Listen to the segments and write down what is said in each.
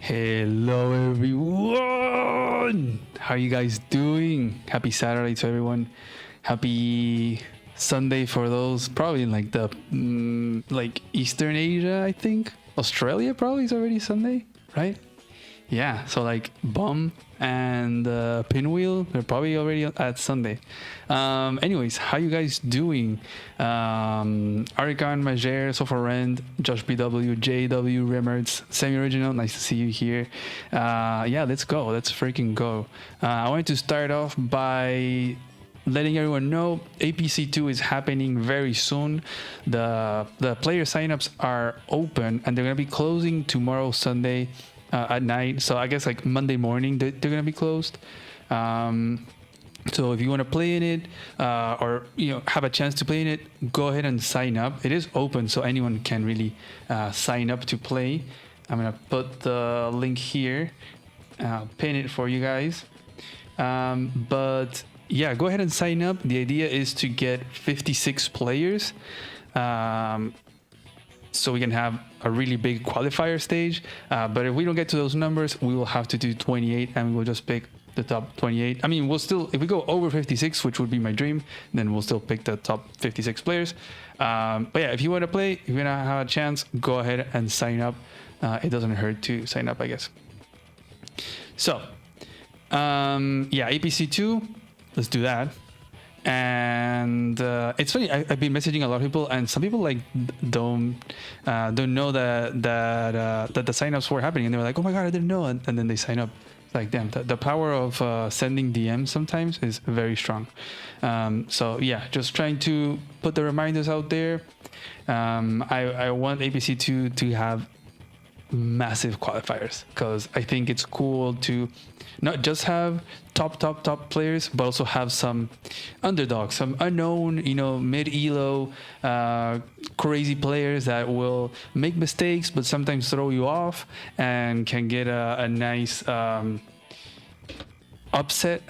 Hello everyone, how you guys doing? Happy Saturday to everyone. Happy Sunday for those probably in like the like Eastern Asia. I think Australia probably is already Sunday, right? Yeah, so like Bum and Pinwheel, they're probably already at Sunday. Anyways, how you guys doing? Arikan, Majer, Soforend, Josh BW, JW, Remerts, Semi-Original, nice to see you here. Yeah, let's go. Let's freaking go. I wanted to start off by letting everyone know APC2 is happening very soon. The player signups are open and they're going to be closing tomorrow, Sunday, at night. So I guess like Monday morning they're gonna be closed. So if you want to play in it or have a chance to play in it, go ahead and sign up. It is open, so anyone can really sign up to play. I'm gonna put the link here, pin it for you guys. But yeah, go ahead and sign up. The idea is to get 56 players. So we can have a really big qualifier stage, but if we don't get to those numbers, we will have to do 28 and we will just pick the top 28. I mean, we'll still, if we go over 56, which would be my dream, then we'll still pick the top 56 players. But yeah, if you want to play, if you want to have a chance, go ahead and sign up. It doesn't hurt to sign up, I guess. So yeah, APC2, let's do that. And it's funny, I've been messaging a lot of people, and some people like don't know that the signups were happening, and they were like, "Oh my god, I didn't know!" And then they sign up. It's like, damn, the power of sending DMs sometimes is very strong. So yeah, just trying to put the reminders out there. I want APC2 to have massive qualifiers because I think it's cool to not just have top players, but also have some underdogs, some unknown, mid elo crazy players that will make mistakes but sometimes throw you off and can get a nice upset.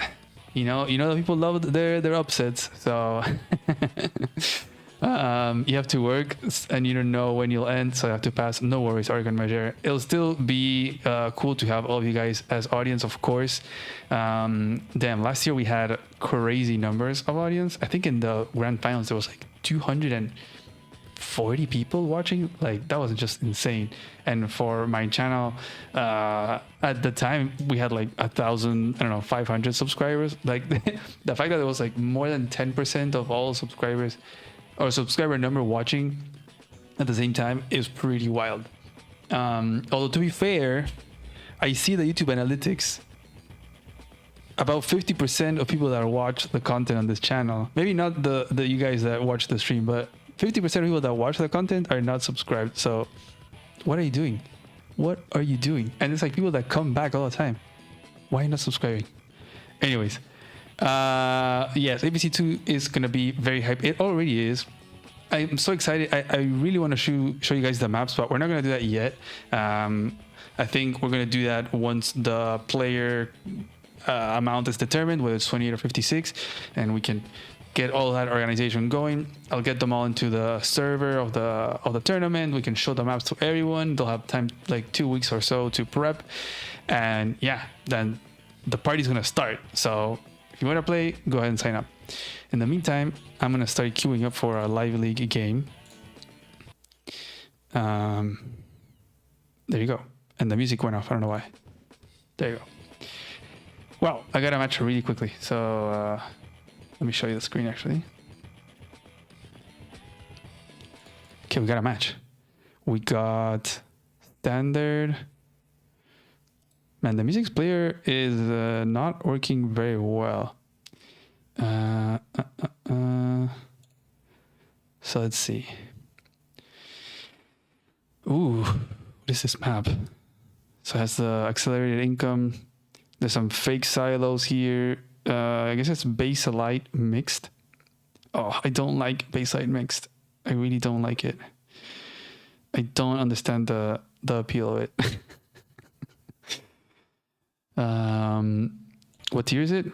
You know that people love their upsets, so you have to work and you don't know when you'll end, so you have to pass. No worries, Oregon Major. It'll still be cool to have all of you guys as audience, of course. Damn, last year we had crazy numbers of audience. I think in the grand finals there was like 240 people watching. Like, that was just insane. And for my channel, at the time we had like 500 subscribers. Like the fact that it was like more than 10% of all subscribers or subscriber number watching at the same time is pretty wild. Although, to be fair, I see the YouTube analytics. About 50% of people that watch the content on this channel, maybe not the you guys that watch the stream, but 50% of people that watch the content are not subscribed. So what are you doing? What are you doing? And it's like people that come back all the time. Why not subscribing? Anyways, yes, APC2 is gonna be very hype. It already is. I'm so excited. I really want to show you guys the maps, but we're not gonna do that yet. I think we're gonna do that once the player amount is determined, whether it's 28 or 56, and we can get all that organization going. I'll get them all into the server of the tournament. We can show the maps to everyone. They'll have time, like 2 weeks or so, to prep, and yeah, then the party's gonna start. So if you want to play, go ahead and sign up. In the meantime, I'm going to start queuing up for a live league game. There you go. And the music went off. I don't know why. There you go. Wow, I got a match really quickly. So let me show you the screen, actually. Okay, we got a match. We got standard. Man, the music player is not working very well. So let's see. Ooh, what is this map? So it has the accelerated income. There's some fake silos here. I guess it's Baselite mixed. Oh, I don't like Baselite mixed. I really don't like it. I don't understand the appeal of it. What tier is it?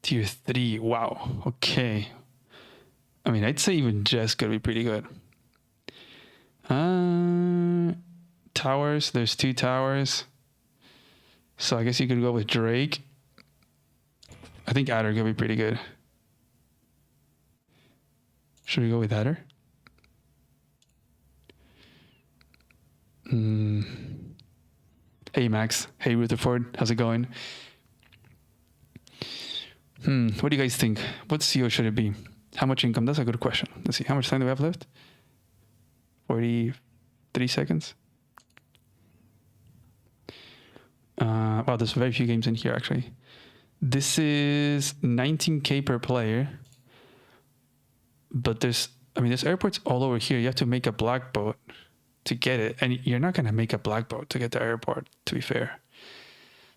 Tier 3. Wow. Okay. I mean, I'd say even Jess could be pretty good. 10 towers. There's 2 towers. So I guess you could go with Drake. I think Adder could be pretty good. Should we go with Adder? Hey Max. Hey Rutherford. How's it going? What do you guys think? What CEO should it be? How much income? That's a good question. Let's see. How much time do we have left? 43 seconds. Wow, there's very few games in here actually. This is 19K per player. But there's airports all over here. You have to make a black boat to get it. And you're not going to make a black boat to get the airport, to be fair.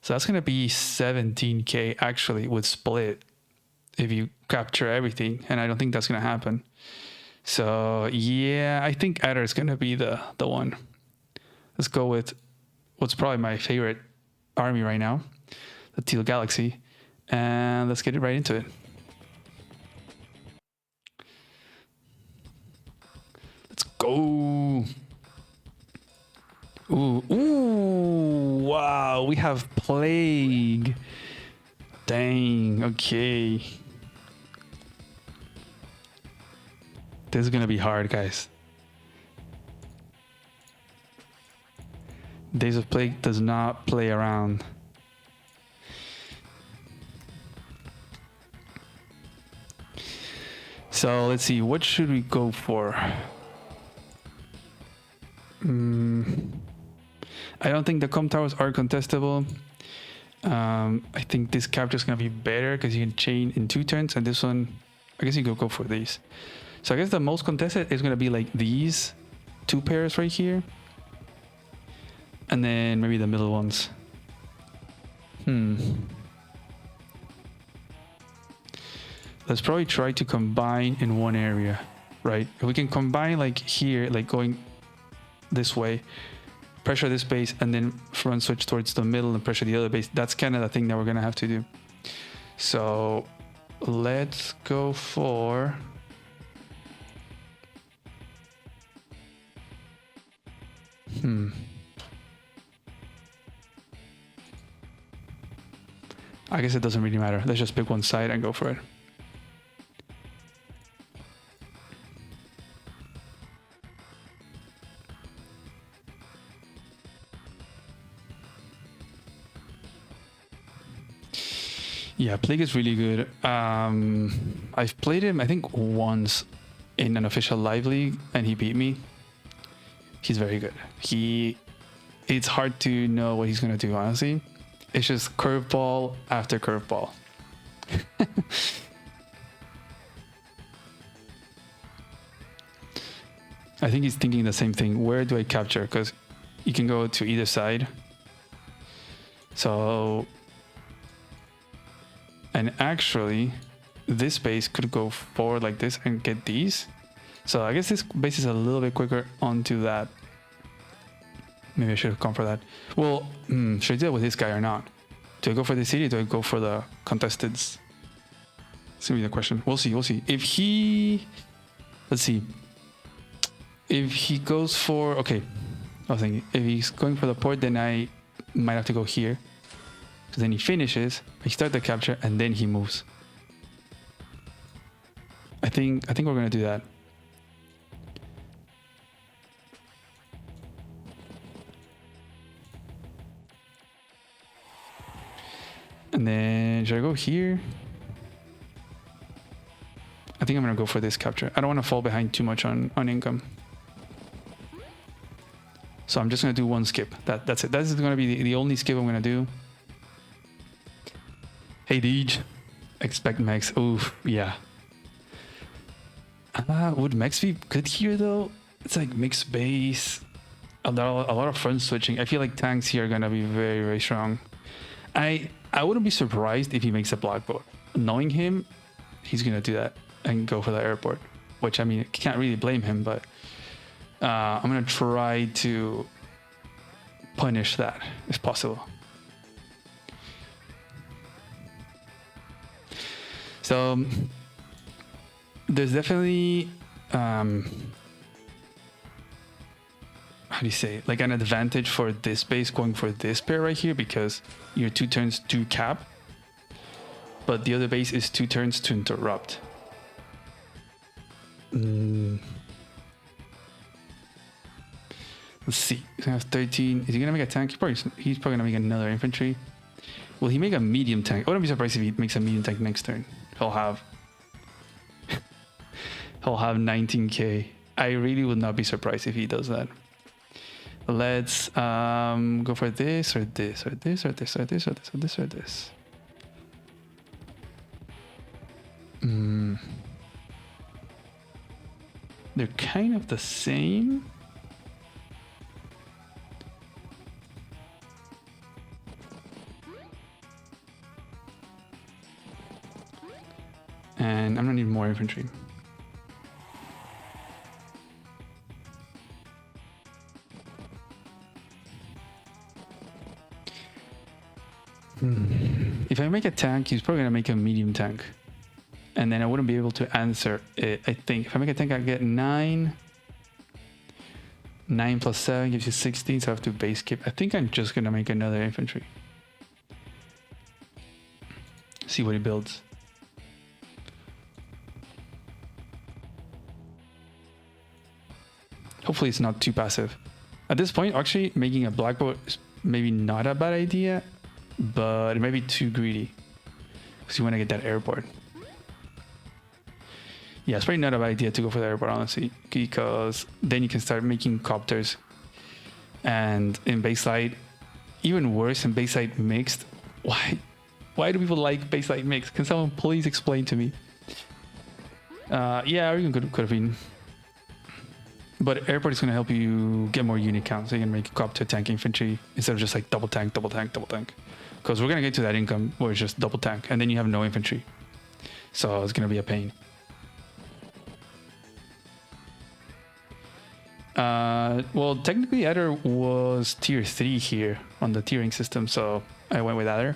So that's going to be 17K actually with split if you capture everything. And I don't think that's going to happen. So yeah, I think Adder is going to be the one. Let's go with what's probably my favorite army right now, the Teal Galaxy. And let's get it right into it. Let's go. Ooh, wow, we have Plague. Dang, okay. This is gonna be hard, guys. Days of Plague does not play around. So let's see, what should we go for? I don't think the com towers are contestable. I think this capture is gonna be better because you can chain in 2 turns, and this one, I guess you could go for these. So I guess the most contested is gonna be like these 2 pairs right here, and then maybe the middle ones. Let's probably try to combine in one area, right? If we can combine like here, like going this way, pressure this base, and then front switch towards the middle and pressure the other base. That's kind of the thing that we're gonna have to do. So let's go for I guess it doesn't really matter. Let's just pick one side and go for it. Yeah, Plague is really good. I've played him, I think, once in an official live league, and he beat me. He's very good. It's hard to know what he's gonna do, honestly. It's just curveball after curveball. I think he's thinking the same thing. Where do I capture? Because you can go to either side. So, and actually, this base could go forward like this and get these. So I guess this base is a little bit quicker onto that. Maybe I should have gone for that. Well, should I do it with this guy or not? Do I go for the city or do I go for the contesteds? That's gonna be the question. We'll see, we'll see. If he... Let's see. If he goes for... Okay. I was thinking, if he's going for the port, then I might have to go here. So then he finishes, I start the capture, and then he moves. I think we're gonna do that. And then should I go here? I think I'm gonna go for this capture. I don't want to fall behind too much on income. So I'm just gonna do one skip. That's it. That's gonna be the only skip I'm gonna do. Hey Deej, expect Max. Oof, yeah. Would Max be good here though? It's like mixed base, a lot of front switching. I feel like tanks here are gonna be very, very strong. I wouldn't be surprised if he makes a black boat. Knowing him, he's gonna do that and go for the airport. Which, I mean, can't really blame him, but I'm gonna try to punish that if possible. So there's definitely how do you say, like an advantage for this base going for this pair right here, because you're 2 turns to cap, but the other base is 2 turns to interrupt. Let's see. He's gonna have 13. Is he gonna make a tank? He's probably gonna make another infantry. Will he make a medium tank? I wouldn't be surprised if he makes a medium tank next turn. He'll have 19k. I really would not be surprised if he does that. Let's go for this or this or this or this or this or this or this or this. They're kind of the same. And I'm gonna need more infantry. If I make a tank, he's probably gonna make a medium tank. And then I wouldn't be able to answer it, I think. If I make a tank, I get 9. 9 plus 7 gives you 16, so I have to base skip. I think I'm just gonna make another infantry. See what he builds. Hopefully it's not too passive. At this point, actually making a black boat is maybe not a bad idea, but it might be too greedy because you want to get that airport. Yeah, it's probably not a bad idea to go for the airport, honestly, because then you can start making copters. And in base light, even worse in base light mixed. Why do people like base light mixed? Can someone please explain to me? Yeah, or even could have been. But airport is going to help you get more unit count, so you can make copter tank infantry instead of just like double tank, double tank, double tank. Because we're going to get to that income where it's just double tank, and then you have no infantry. So it's going to be a pain. Well, technically Adder was tier 3 here on the tiering system, so I went with Adder.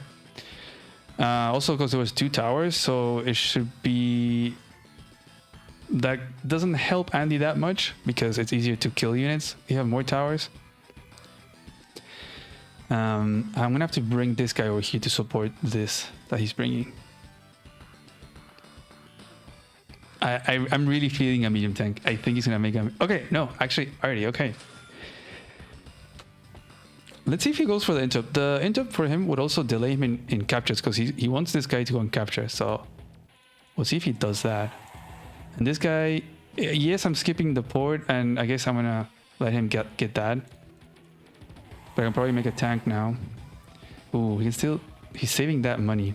Also because there was 2 towers, so it should be... That doesn't help Andy that much because it's easier to kill units. You have more towers. I'm gonna have to bring this guy over here to support this that he's bringing. I'm really feeling a medium tank. I think he's gonna make a... Okay, no, actually, already, okay. Let's see if he goes for the interrupt. The interrupt for him would also delay him in captures because he wants this guy to go and capture. So we'll see if he does that. And this guy, yes, I'm skipping the port, and I guess I'm gonna let him get that. But I can probably make a tank now. Ooh, he can still... He's saving that money.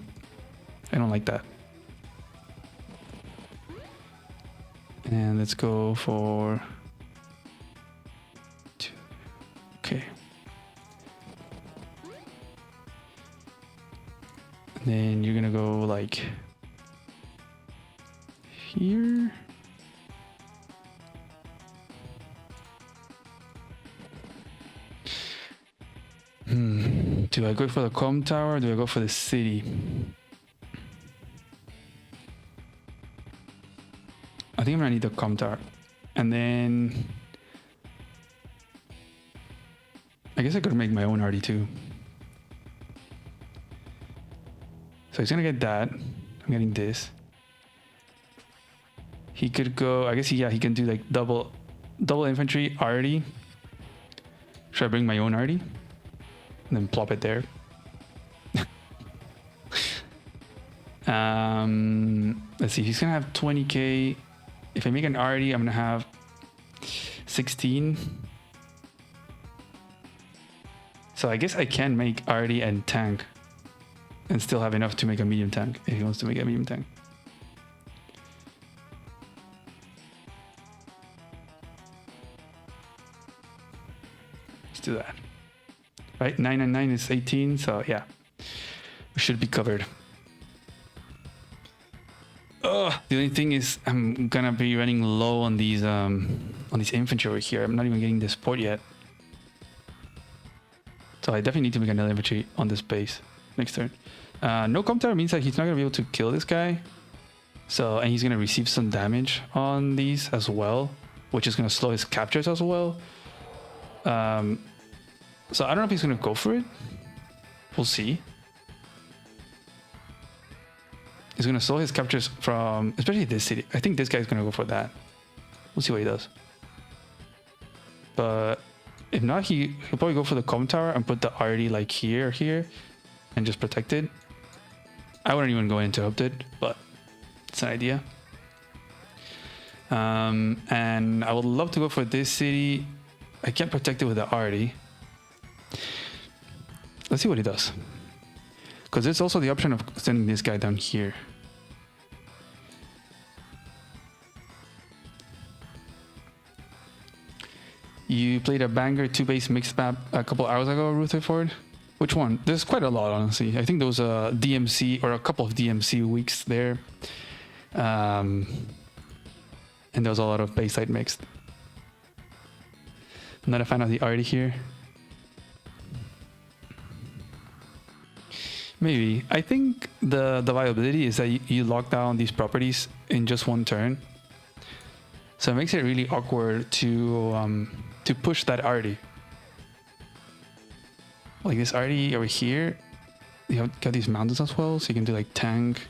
I don't like that. And let's go for... 2. Okay. And then you're gonna go like... here. Do I go for the com tower or do I go for the city? I think I'm gonna need the com tower. And then I guess I could make my own RD2. So he's gonna get that. I'm getting this. He could go, I guess he can do like double infantry RD. Should I bring my own RD? And then plop it there. Let's see, he's gonna have 20k. If I make an RD, I'm gonna have 16. So I guess I can make RD and tank and still have enough to make a medium tank if he wants to make a medium tank. Let's do that. Right, 9 and 9 is 18, so yeah, we should be covered. Oh, the only thing is I'm gonna be running low on these infantry over here. I'm not even getting this port yet, so I definitely need to make another infantry on this base next turn. No com tower means that he's not gonna be able to kill this guy, so and he's gonna receive some damage on these as well, which is gonna slow his captures as well. So I don't know if he's gonna go for it. We'll see. He's gonna slow his captures from, especially this city. I think this guy's gonna go for that. We'll see what he does. But if not, he'll probably go for the com tower and put the RD like here, and just protect it. I wouldn't even go in to interrupt it, but it's an idea. And I would love to go for this city. I can't protect it with the RD. Let's see what he does. Because there's also the option of sending this guy down here. You played a banger 2-base mixed map a couple hours ago, Rutherford. Which one? There's quite a lot, honestly. I think there was a DMC or a couple of DMC weeks there. And there was a lot of base side mixed. I'm not a fan of the RD here. Maybe. I think the viability is that you lock down these properties in just one turn. So it makes it really awkward to push that RD. Like this RD over here, you have got these mountains as well, so you can do like tank.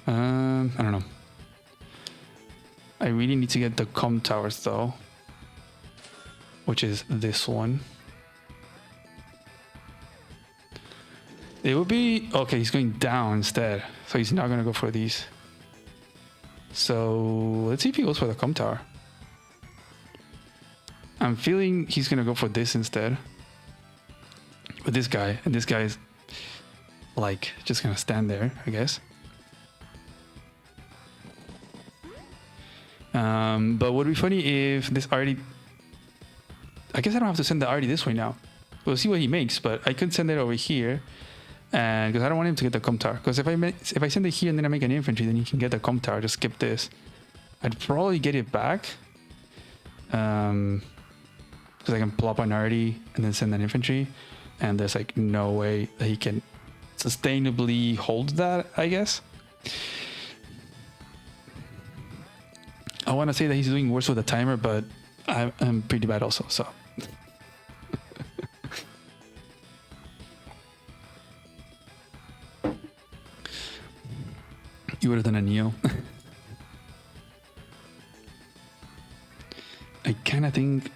I don't know. I really need to get the com towers though, which is this one. It would be okay. He's going down instead, so he's not gonna go for these. So let's see if he goes for the com tower. I'm feeling he's gonna go for this instead. With this guy, and this guy is like just gonna stand there, I guess. But would be funny if this RD. I guess I don't have to send the RD this way now. We'll see what he makes, but I could send it over here, and because I don't want him to get the com tower. Because if I send it here and then I make an infantry, then he can get the com tower. Just skip this. I'd probably get it back. Because I can plop an RD and then send an infantry. And there's like no way that he can sustainably hold that, I guess. I want to say that he's doing worse with the timer, but I'm pretty bad also, so. You would have done a Neo. I kind of think...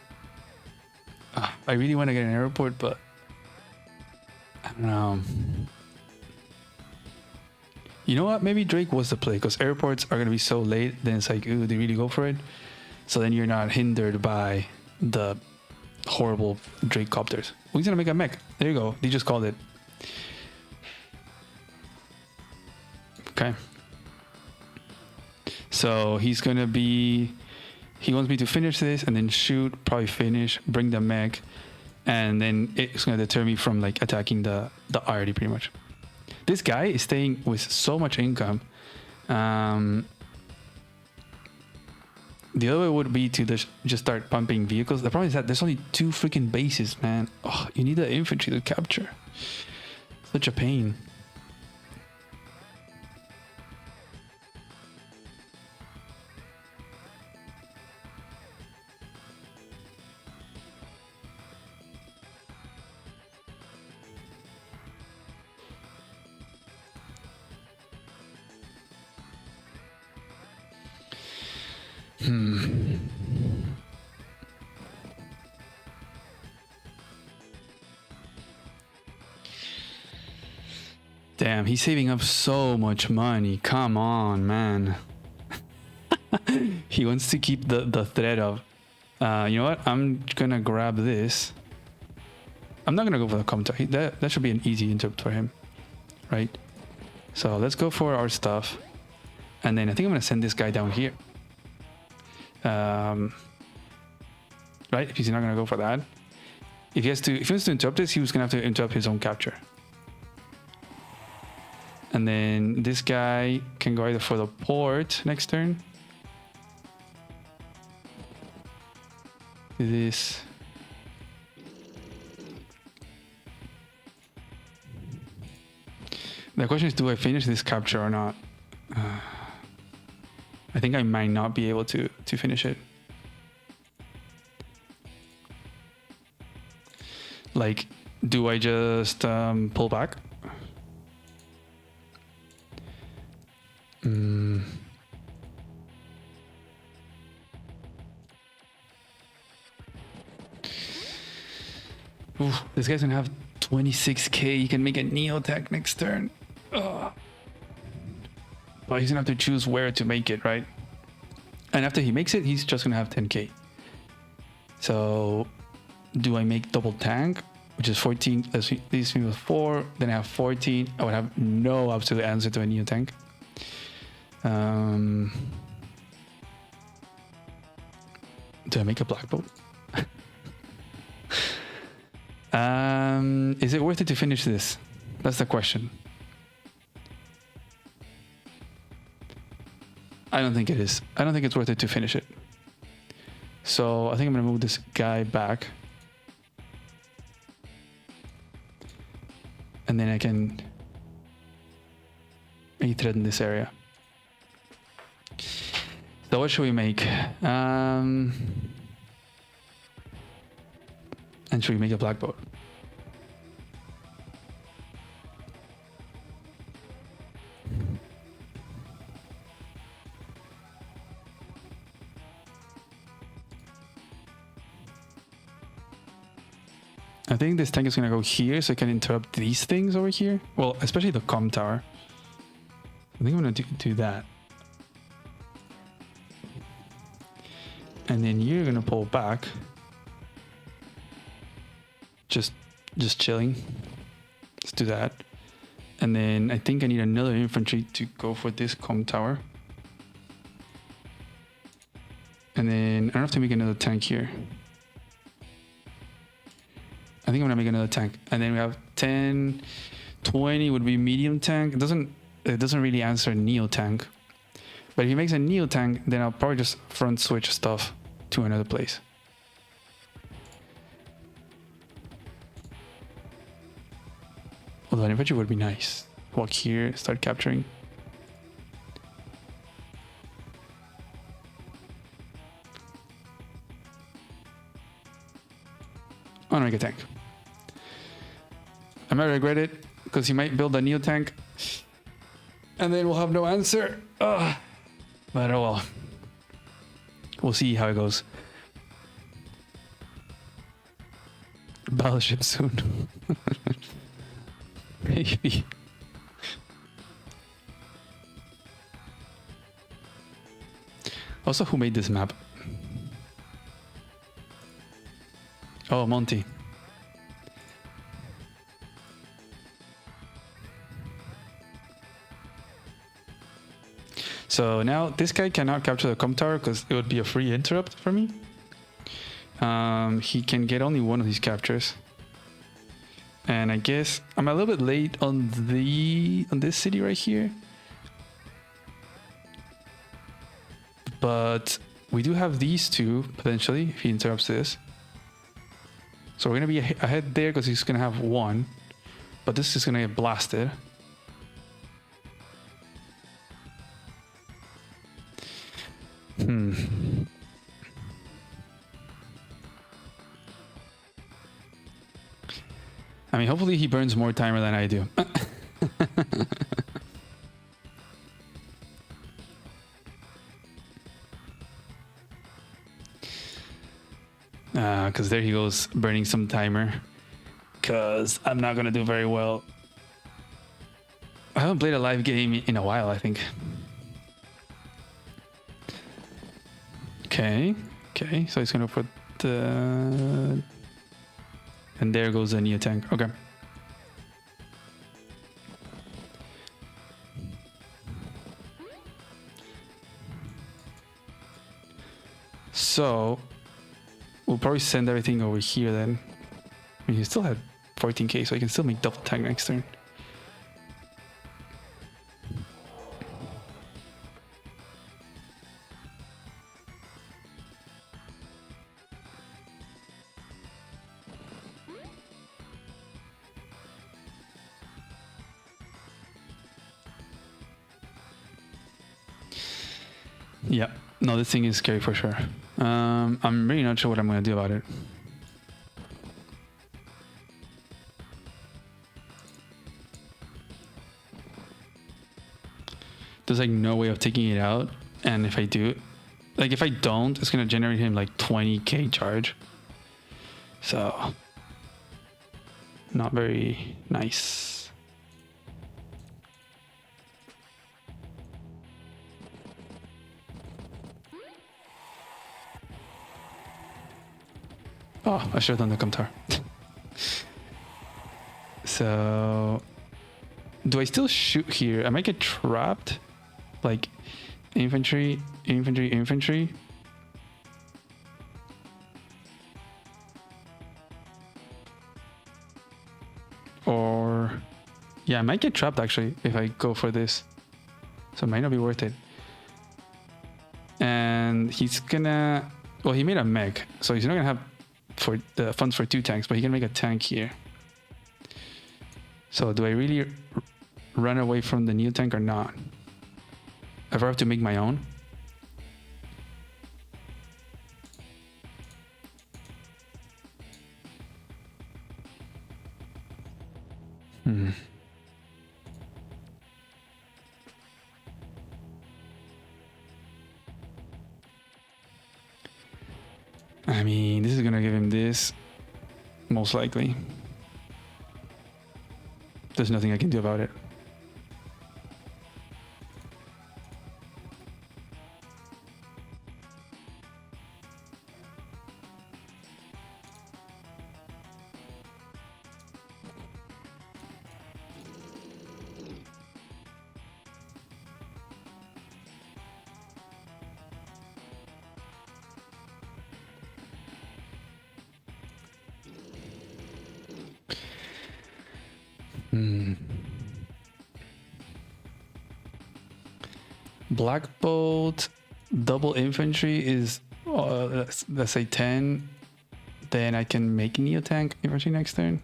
I really want to get an airport, but... I don't know. You know what? Maybe Drake was the play, because airports are going to be so late, then it's like, ooh, they really go for it? So then you're not hindered by the horrible Drake copters. Oh, he's going to make a mech. There you go. They just called it. Okay. So he's going to be... He wants me to finish this and then shoot, probably finish, bring the mech. And then it's going to deter me from like attacking the RD pretty much. This guy is staying with so much income. The other way would be to just start pumping vehicles. The problem is that there's only 2 freaking bases, man. Oh, you need the infantry to capture. Such a pain. Damn, he's saving up so much money. Come on, man. He wants to keep the threat of... you know what? I'm gonna grab this. I'm not gonna go for the commentary. That should be an easy interrupt for him. Right? So let's go for our stuff. And then I think I'm gonna send this guy down here. Right? If he's not gonna go for that. If he wants to interrupt this, he was gonna have to interrupt his own capture. And then this guy can go either for the port next turn. This. The question is, do I finish this capture or not? I think I might not be able to finish it. Like, do I just pull back? Ooh, this guy's gonna have 26k. He can make a Neo tank next turn. Ugh. But he's gonna have to choose where to make it, right? And after he makes it, he's just gonna have 10k. So, do I make double tank, which is 14? Let's see, this me with 4. Then I have 14. I would have no absolute answer to a Neo tank. Do I make a black bolt? Is it worth it to finish this? That's the question. I don't think it is. I don't think it's worth it to finish it. So I think I'm gonna move this guy back. And then I can threaten this area. So what should we make? And should we make a black boat? I think this tank is gonna go here so I can interrupt these things over here. Well, especially the comm tower. I think I'm gonna do that. And then you're gonna pull back. Just chilling. Let's do that. And then I think I need another infantry to go for this comm tower. And then I don't have to make another tank here. I think I'm gonna make another tank. And then we have 10, 20 would be medium tank. It doesn't really answer Neo tank. But if he makes a Neo tank, then I'll probably just front switch stuff to another place. Although an infantry would be nice. Walk here, start capturing. I'm gonna make a tank. I might regret it because he might build a Neo tank and then we'll have no answer. But oh well. We'll see how it goes. Battleship soon. Maybe. Also, who made this map? Oh, Monty. So now this guy cannot capture the comm tower because it would be a free interrupt for me. He can get only one of these captures. And I guess I'm a little bit late on this city right here. But we do have these two potentially if he interrupts this. So we're gonna be ahead there because he's gonna have one. But this is gonna get blasted. I mean, hopefully he burns more timer than I do. Because there he goes, burning some timer. Because I'm not going to do very well. I haven't played a live game in a while, I think. Okay, so he's going to put the... And there goes the Neo tank. Okay. So we'll probably send everything over here then. I mean, he still had 14k, so he can still make double tank next turn. Yeah, no, this thing is scary for sure. I'm really not sure what I'm going to do about it. there's like no way of taking it out. And if I do, like if I don't, it's gonna generate him like 20k charge. So not very nice. Oh, I should have done the Kamtar. So do I still shoot here? I might get trapped. Like infantry, infantry, infantry. Or yeah, I might get trapped actually if I go for this. So it might not be worth it. And he's gonna, well, he made a mech, so he's not gonna have for the funds for 2 tanks, but he can make a tank here. So do I really run away from the new tank or not? If I have to make my own. I mean, this is gonna give him this, most likely. There's nothing I can do about it. Black Bolt double infantry is let's say 10. Then I can make Neo Tank infantry next turn.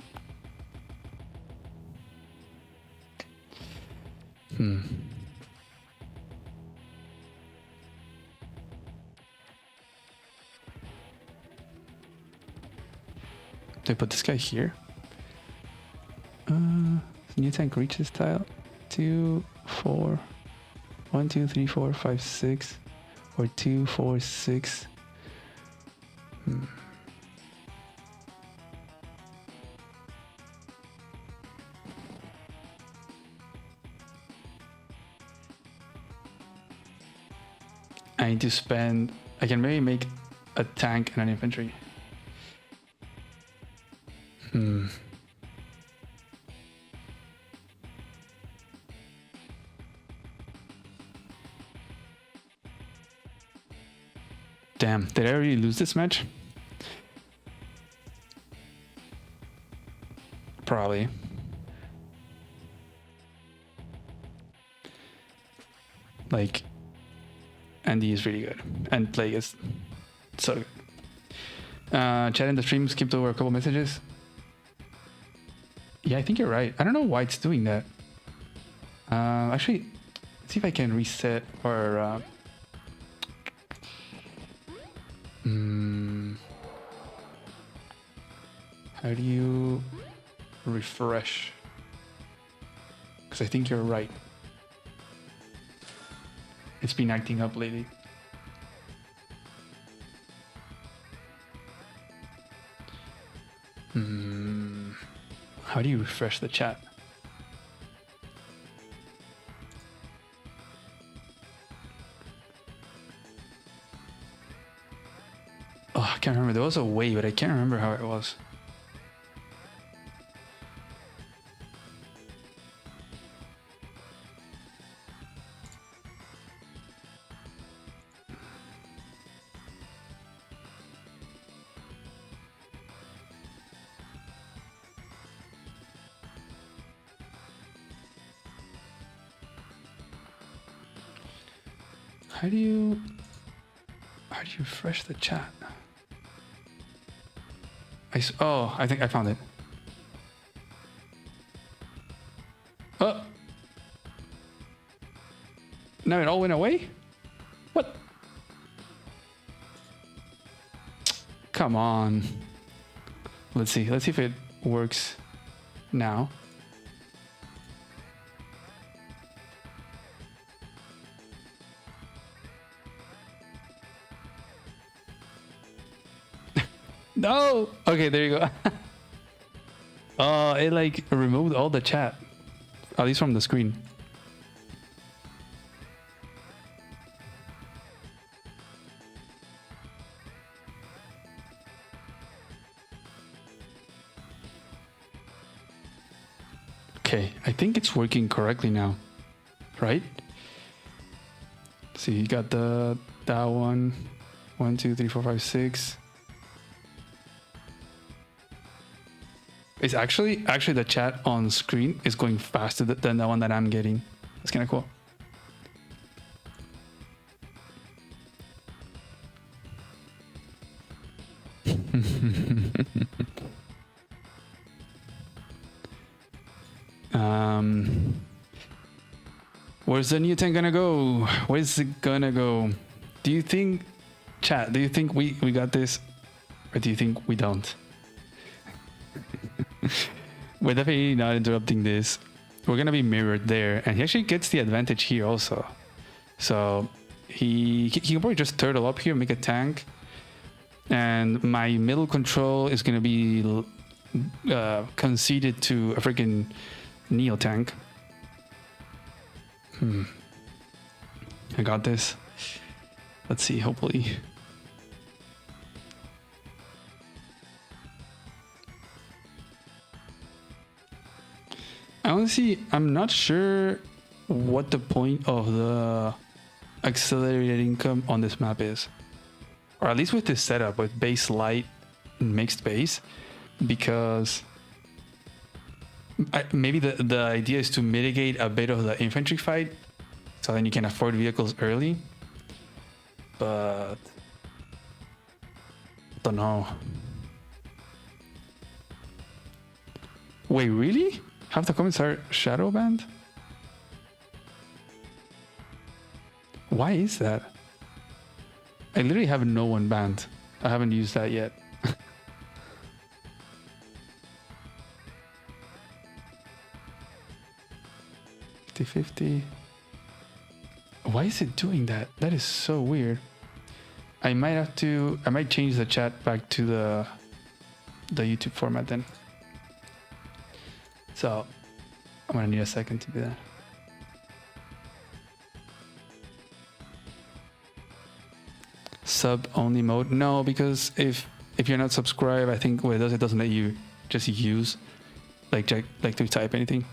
They put this guy here. New tank reaches tile 2, 4, 1, 2, 3, 4, 5, 6, or 2, 4, 6. I need to spend. I can maybe make a tank and an infantry. Damn, did I already lose this match? Probably. Like, Andy is really good, and Plague is so good. Chat in the stream skipped over a couple messages. Yeah, I think you're right. I don't know why it's doing that. Actually, let's see if I can reset or how do you refresh? Because I think you're right. It's been acting up lately. How do you refresh the chat? Oh, I can't remember. There was a way, but I can't remember how it was. How do you refresh the chat? Oh, I think I found it. Oh, now it all went away? What? Come on. Let's see if it works now. No. Okay, there you go. Oh, it like removed all the chat, at least from the screen. Okay, I think it's working correctly now, right? See, you got that one. 1, 2, 3, 4, 5, 6. It's actually the chat on screen is going faster than the one that I'm getting. That's kind of cool. Where's the new tank gonna go? Where's it gonna go? Do you think, chat, do you think we got this? Or do you think we don't? We're definitely not interrupting this. We're gonna be mirrored there, and he actually gets the advantage here also. So he can probably just turtle up here, make a tank, and my middle control is gonna be conceded to a freaking Neo tank. I got this. Let's see, hopefully. Honestly, I'm not sure what the point of the accelerated income on this map is. Or at least with this setup, with base light and mixed base, because maybe the idea is to mitigate a bit of the infantry fight, so then you can afford vehicles early. But don't know. Wait, really? Half the comments are shadow banned? Why is that? I literally have no one banned. I haven't used that yet. 50-50. Why is it doing that? That is so weird. I might change the chat back to the YouTube format then. So I'm gonna need a second to do that. Sub only mode? No, because if you're not subscribed, I think what it doesn't let you just use like to type anything.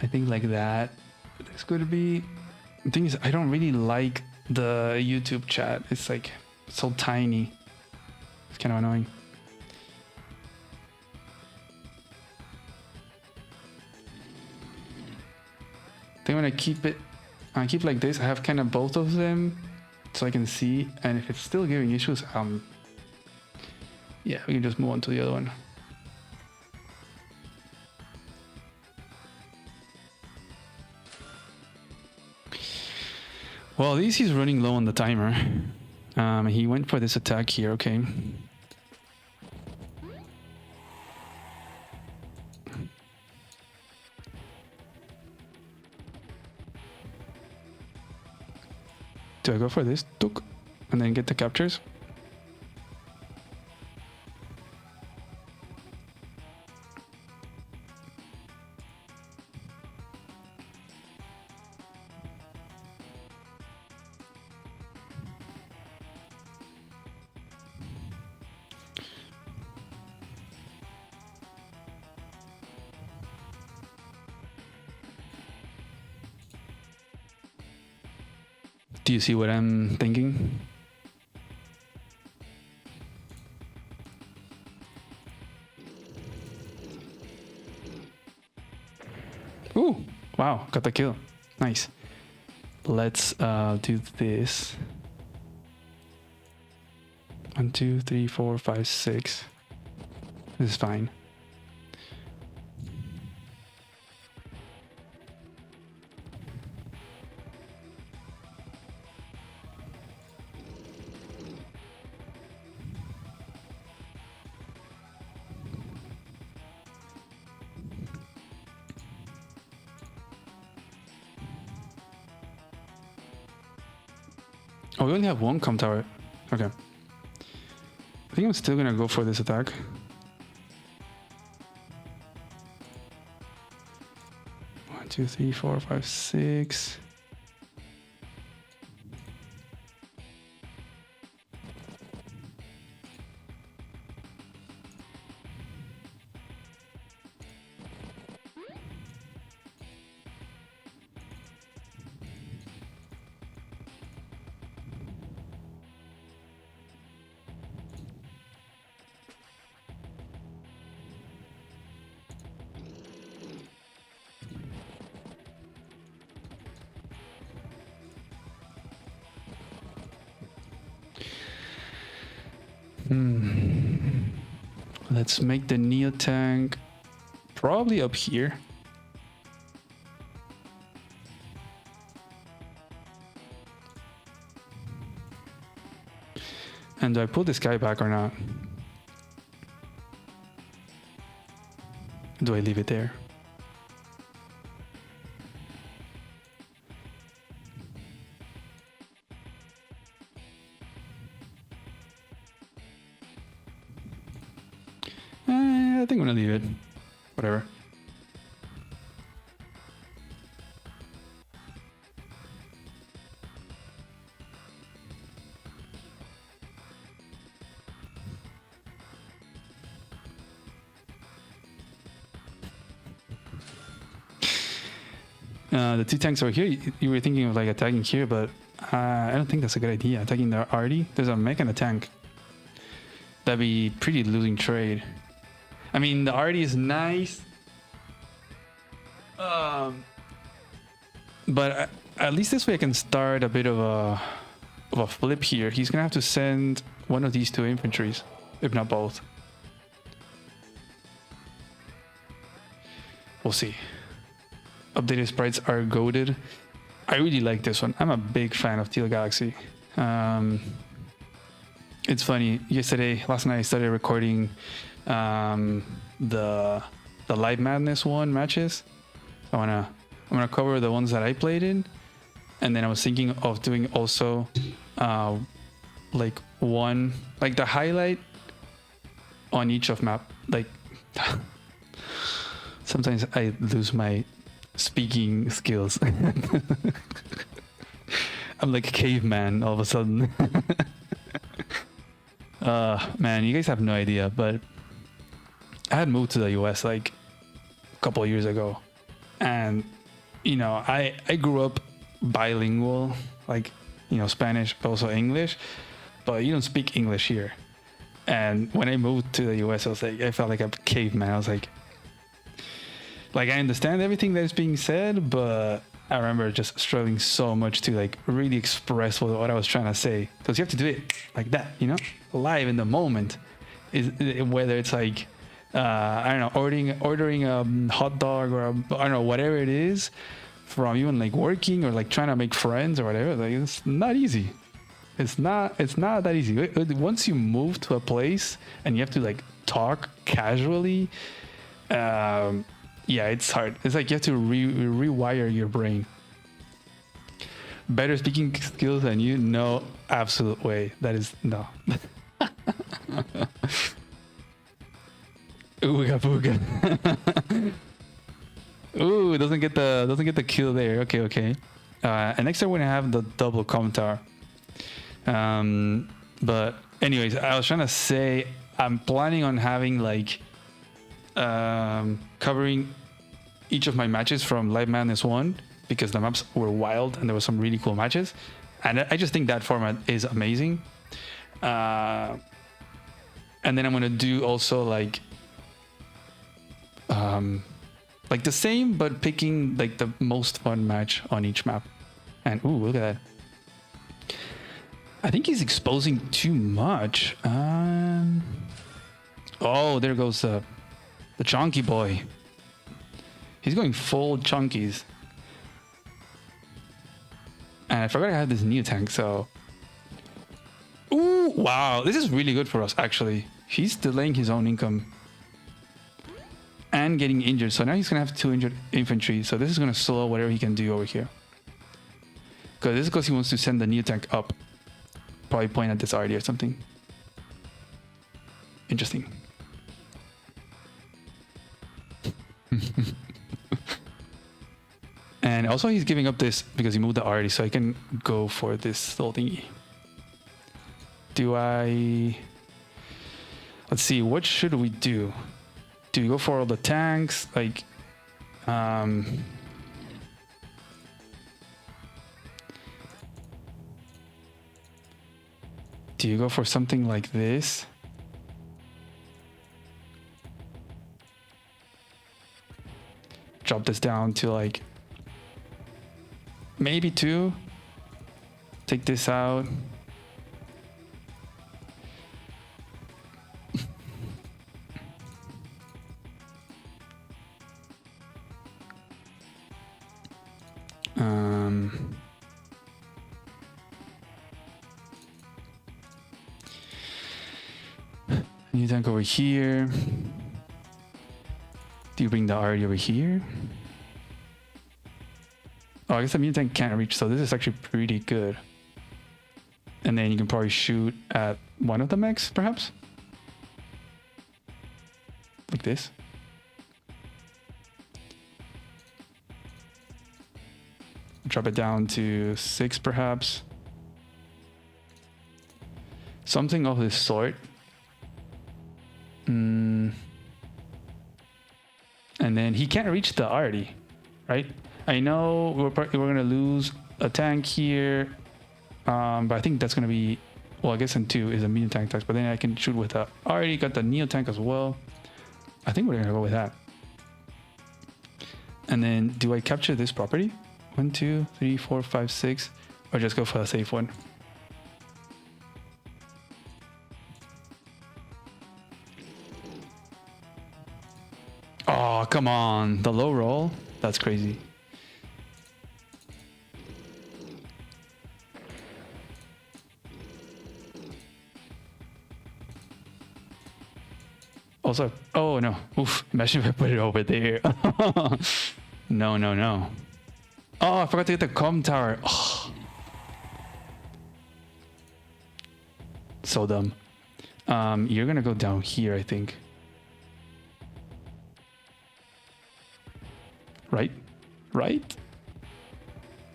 I think like that. It's going to be. The thing is, I don't really like the YouTube chat. It's like so tiny. It's kind of annoying. I think when I keep like this, I have kind of both of them, so I can see. And if it's still giving issues, yeah, we can just move on to the other one. Well, at least he's running low on the timer. He went for this attack here, okay. Do I go for this? Tuk, and then get the captures? Do you see what I'm thinking? Ooh, wow, got the kill. Nice. let's do this. 1, 2, 3, 4, 5, 6. This is fine. Oh, we only have one com tower. Okay. I think I'm still gonna go for this attack. One, 2, 3, 4, 5, 6. Let's make the Neo tank probably up here. And do I pull this guy back or not? Do I leave it there? I think I'm gonna leave it. Whatever. The two tanks over here, you were thinking of like attacking here, but I don't think that's a good idea. Attacking the arty. There's a mech and a tank. That'd be pretty losing trade. I mean, the arty is nice. But at least this way I can start a bit of a flip here. He's gonna have to send one of these two infantries, if not both. We'll see. Updated sprites are goated. I really like this one. I'm a big fan of Teal Galaxy. It's funny. Last night I started recording the Live Madness 1 matches. I'm gonna cover the ones that I played in, and then I was thinking of doing also like the highlight on each of map. Like sometimes I lose my speaking skills. I'm like a caveman all of a sudden. Man, you guys have no idea, but I had moved to the US like a couple of years ago, and you know, I grew up bilingual, like, you know, Spanish but also English, but you don't speak English here. And when I moved to the US, I felt like a caveman. I was like I understand everything that is being said, but I remember just struggling so much to like really express what I was trying to say, because you have to do it like that, you know, live in the moment. Whether it's like I don't know, ordering a hot dog, or I don't know, whatever it is, from even like working or like trying to make friends or whatever. Like, it's not easy. It's not that easy. Once you move to a place and you have to like talk casually, yeah, it's hard. It's like you have to rewire your brain. Better speaking skills than you? No, absolute way. That is no. Ooga booga. Ooh, doesn't get the kill there. Okay. And next time we're gonna have the double com tower. But anyways, I was trying to say I'm planning on having like covering each of my matches from Live Madness 1, because the maps were wild and there were some really cool matches, and I just think that format is amazing. And then I'm gonna do also like the same, but picking like the most fun match on each map. And ooh, look at that. I think he's exposing too much. Oh, there goes the chunky boy. He's going full chunkies. And I forgot I had this new tank, so... Ooh, wow. This is really good for us, actually. He's delaying his own income. And getting injured. So now he's going to have 2 injured infantry. So this is going to slow whatever he can do over here. Because this is because he wants to send the new tank up. Probably point at this already or something. Interesting. And also he's giving up this because he moved the already, so I can go for this little thingy. Do I... Let's see, what should we do? Do we go for all the tanks? Like... Do you go for something like this? Drop this down to like maybe 2. Take this out. New tank over here. Do you bring the RD over here? Oh, I guess the mutant can't reach, so this is actually pretty good. And then you can probably shoot at one of the mechs, perhaps? Like this. Drop it down to 6, perhaps. Something of this sort. And then he can't reach the arty, right? I know we're gonna lose a tank here, but I think that's gonna be, well, I guess in 2 is a medium tank tax, but then I can shoot with a already got the neo tank as well. I think we're gonna go with that. And then do I capture this property? 1, 2, 3, 4, 5, 6, or just go for a safe one? Oh, come on. The low roll? That's crazy. Also, oh no. Oof. Imagine if I put it over there. No, no, no. Oh, I forgot to get the comm tower. Oh. So dumb. You're gonna go down here, I think. Right? Right?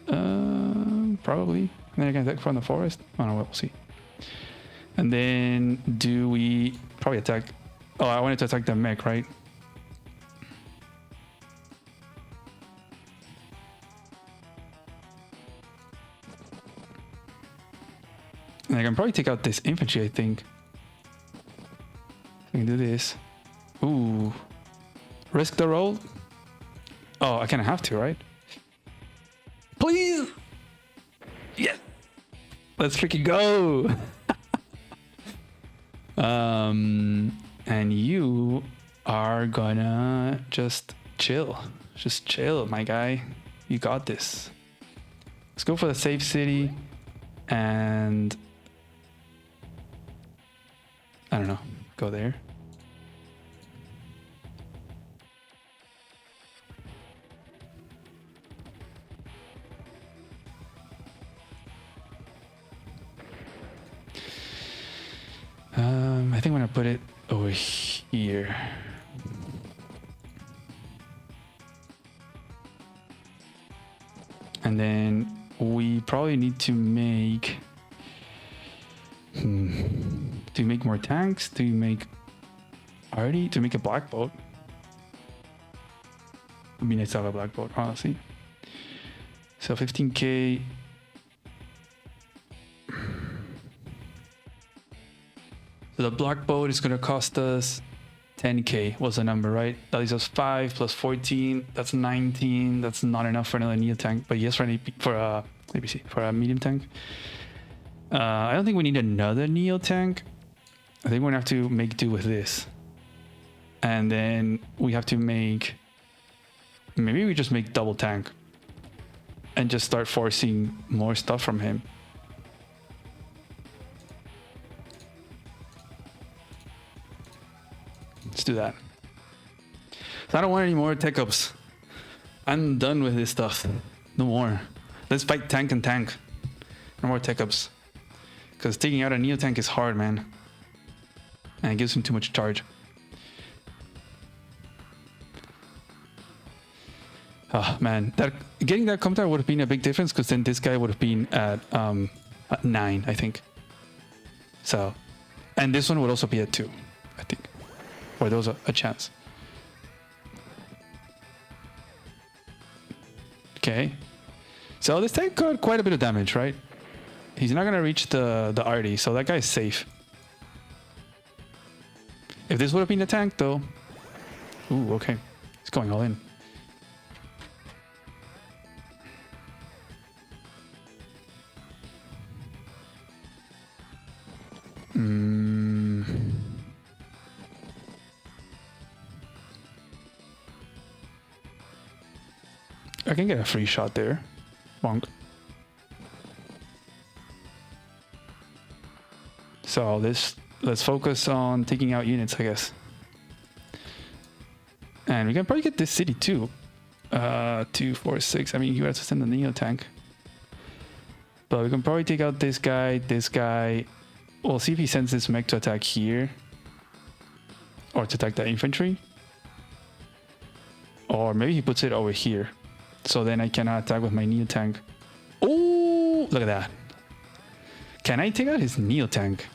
Probably. And then I can attack from the forest. Oh no, we'll see. And then do we probably attack? Oh, I wanted to attack the mech, right? And I can probably take out this infantry, I think. I can do this. Ooh. Risk the roll? Oh, I kind of have to, right? Please! Yes! Let's freaking go! And you are gonna just chill. Just chill, my guy. You got this. Let's go for the safe city. And... I don't know. Go there. I think I'm gonna put it over here. And then we probably need to make... Do you make more tanks? Do you make... Already? To make a black boat? Would be nice to have a black boat, honestly. So 15k... So the black boat is going to cost us 10k was the number, right? That leaves us 5 plus 14. That's 19. That's not enough for another neo tank, but yes, for an AP, for a APC, for a medium tank. I don't think we need another neo tank. I think we're gonna have to make do with this, and then we have to make. Maybe we just make double tank, and just start forcing more stuff from him. Let's do that. So I don't want any more tech ups. I'm done with this stuff. No more. Let's fight tank and tank. No more tech ups. Because taking out a neo tank is hard, man. And it gives him too much charge. Oh man, getting that commentator would have been a big difference, because then this guy would have been at 9, I think. So, and this one would also be at 2, I think. Or there was a chance. Okay. So this tank got quite a bit of damage, right? He's not gonna reach the RD, so that guy's safe. If this would have been the tank though. Ooh, okay. He's going all in. I can get a free shot there. Bonk. So let's focus on taking out units, I guess. And we can probably get this city too. 2, 4, 6. I mean, you have to send the neo tank. But we can probably take out this guy, this guy. We'll see if he sends this mech to attack here. Or to attack the infantry. Or maybe he puts it over here. So then I cannot attack with my neo tank. Oh, look at that. Can I take out his neo tank?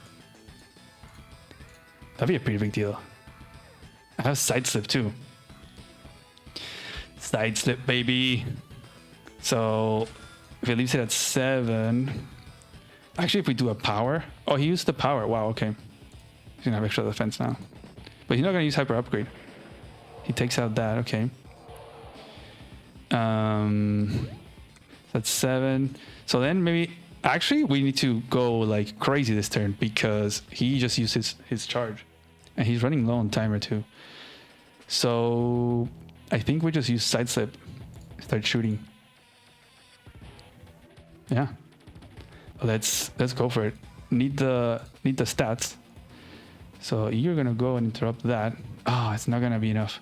That'd be a pretty big deal. I have side slip too. Side slip, baby. So if he leaves it at 7. Actually, if we do a power. Oh, he used the power. Wow, okay. He's gonna have extra defense now. But he's not gonna use hyper upgrade. He takes out that, okay. That's 7. So then maybe actually we need to go like crazy this turn, because he just used his charge and he's running low on timer too. So I think we just use side slip, start shooting. Yeah, let's go for it. Need the stats. So you're gonna go and interrupt that. Oh, it's not gonna be enough.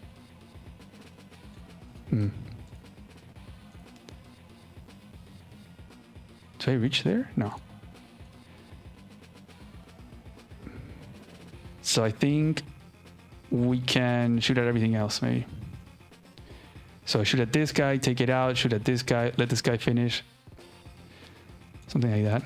Do I reach there? No. So I think we can shoot at everything else, maybe. So shoot at this guy, take it out, shoot at this guy, let this guy finish. Something like that.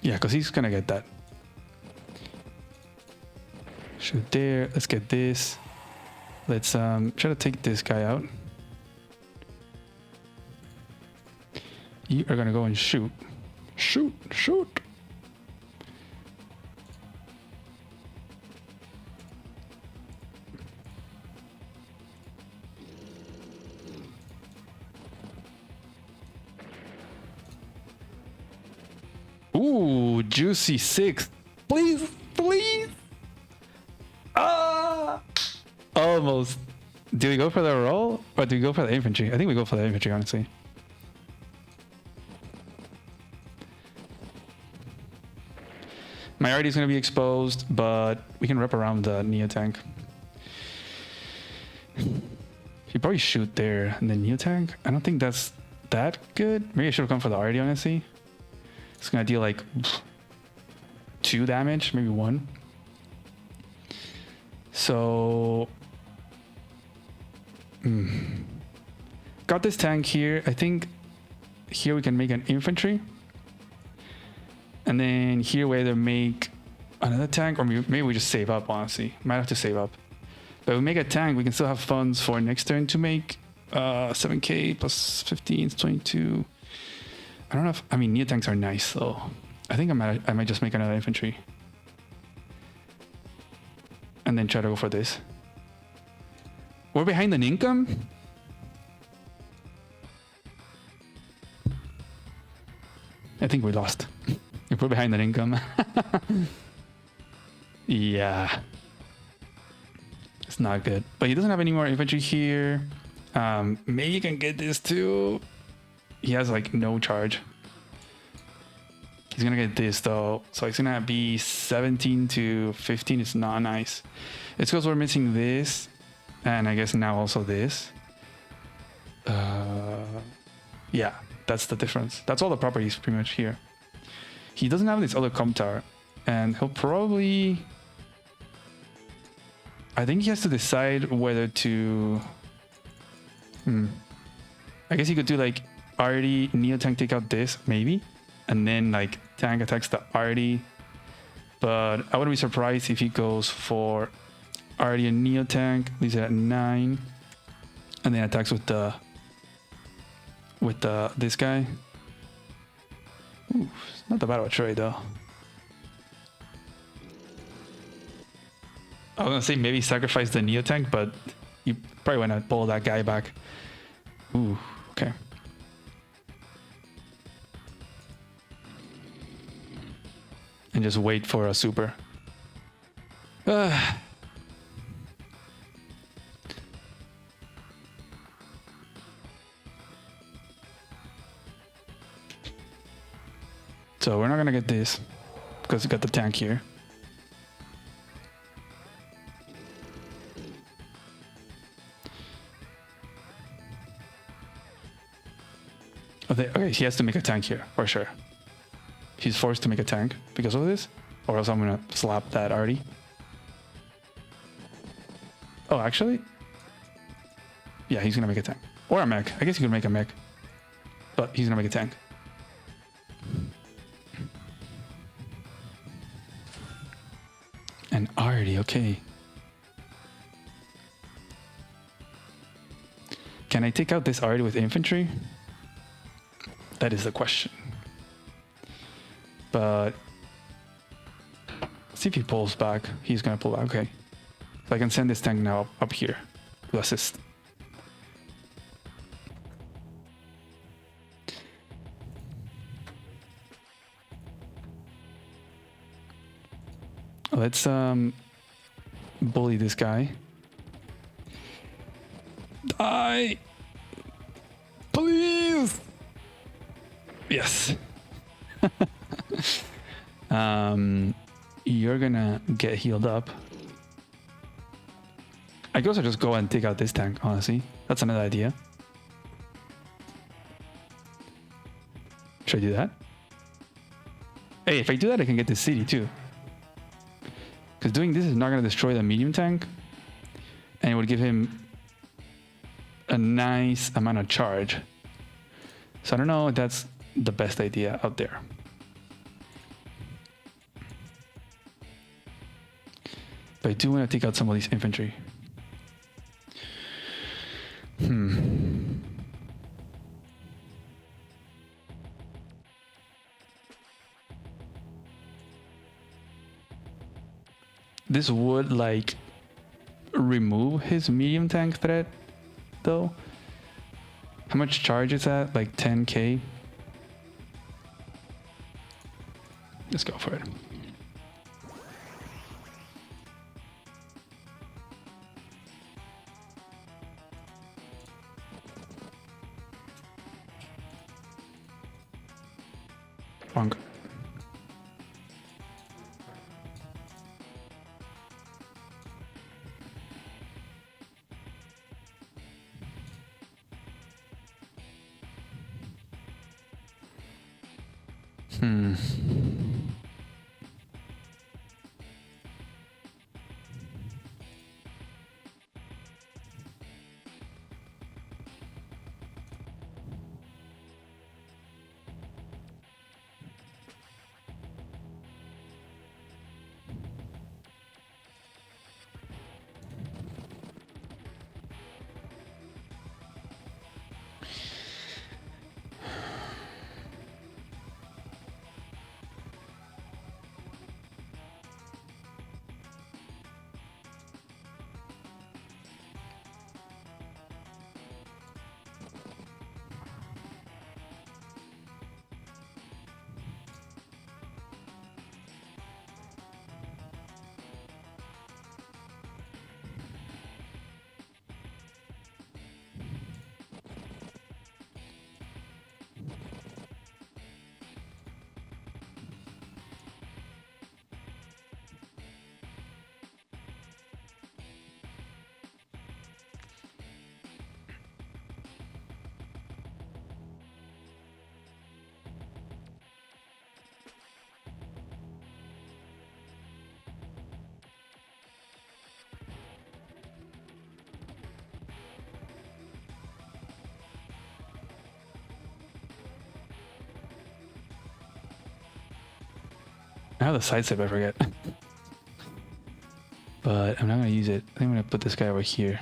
Yeah, because he's gonna get that. Shoot there. Let's get this. Let's try to take this guy out. You are gonna go and shoot. Shoot, shoot. Ooh, juicy 6. Please, please. Ah! Almost. Do we go for the roll or do we go for the infantry? I think we go for the infantry, honestly. My RD is going to be exposed, but we can wrap around the neo tank. You probably shoot there and then neo tank. I don't think that's that good. Maybe I should have gone for the RD, honestly. It's going to deal like 2 damage, maybe 1. So got this tank here. I think here we can make an infantry, and then here we either make another tank, or maybe we just save up. Honestly, might have to save up. But if we make a tank, we can still have funds for next turn to make 7k plus 15 is 22. I don't know if, I mean, Neo tanks are nice, so I think I might just make another infantry. And then try to go for this. We're behind in income? I think we lost. If we're behind in income. Yeah. It's not good. But he doesn't have any more infantry here. Maybe you can get this too. He has like no charge. He's gonna get this though. So it's gonna be 17 to 15. It's not nice. It's because we're missing this. And I guess now also this. Yeah, that's the difference. That's all the properties pretty much here. He doesn't have this other comp tower. And he'll probably... I think he has to decide whether to... I guess he could do like already Neo tank take out this, maybe. And then like tank attacks the arty. But I wouldn't be surprised if he goes for already a Neo tank, leaves it at 9. And then attacks with this guy. Ooh, it's not the battle of Troy though. I was gonna say maybe sacrifice the Neo tank, but you probably wanna pull that guy back. Ooh, okay. And just wait for a super. So we're not gonna get this because we got the tank here. Okay, he has to make a tank here for sure. He's forced to make a tank because of this, or else I'm gonna slap that arty. Oh, actually, yeah, he's gonna make a tank or a mech. I guess he could make a mech, but he's gonna make a tank. An arty, okay. Can I take out this arty with infantry? That is the question. But see if he pulls back. He's gonna pull back. Okay. So I can send this tank now up here to assist. Let's bully this guy. Die! Please! Yes. You're gonna get healed up. I could also just go and take out this tank, honestly. That's another idea. Should I do that? Hey, if I do that, I can get this city too. Because doing this is not gonna destroy the medium tank. And it would give him a nice amount of charge. So I don't know if that's the best idea out there. But I do want to take out some of these infantry. This would like remove his medium tank threat though. How much charge is that? Like 10k? Let's go for it. Bonk. I have the side step, I forget. But I'm not gonna use it. I think I'm gonna put this guy over here.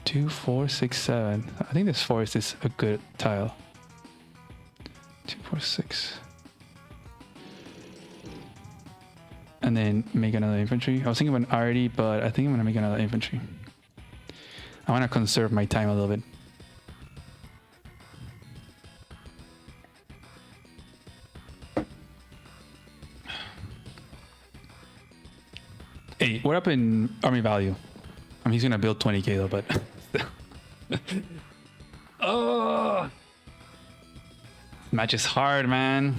2, 4, 6, 7. I think this forest is a good tile. 2, 4, 6. And then make another infantry. I was thinking about an arty, but I think I'm gonna make another infantry. I wanna conserve my time a little bit. Hey, we're up in army value. I mean, he's gonna build 20k though, but oh, match is hard, man.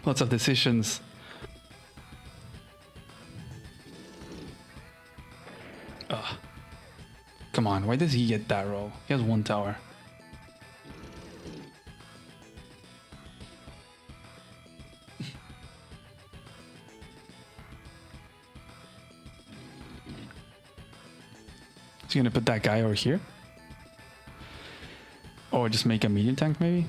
Lots of decisions. Ugh. Come on, why does he get that roll? He has 1 tower. Is he gonna put that guy over here? Or just make a medium tank maybe?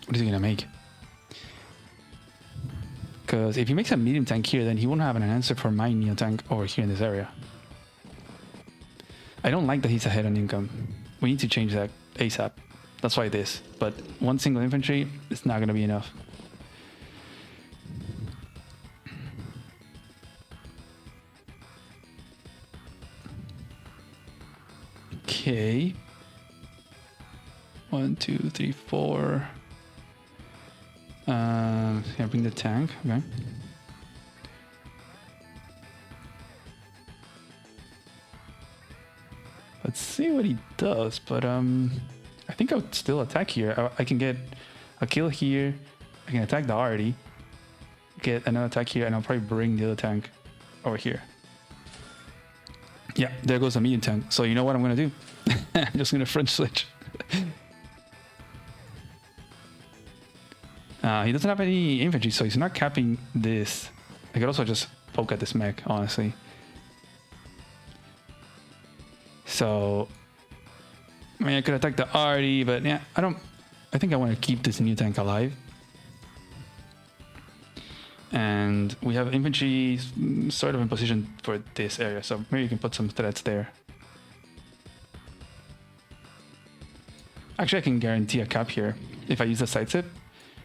What is he gonna make? Because if he makes a medium tank here, then he won't have an answer for my neo tank over here in this area. I don't like that he's ahead on income. We need to change that ASAP. That's why this. But 1 single infantry is not gonna be enough. Okay. 1, 2, 3, 4. Can I bring the tank? Okay. Let's see what he does, but I think I would still attack here. I can get a kill here. I can attack the arty, get another attack here, and I'll probably bring the other tank over here. Yeah, there goes the medium tank. So you know what I'm gonna do? I'm just gonna front switch. He doesn't have any infantry, so he's not capping this. I could also just poke at this mech, honestly. So, I mean, I could attack the arty, but yeah, I think I want to keep this new tank alive. And we have infantry sort of in position for this area, so maybe you can put some threats there. Actually, I can guarantee a cap here if I use the side step.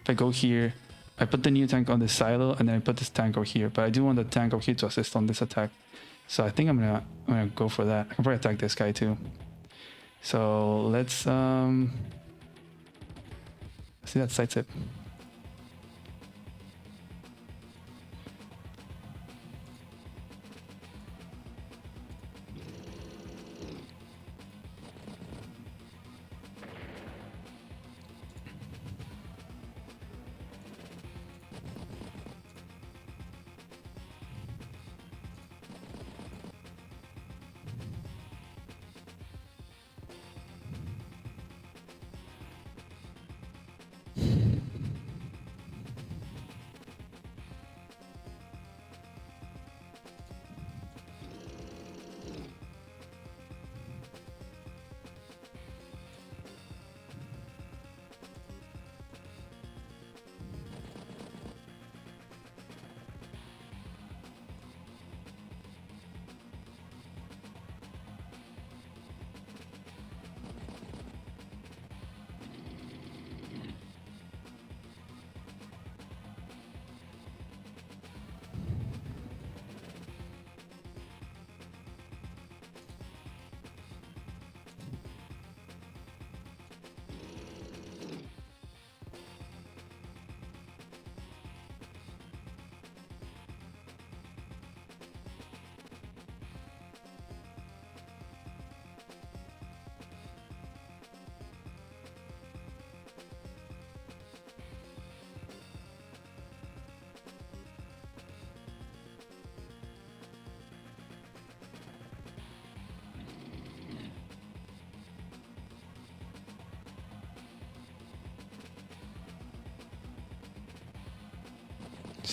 If I go here, I put the new tank on this silo, and then I put this tank over here. But I do want the tank over here to assist on this attack. So I think I'm gonna go for that. I can probably attack this guy too. So let's see that side step.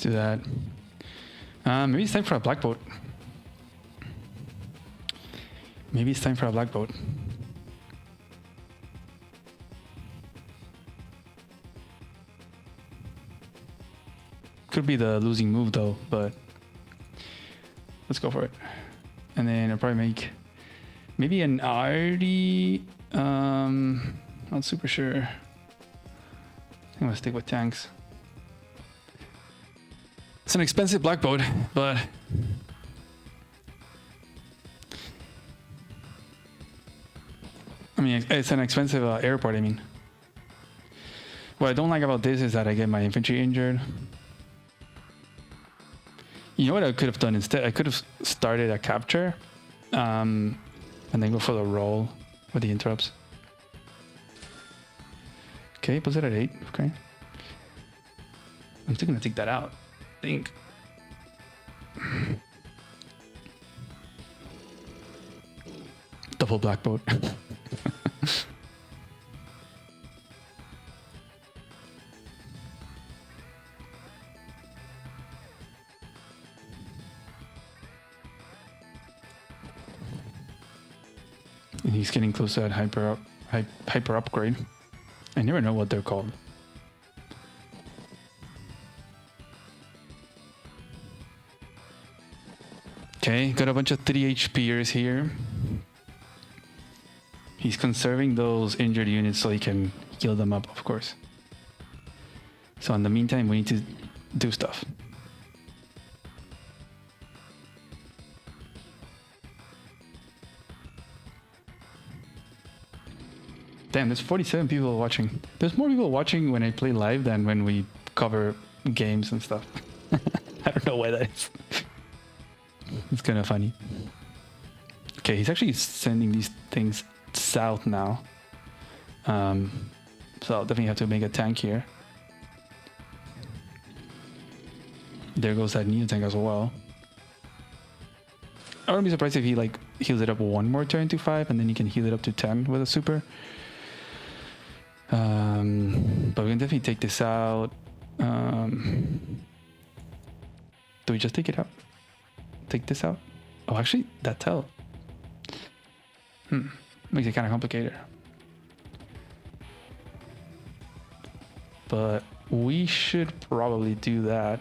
do that. Maybe it's time for a black boat. Maybe it's time for a black boat. Could be the losing move though, but let's go for it. And then I'll probably make maybe an Artie. Not super sure. I think I'm gonna stick with tanks. It's an expensive black boat, but I mean, it's an expensive airport. I mean, what I don't like about this is that I get my infantry injured. You know what I could have done instead? I could have started a capture, and then go for the roll with the interrupts. Okay, put it at 8. Okay, I'm still gonna take that out. I think. Double black boat. And he's getting close to that hyper upgrade. I never know what they're called. Okay, got a bunch of 3 HPers here. He's conserving those injured units so he can heal them up, of course. So in the meantime, we need to do stuff. Damn, there's 47 people watching. There's more people watching when I play live than when we cover games and stuff. I don't know why that is. It's kind of funny. Okay, he's actually sending these things south now. So I'll definitely have to make a tank here. There goes that Neo tank as well. I wouldn't be surprised if he like heals it up one more turn to 5 and then he can heal it up to 10 with a super. But we can definitely take this out. Do we just take it out? Take this out? Oh, actually, that tell. Makes it kind of complicated. But we should probably do that.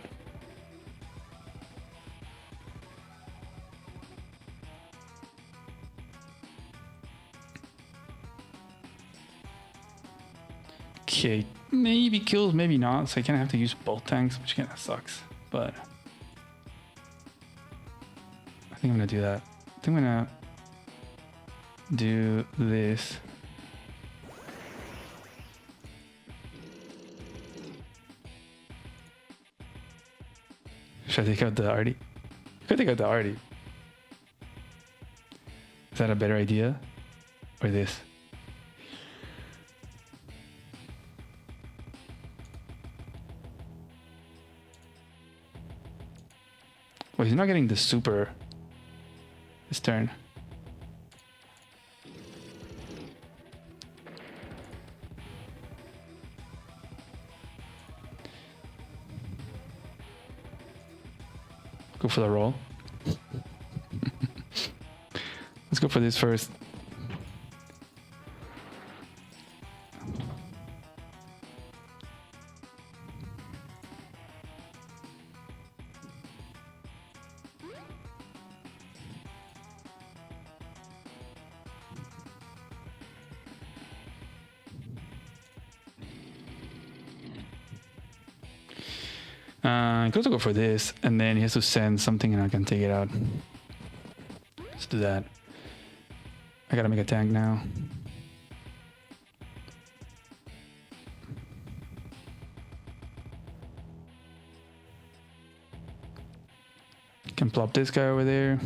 Okay, maybe kills, maybe not. So I kind of have to use both tanks, which kind of sucks. But I think I'm gonna do that. I think I'm gonna do this. Should I take out the Artie? I could take out the Artie. Is that a better idea? Or this? Well, he's not getting the super this turn. Go for the roll. Let's go for this first. I could also go for this, and then he has to send something and I can take it out. Let's do that. I gotta make a tank now. Can plop this guy over there.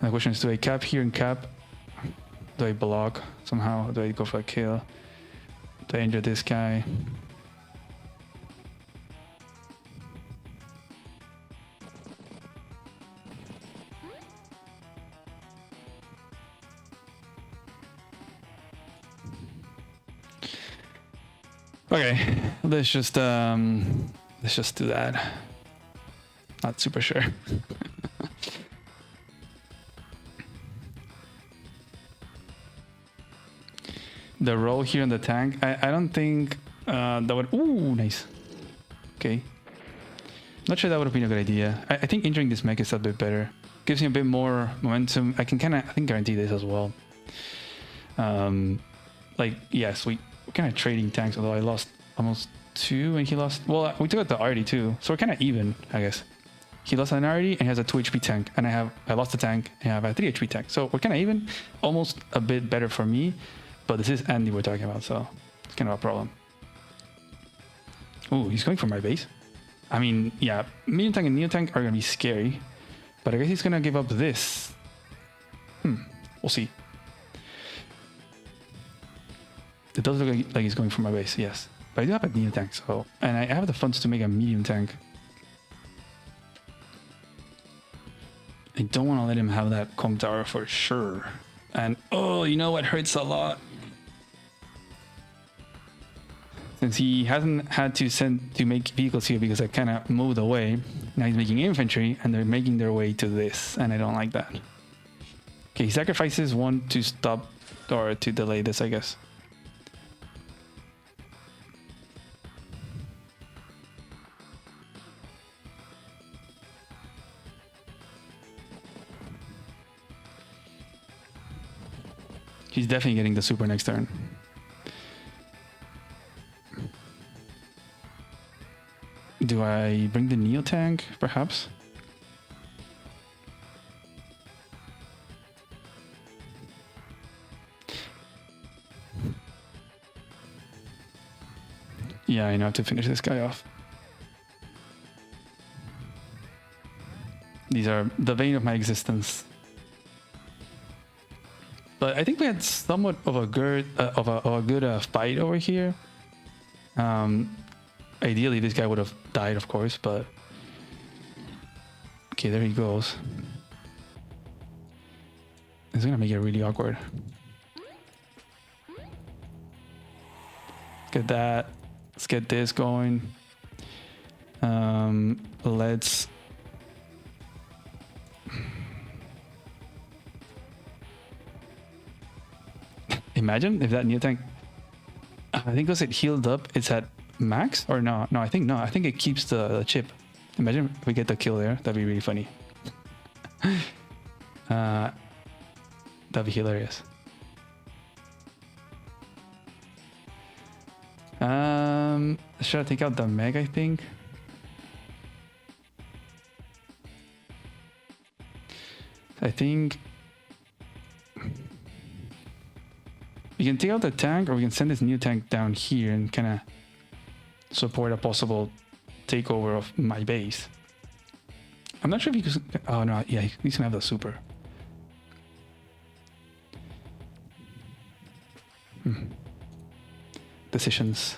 The question is, do I cap here and cap? Do I block somehow? Do I go for a kill? Do I injure this guy? Okay, let's just do that. Not super sure. The roll here in the tank, I don't think that would... Ooh, nice. Okay. Not sure that would have been a good idea. I think injuring this mech is a bit better. Gives me a bit more momentum. I can kind of, I think, guarantee this as well. Like, yes, we're kind of trading tanks, although I lost almost 2 and he lost... Well, we took out the RD too, so we're kind of even, I guess. He lost an RD and he has a 2 HP tank, and I lost a tank and I have a 3 HP tank. So we're kind of even, almost a bit better for me. But this is Andy we're talking about, so it's kind of a problem. Oh, he's going for my base. I mean, yeah, medium tank and neo tank are going to be scary. But I guess he's going to give up this. We'll see. It does look like he's going for my base, yes. But I do have a neo tank, so... And I have the funds to make a medium tank. I don't want to let him have that comp tower for sure. And, oh, you know what hurts a lot? Since he hasn't had to make vehicles here because I kind of moved away. Now he's making infantry and they're making their way to this, and I don't like that. Okay, he sacrifices 1 to stop or to delay this, I guess. He's definitely getting the super next turn. Do I bring the Neo tank, perhaps? Yeah, I know how to finish this guy off. These are the vein of my existence. But I think we had somewhat of a good fight over here. Ideally, this guy would have died, of course, but... Okay, there he goes. It's gonna make it really awkward. Let's get that. Let's get this going. Let's... Imagine if that new tank... I think because it healed up, it's at max? Or no? No, I think no. I think it keeps the chip. Imagine if we get the kill there. That'd be really funny. That'd be hilarious. Should I take out the Meg, I think? I think... We can take out the tank, or we can send this new tank down here and kind of support a possible takeover of my base. I'm not sure if he can... Oh no, yeah, he's gonna have the super. Decisions.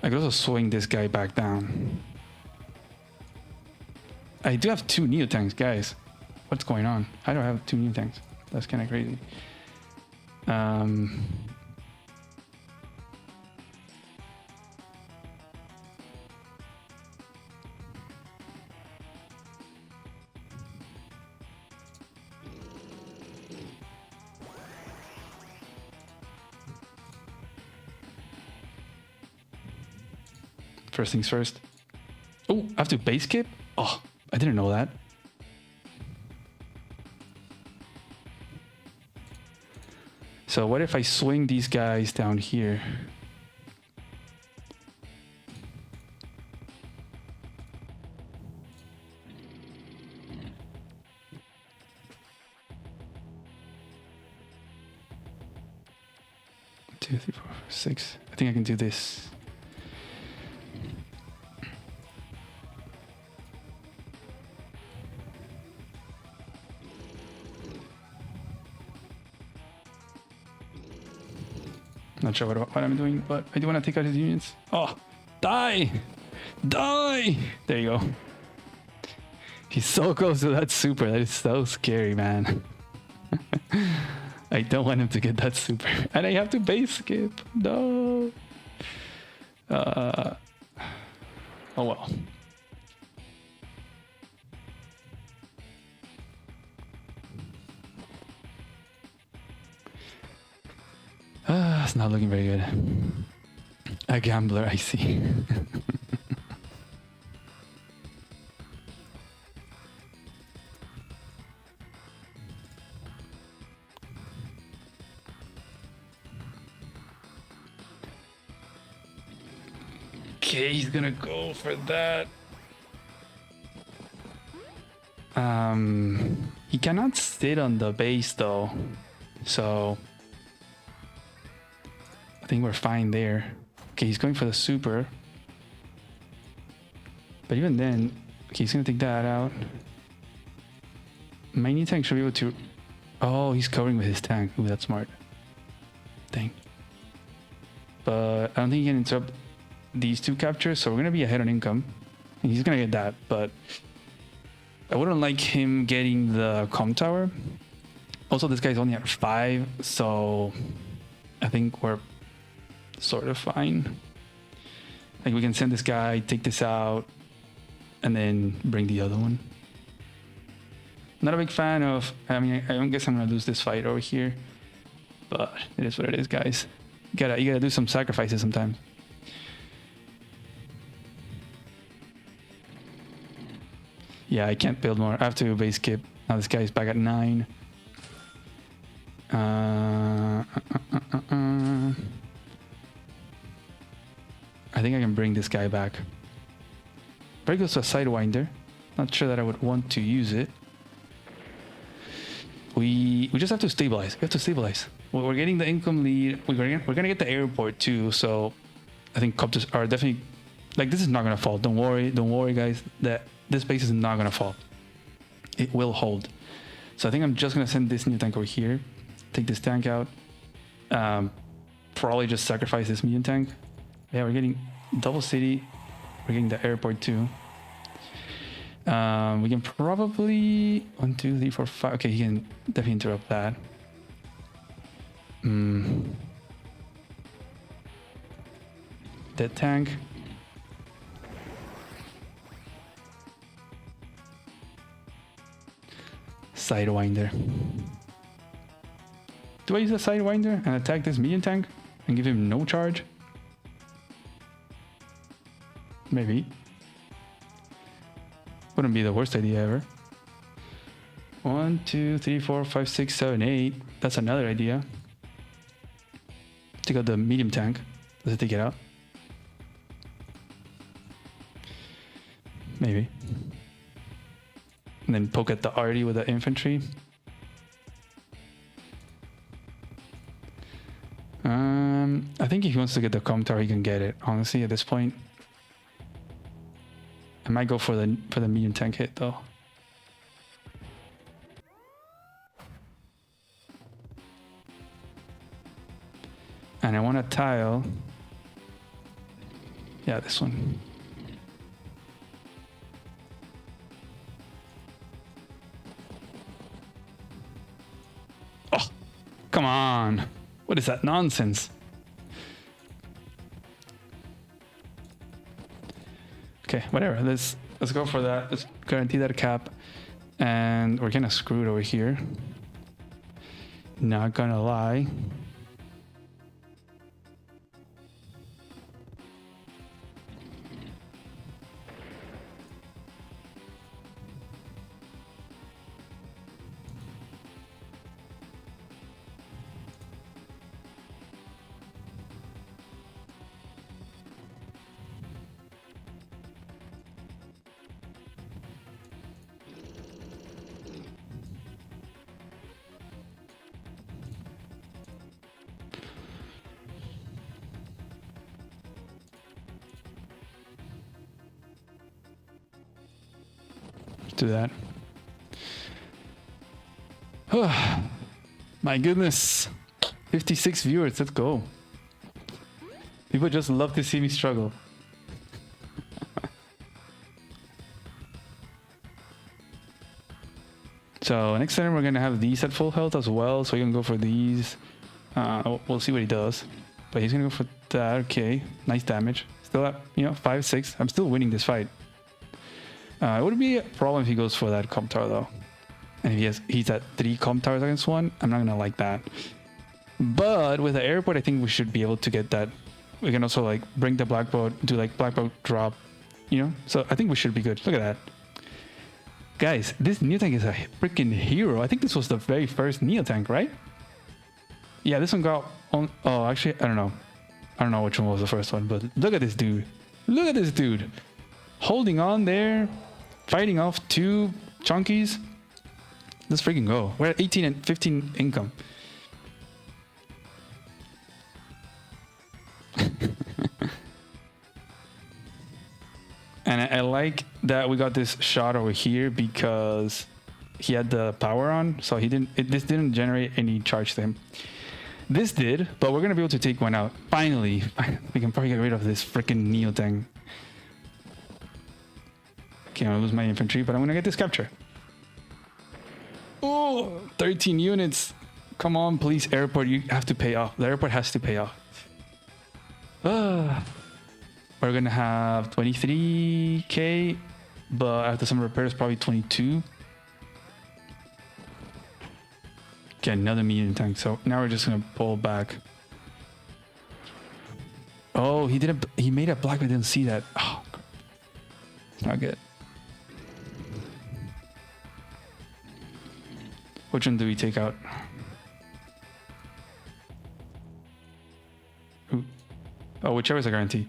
I could also swing this guy back down. I do have 2 Neo tanks, guys. What's going on? How do I have 2 Neo tanks? That's kind of crazy. First things first. Oh, I have to base skip? Oh, I didn't know that. So what if I swing these guys down here? Two, three, four, 6. I think I can do this. Not sure what I'm doing, but I do want to take out his units. Oh, die! Die! There you go. He's so close to that super. That is so scary, man. I I don't want him to get that super. And I have to base skip. No. Oh well. It's not looking very good. A gambler, I see. Okay, he's gonna go for that. He cannot sit on the base though, so I think we're fine there. Okay, he's going for the super, but even then, okay, he's gonna take that out. My knee tank should be able to. Oh, he's covering with his tank. Ooh, that's smart. Dang. But I don't think he can interrupt these two captures, so we're gonna be ahead on income. And he's gonna get that, but I wouldn't like him getting the comm tower. Also, this guy's only at 5, so I think we're sort of fine. Like, we can send this guy, take this out, and then bring the other one. Not a big fan of. I mean, I don't guess I'm gonna lose this fight over here, but it is what it is, guys. You gotta do some sacrifices sometimes. Yeah, I can't build more. I have to base skip. Now this guy's back at 9. I think I can bring this guy back. Very close to a Sidewinder. Not sure that I would want to use it. We just have to stabilize. We have to stabilize. We're getting the income lead. We're gonna get the airport too. So I think copters are definitely, like, this is not gonna fall. Don't worry, guys. That this base is not gonna fall. It will hold. So I think I'm just gonna send this new tank over here. Take this tank out. Probably just sacrifice this medium tank. Yeah, we're getting double city. We're getting the airport too. We can probably 1, 2, 3, 4, 5. Okay, he can definitely interrupt that. Dead tank. Sidewinder. Do I use a Sidewinder and attack this medium tank and give him no charge? Maybe. Wouldn't be the worst idea ever. 1, 2, 3, 4, 5, 6, 7, 8. That's another idea. Take out the medium tank. Does it take it out? Maybe. And then poke at the arty with the infantry. I think if he wants to get the comm tower, he can get it. Honestly, at this point, I might go for the medium tank hit though. And I want to tile. Yeah, this one. Oh, come on. What is that nonsense? Okay, whatever. Let's go for that. Let's guarantee that cap. And we're kind of screwed over here. Not gonna lie. Do that. Oh, my goodness. 56 viewers. Let's go. People just love to see me struggle. So next turn we're gonna have these at full health as well. So we can go for these. We'll see what he does. But he's gonna go for that. Okay, nice damage. Still at 5-6. I'm still winning this fight. It would be a problem if he goes for that comp tower though. And if he's at 3 comp towers against 1, I'm not gonna like that. But with the airport, I think we should be able to get that. We can also like bring the black boat, do like black boat drop, So I think we should be good. Look at that. Guys, this Neo tank is a freaking hero. I think this was the very first Neo tank, right? Yeah, this one got on. Oh, actually, I don't know. I don't know which one was the first one, but look at this dude. Look at this dude. Holding on there, fighting off 2 chunkies. Let's freaking go. We're at 18 and 15 income. And I like that we got this shot over here because he had the power on, so this didn't generate any charge to him. This did, but we're gonna be able to take one out. Finally, we can probably get rid of this freaking Neo tank. Okay, I'm gonna lose my infantry, but I'm gonna get this capture. Oh, 13 units. Come on, please, airport, you have to pay off. The airport has to pay off. We're gonna have 23k, but after some repairs, probably 22. Okay, another medium tank. So now we're just gonna pull back. Oh, he made a black, but I didn't see that. Oh, it's not good. Which one do we take out? Ooh. Oh, whichever is a guarantee.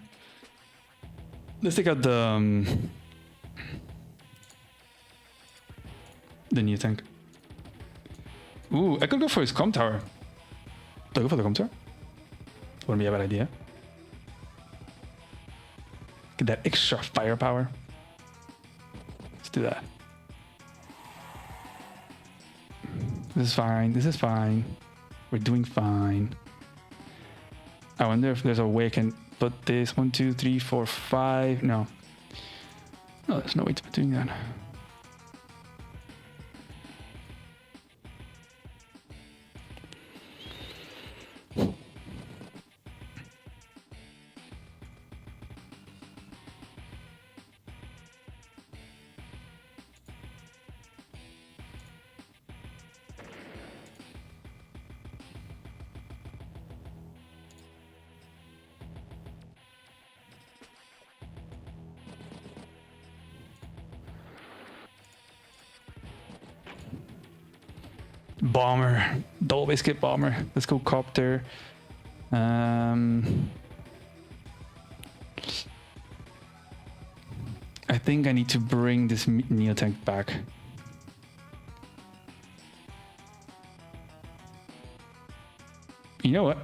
Let's take out the new tank. Ooh, I could go for his comp tower. Do I go for the comp tower? Wouldn't be a bad idea. Get that extra firepower. Let's do that. This is fine. This is fine. We're doing fine. I wonder if there's a way I can put this 1, 2, 3, 4, 5. No. No, there's no way to be doing that. Bomber, double base kit bomber. Let's go copter. I think I need to bring this Neo tank back. You know what?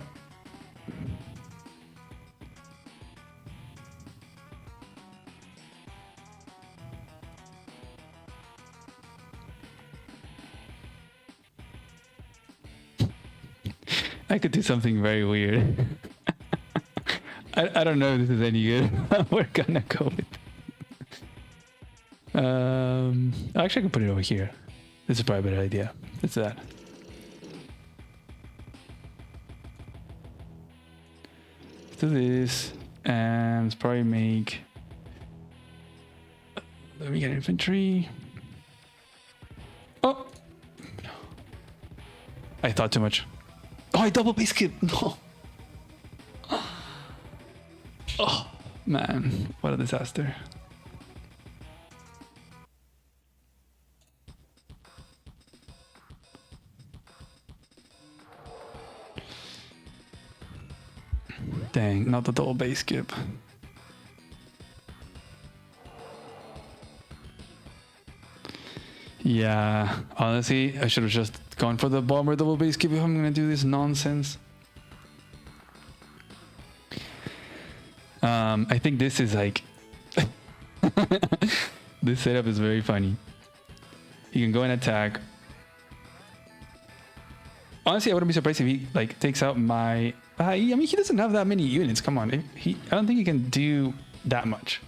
I could do something very weird. I don't know if this is any good. We're gonna go with actually I can put it over here. This is probably a better idea. Let's do that. Let's do this and let's probably make, let me get infantry. Oh, I thought too much. Oh, I double base kit. No. Oh, man. What a disaster. Dang, not the double base skip. Yeah, honestly, I should have just gone for the bomber double base skip if I'm gonna do this nonsense. I think this is like this setup is very funny. He can go and attack. Honestly, I wouldn't be surprised if he like takes out my. I mean, he doesn't have that many units. Come on, I don't think he can do that much.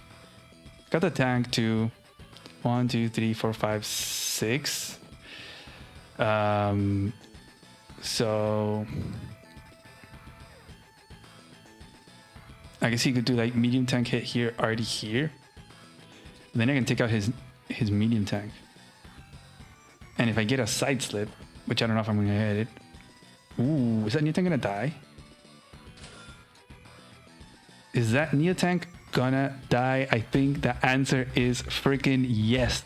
Got the tank to 1, 2, 3, 4, 5, 6. So I guess he could do like medium tank hit here, already here. Then I can take out his medium tank. And if I get a side slip, which I don't know if I'm gonna hit it. Ooh, is that Neo tank gonna die? Is that Neo tank gonna die? I think the answer is freaking yes.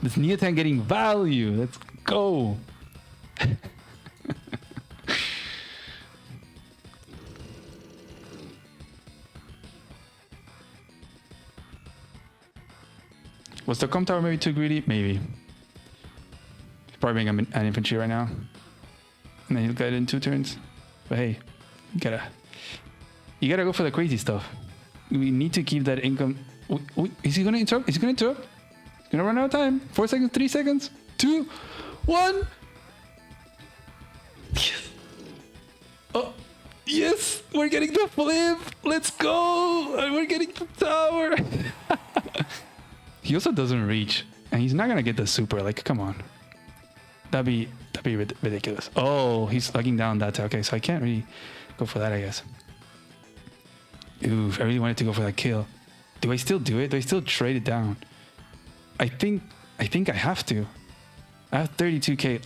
This Neo tank getting value. Let's go. Was the comp tower maybe too greedy? Maybe. He's probably being an infantry right now. And then he'll get it in 2 turns. But hey, you gotta go for the crazy stuff. We need to keep that income. Is he gonna interrupt? Is he gonna interrupt? He's gonna run out of time. 4 seconds, 3 seconds, 2, 1. Yes. Oh, yes, we're getting the flip. Let's go. And we're getting the tower. He also doesn't reach, and he's not gonna get the super. Like, come on, that'd be ridiculous. Oh, he's slugging down that. Okay, so I can't really go for that, I guess. Oof, I really wanted to go for that kill. Do I still do it? Do I still trade it down? I think I have to. I have 32k.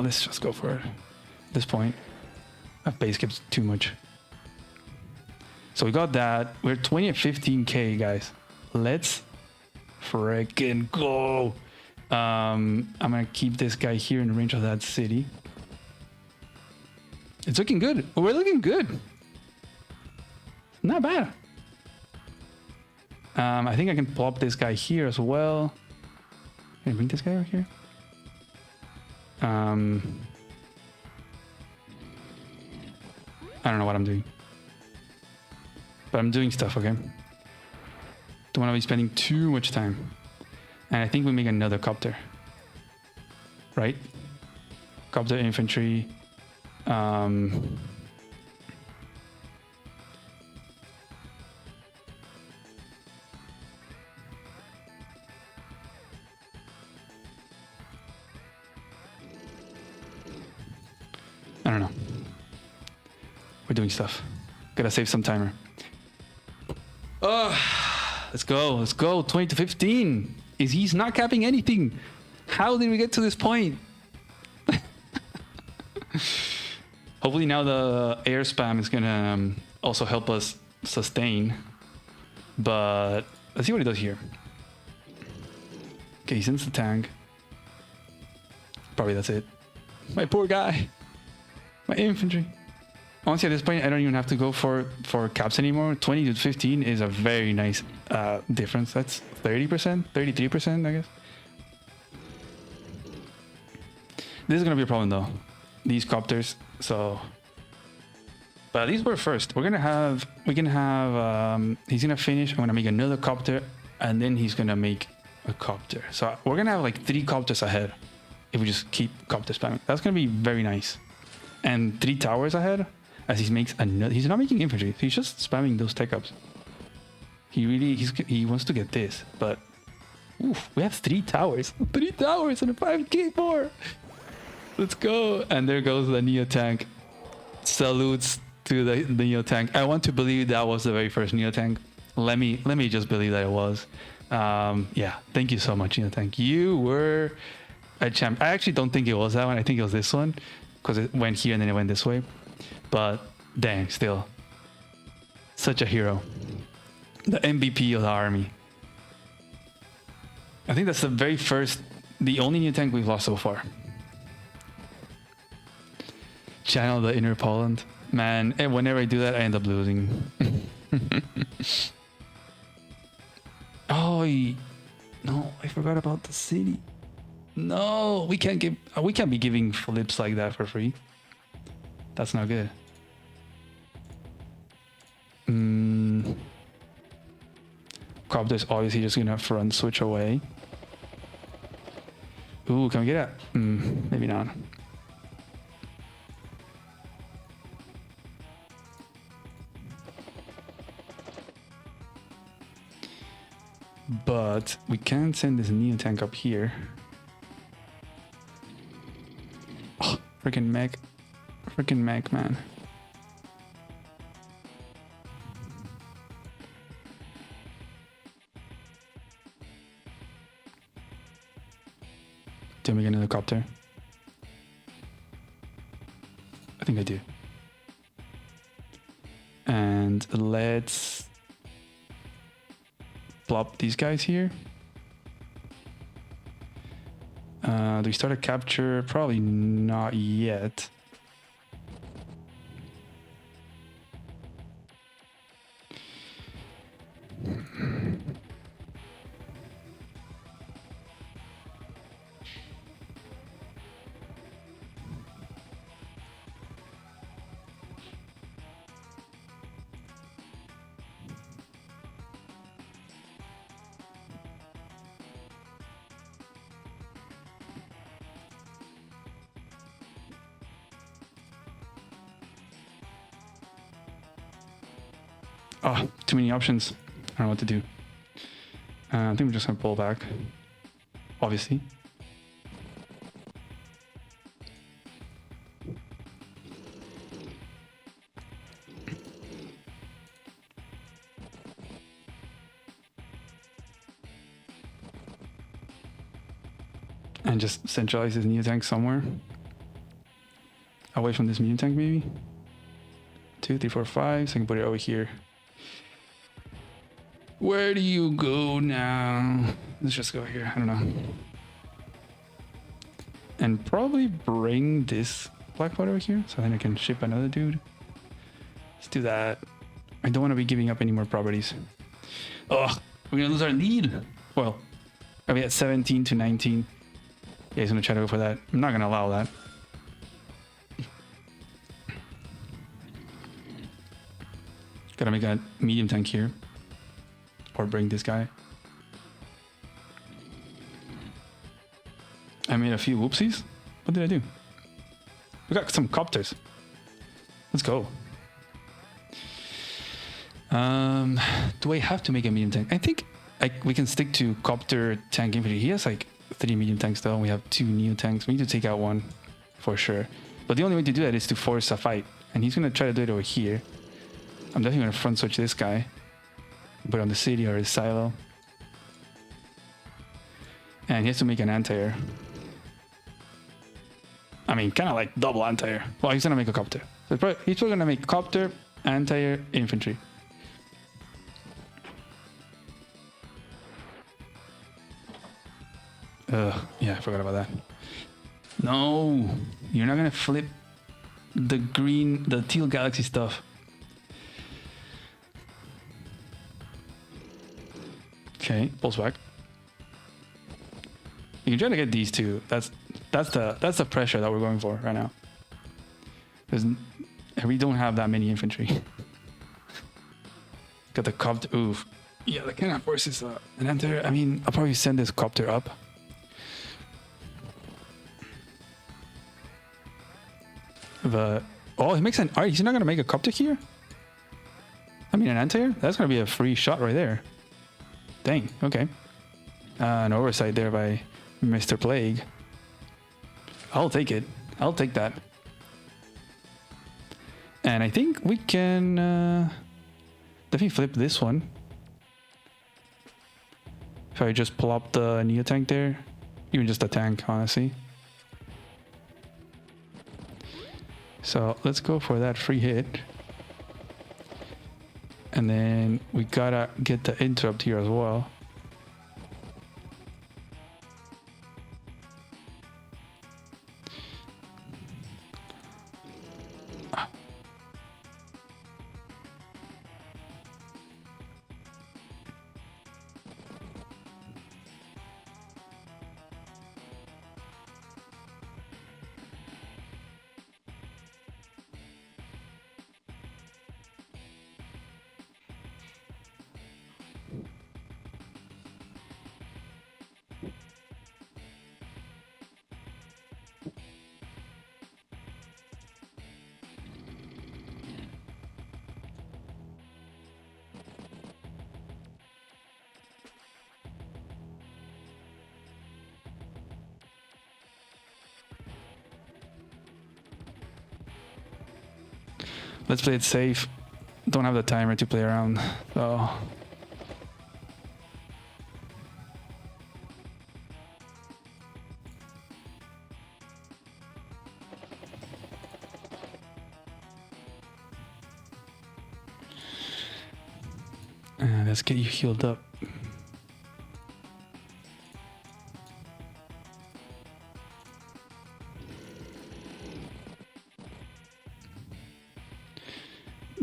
Let's just go for it. At this point, that base gives too much. So we got that. We're 20 at 15k, guys. Let's freaking go. I'm gonna keep this guy here in range of that city. It's looking good. We're looking good. Not bad. I think I can plop this guy here as well. Can I bring this guy over here? I don't know what I'm doing, but I'm doing stuff. Okay. Don't want to be spending too much time. And I think we make another copter. Right? Copter infantry. I don't know. We're doing stuff. Gotta save some timer. Oh. Let's go. Let's go. 20 to 15. He's not capping anything. How did we get to this point? Hopefully now the air spam is gonna also help us sustain. But let's see what he does here. Okay, he sends the tank. Probably that's it. My poor guy. My infantry. Honestly, at this point, I don't even have to go for caps anymore. 20 to 15 is a very nice difference. That's 30%, 33%, I guess. This is gonna be a problem though. These copters. So, but at least we're first. We can have. He's gonna finish. I'm gonna make another copter, and then he's gonna make a copter. So we're gonna have like 3 copters ahead if we just keep copter spamming. That's gonna be very nice. And 3 towers ahead. As he makes another, he's not making infantry. He's just spamming those tech ups. He wants to get this, but oof, we have 3 towers, 3 towers and a 5k more. Let's go! And there goes the Neo tank. Salutes to the Neo tank. I want to believe that was the very first Neo tank. Let me just believe that it was. Yeah, thank you so much, Neo tank. You were a champ. I actually don't think it was that one. I think it was this one because it went here and then it went this way. But dang, still such a hero. The MVP of the army. I think that's the only Neo tank we've lost so far. Channel the inner Poland. Man, and whenever I do that, I end up losing. Oh, no, I forgot about the city. No, we can't be giving flips like that for free. That's not good. Copter's obviously just gonna front switch away. Ooh, can we get it? Maybe not. But we can send this Neo tank up here. Freaking mech. Freaking mech, man. Do we get an helicopter? I think I do. And let's plop these guys here. Do we start a capture? Probably not yet. Oh, too many options. I don't know what to do. I think we're just gonna pull back, obviously. And just centralize this new tank somewhere. Away from this medium tank, maybe. 2, 3, 4, 5. So I can put it over here. Where do you go now? Let's just go here. I don't know. And probably bring this black part over here so then I can ship another dude. Let's do that. I don't want to be giving up any more properties. Oh, we're gonna lose our lead. Well, are we at 17 to 19? Yeah, he's gonna try to go for that. I'm not gonna allow that. Gotta make a medium tank here. Or bring this guy. I made a few whoopsies. What did I do? We got some copters. Let's go. Do I have to make a medium tank? I think we can stick to copter tank infantry. He has like 3 medium tanks though. We have 2 neo tanks. We need to take out one for sure. But the only way to do that is to force a fight. And he's gonna try to do it over here. I'm definitely gonna front switch this guy. Put on the city or his silo. And he has to make an anti-air. I mean, kind of like double anti-air. Well, he's gonna make a copter. So he's probably gonna make copter, anti-air, infantry. Yeah, I forgot about that. No, you're not gonna flip the green, the teal galaxy stuff. Okay, pulls back. You can try to get these two. That's the pressure that we're going for right now. We don't have that many infantry. Got the copter. Oof. Yeah, that kind of forces an enter. I mean, I'll probably send this copter up. Oh, he makes an. He's not gonna make a copter here. I mean, an anti-air. That's gonna be a free shot right there. Dang, okay. An oversight there by Mr. Plague. I'll take it. I'll take that. And I think we can definitely flip this one. If I just plop the Neo tank there. Even just a tank, honestly. So let's go for that free hit. And then we gotta get the interrupt here as well. Let's play it safe. Don't have the timer to play around. So let's get you healed up.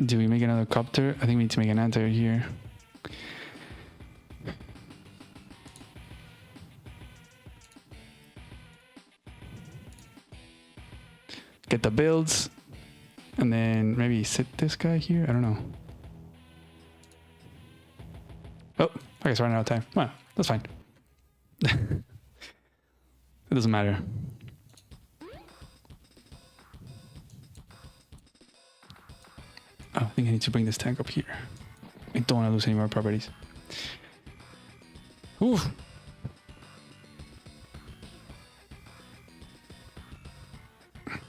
Do we make another copter? I think we need to make an anti here. Get the builds. And then maybe sit this guy here? I don't know. Oh, I guess we're running out of time. Well, that's fine. It doesn't matter. Oh, I think I need to bring this tank up here. I don't want to lose any more properties. Ooh.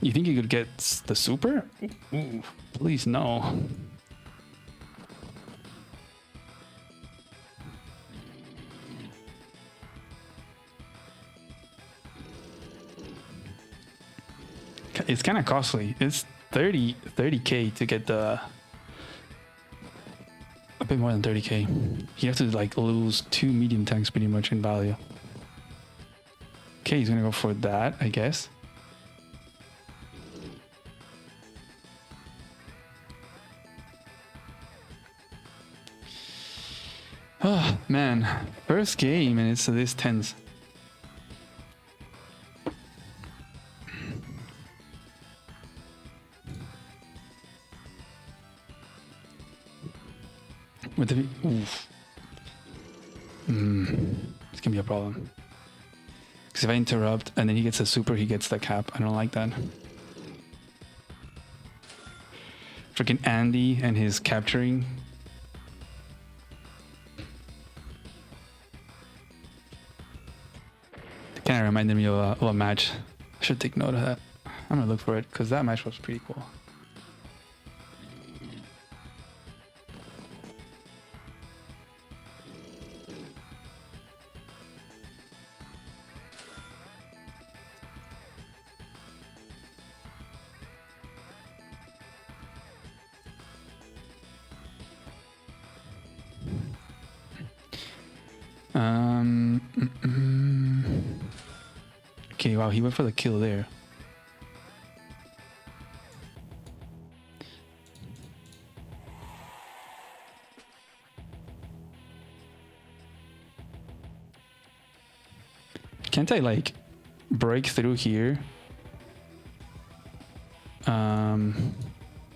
You think you could get the super? Ooh, please no. It's kind of costly. It's 30k to get the... A bit more than 30k. You have to like lose 2 medium tanks pretty much in value. Okay, he's gonna go for that, I guess. Oh man, first game and it's this tense. With the oof. It's gonna be a problem. Because if I interrupt and then he gets a super, he gets the cap. I don't like that. Freaking Andy and his capturing. It kind of reminded me of a match. I should take note of that. I'm gonna look for it because that match was pretty cool. Okay, wow, he went for the kill there. Can't I like break through here? If I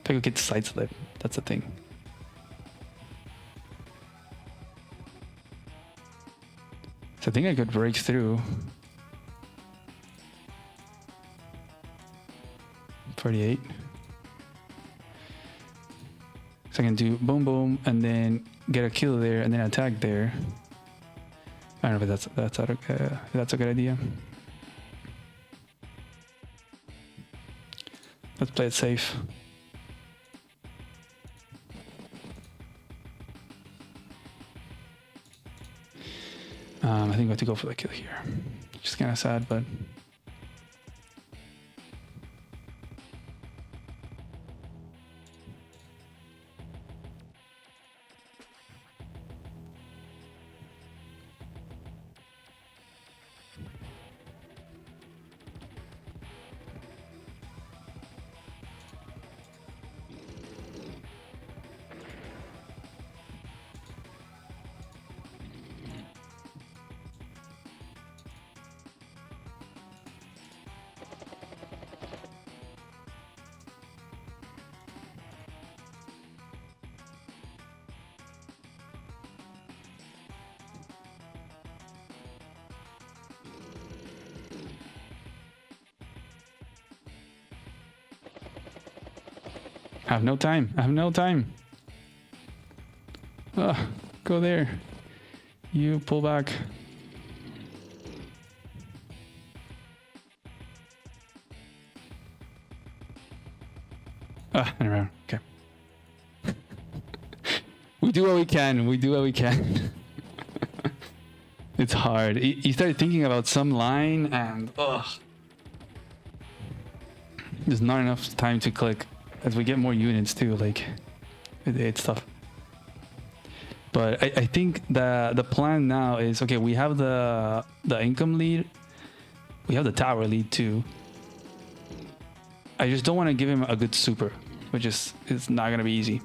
could get side slip, that's the thing. So I think I could break through. 48. So I can do boom boom and then get a kill there and then attack there. I don't know if that's a good idea. Let's play it safe. I think we have to go for the kill here. Just kind of sad, but. I have no time. I have no time. Go there. You pull back. Anyway, okay. do what we can. We do what we can. It's hard. You start thinking about some line and there's not enough time to click. As we get more units too, like it's tough. But I think the plan now is, okay, we have the income lead. We have the tower lead too. I just don't want to give him a good super, which is not going to be easy.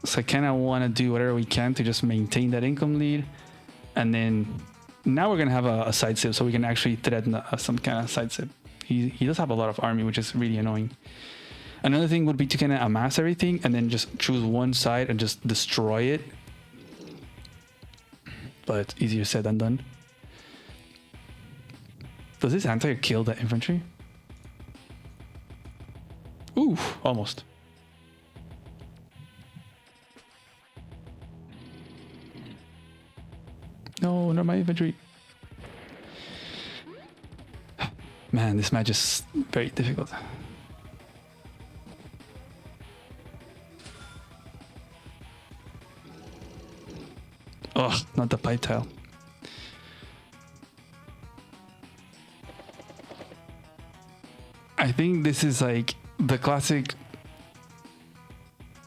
So I kind of want to do whatever we can to just maintain that income lead. And then now we're going to have a side sip, so we can actually threaten some kind of side sip. He does have a lot of army, which is really annoying. Another thing would be to kind of amass everything and then just choose one side and just destroy it. But easier said than done. Does this anti kill the infantry? Ooh, almost. No, not my infantry. Man, this match is very difficult. Oh, not the pipe tile. I think this is like the classic.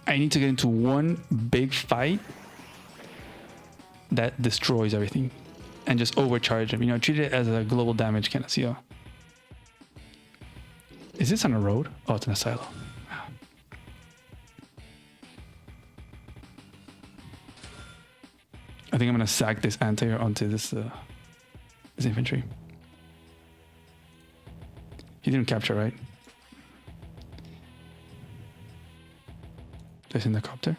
I need to get into one big fight that destroys everything and just overcharge them. You know, treat it as a global damage kind of CO. Is this on a road? Oh, it's in a silo. I think I'm gonna sack this anti-air onto this infantry. He didn't capture, right? Just in the copter.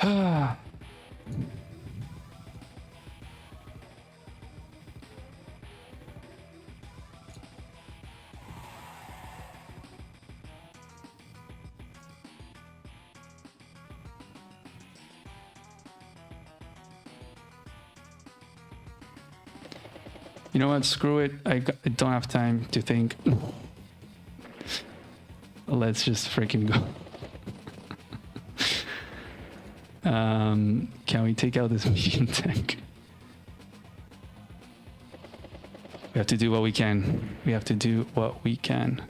Ah. You know what? Screw it. I don't have time to think. Let's just freaking go. Can we take out this medium tank? We have to do what we can. We have to do what we can.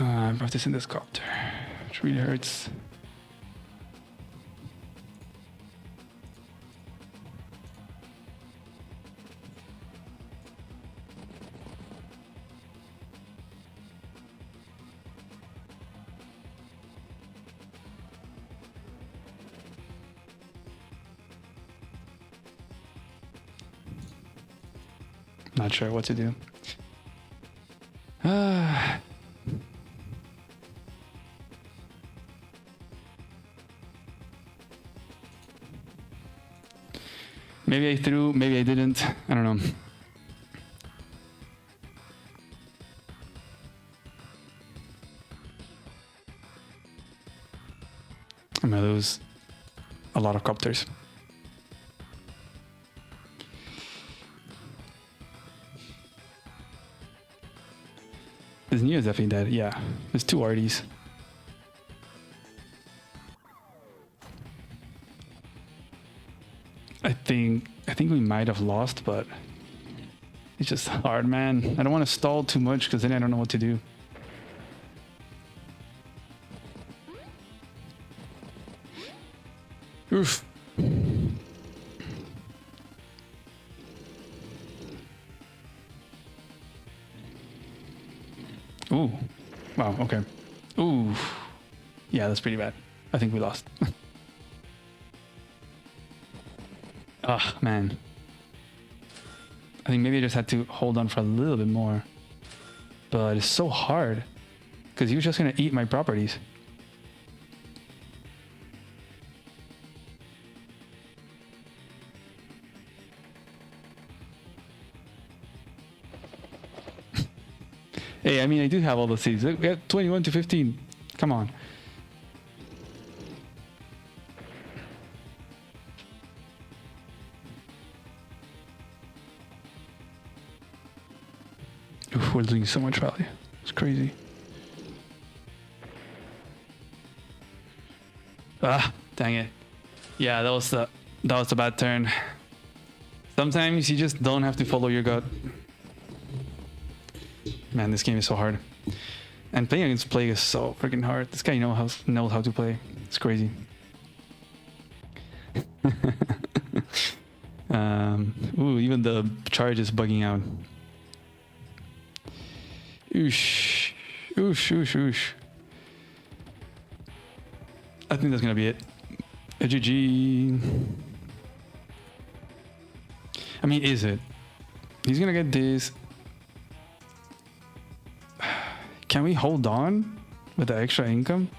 I brought this in this copter, which really hurts. Not sure what to do. Maybe I threw, maybe I didn't. I don't know. I'm gonna lose a lot of copters. This Neo is definitely dead. Yeah, there's two RDs. I think we might have lost, but it's just hard, man. I don't want to stall too much because then I don't know what to do. Oof. Ooh. Wow, okay. Ooh. Yeah, that's pretty bad. I think we lost. Ah, man. I think maybe I just had to hold on for a little bit more. But it's so hard. Because he was just going to eat my properties. I mean, I do have all the cities. We got 21 to 15. Come on. Oof, we're losing so much value. It's crazy. Ah, dang it. Yeah, that was the bad turn. Sometimes you just don't have to follow your gut. Man, this game is so hard. And playing against Plague is so freaking hard. This guy knows how to play. It's crazy. Ooh, even the charge is bugging out. Oosh. Oosh, oosh, oosh. I think that's gonna be it. A GG. I mean, is it? He's gonna get this. Can we hold on with the extra income?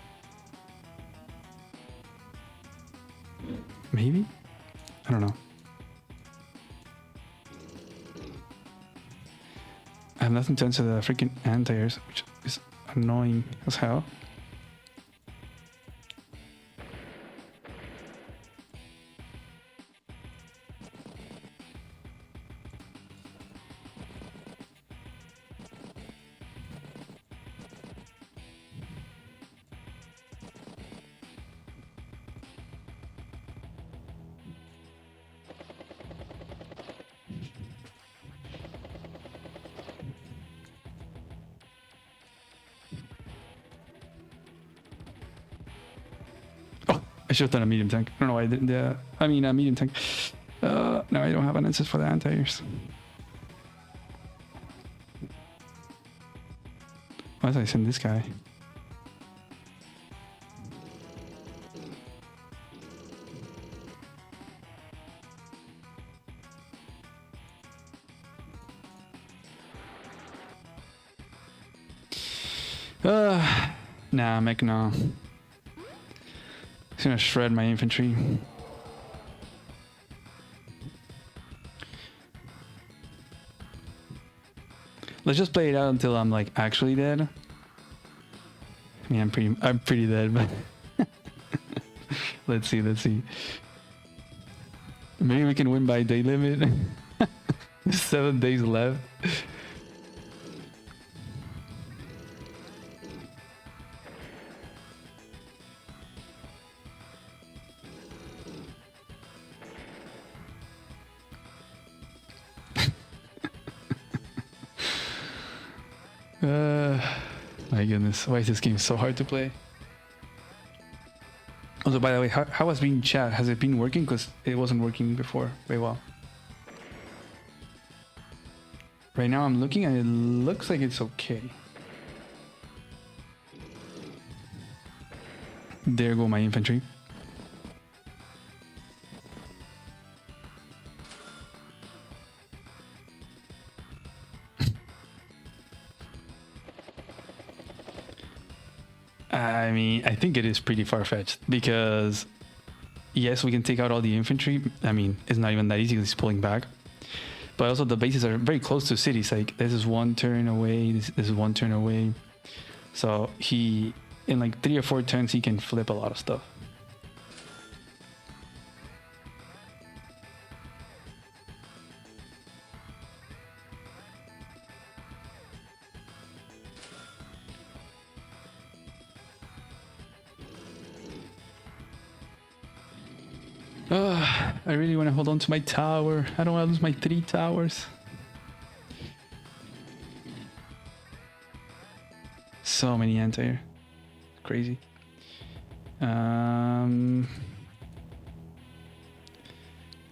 Maybe? I don't know. I have nothing to answer the freaking anti-airs, which is annoying as hell. I should have done a medium tank. I don't know why I didn't. I mean, a medium tank. No, I don't have an answer for the anti-airs. Why did I send this guy? Nah, mech, no. He's gonna shred my infantry. Let's just play it out until I'm like actually dead. I mean, I'm pretty dead, but let's see. Maybe we can win by day limit. 7 days left. My goodness, why is this game so hard to play? Also, by the way, how has been chat? Has it been working? Because it wasn't working before very well. Right now I'm looking and it looks like it's okay. There go my infantry. I mean, I think it is pretty far-fetched because yes, we can take out all the infantry. I mean, it's not even that easy because he's pulling back. But also the bases are very close to cities. Like this is 1 turn away, this is 1 turn away. So he, in like 3 or 4 turns, he can flip a lot of stuff. I really want to hold on to my tower. I don't want to lose my 3 towers. So many anti-air. Crazy. Do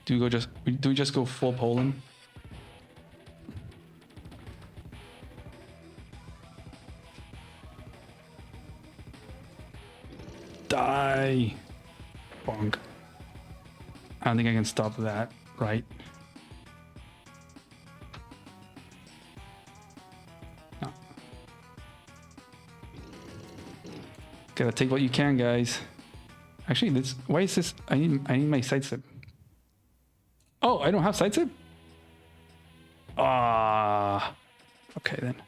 we just go full Poland? Die. Bonk. I don't think I can stop that, right? No. Gotta take what you can, guys. Actually, this. Why is this? I need my sidestep. Oh, I don't have sidestep? Ah. Okay then.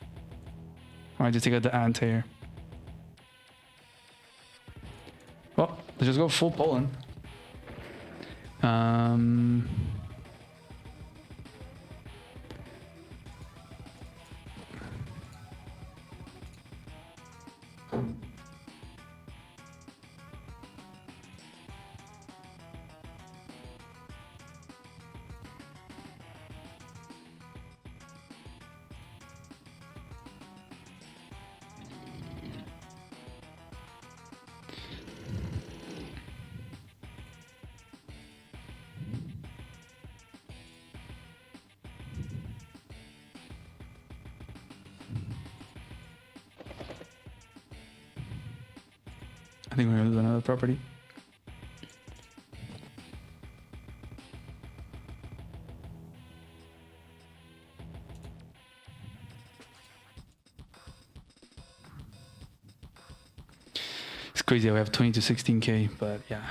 I might just take out the ant here. Well, let's just go full Poland. I think we're gonna lose another property. It's crazy how we have 20 to 16k, but yeah.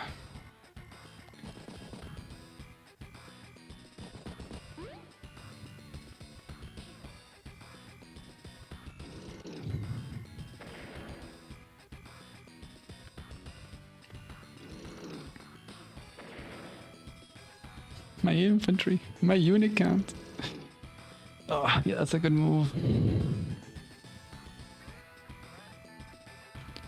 My infantry, my unit count. Oh, yeah, that's a good move.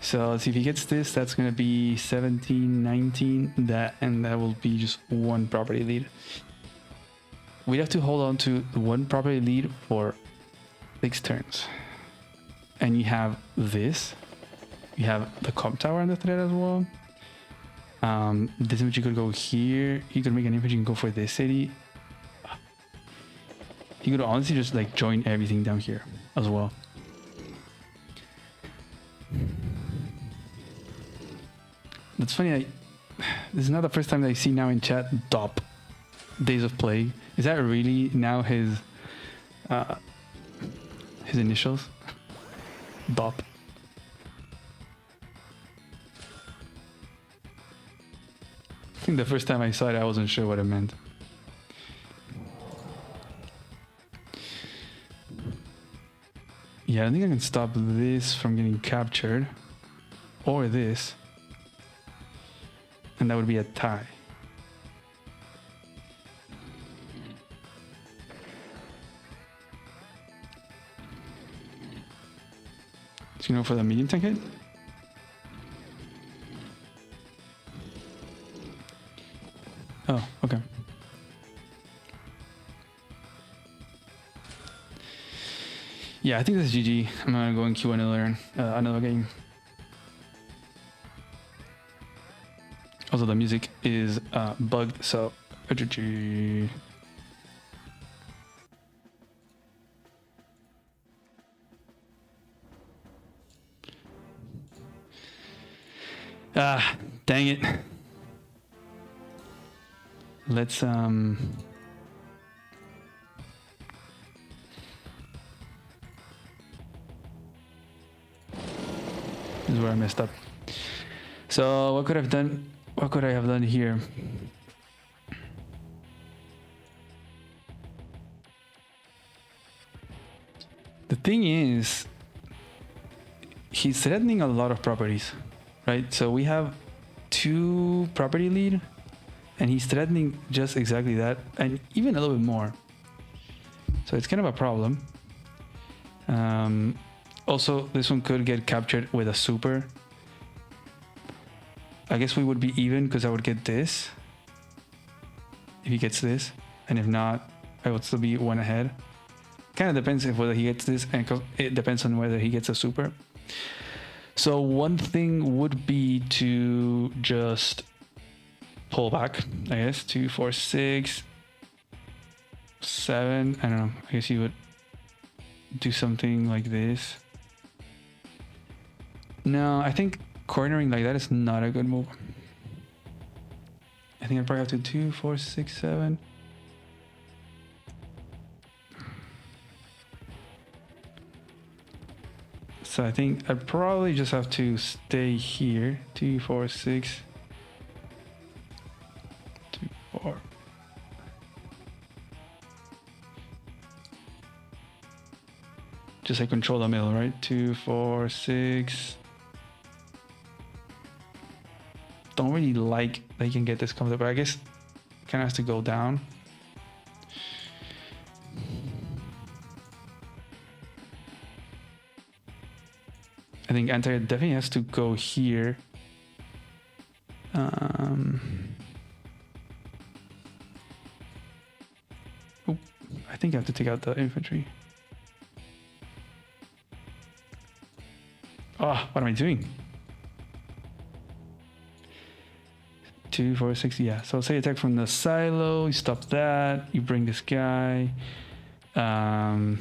So let's see if he gets this. That's gonna be 17, 19. And that will be just one property lead. We'd have to hold on to one property lead for 6 turns. And you have this. You have the comp tower on the thread as well. This infantry could go here. You could make an infantry and go for this city. You could honestly just like join everything down here as well. That's funny. This is not the first time that I see now in chat DOP, Days of Plague. Is that really now his initials? DOP. I think the first time I saw it, I wasn't sure what it meant. Yeah, I think I can stop this from getting captured. Or this. And that would be a tie. So you know, for the medium tank hit? Oh, okay. Yeah, I think this is GG. I'm gonna go and queue another game. Also, the music is bugged, so GG. Ah, dang it. Let's This is where I messed up. So what could I have done? What could I have done here? The thing is, he's threatening a lot of properties, right? So we have 2 property lead, and he's threatening just exactly that, and even a little bit more. So it's kind of a problem. Also, this one could get captured with a super. I guess we would be even because I would get this if he gets this, and if not, I would still be 1 ahead. Kind of depends if whether he gets this, and it depends on whether he gets a super. So one thing would be to just pull back, I guess. 2, 4, 6, 7. I don't know. I guess you would do something like this. No, I think cornering like that is not a good move. I think I'd probably have to 2, 4, 6, 7. So I think I'd probably just have to stay here. 2, 4, 6. 2, 4. Just like control the middle, right? 2, 4, 6. Don't really like that you can get this comfortable, but I guess it kind of has to go down. I think anti definitely has to go here. Oh, I think I have to take out the infantry. Oh, what am I doing? 2, 4, 6, yeah. So say attack from the silo, you stop that, you bring this guy. An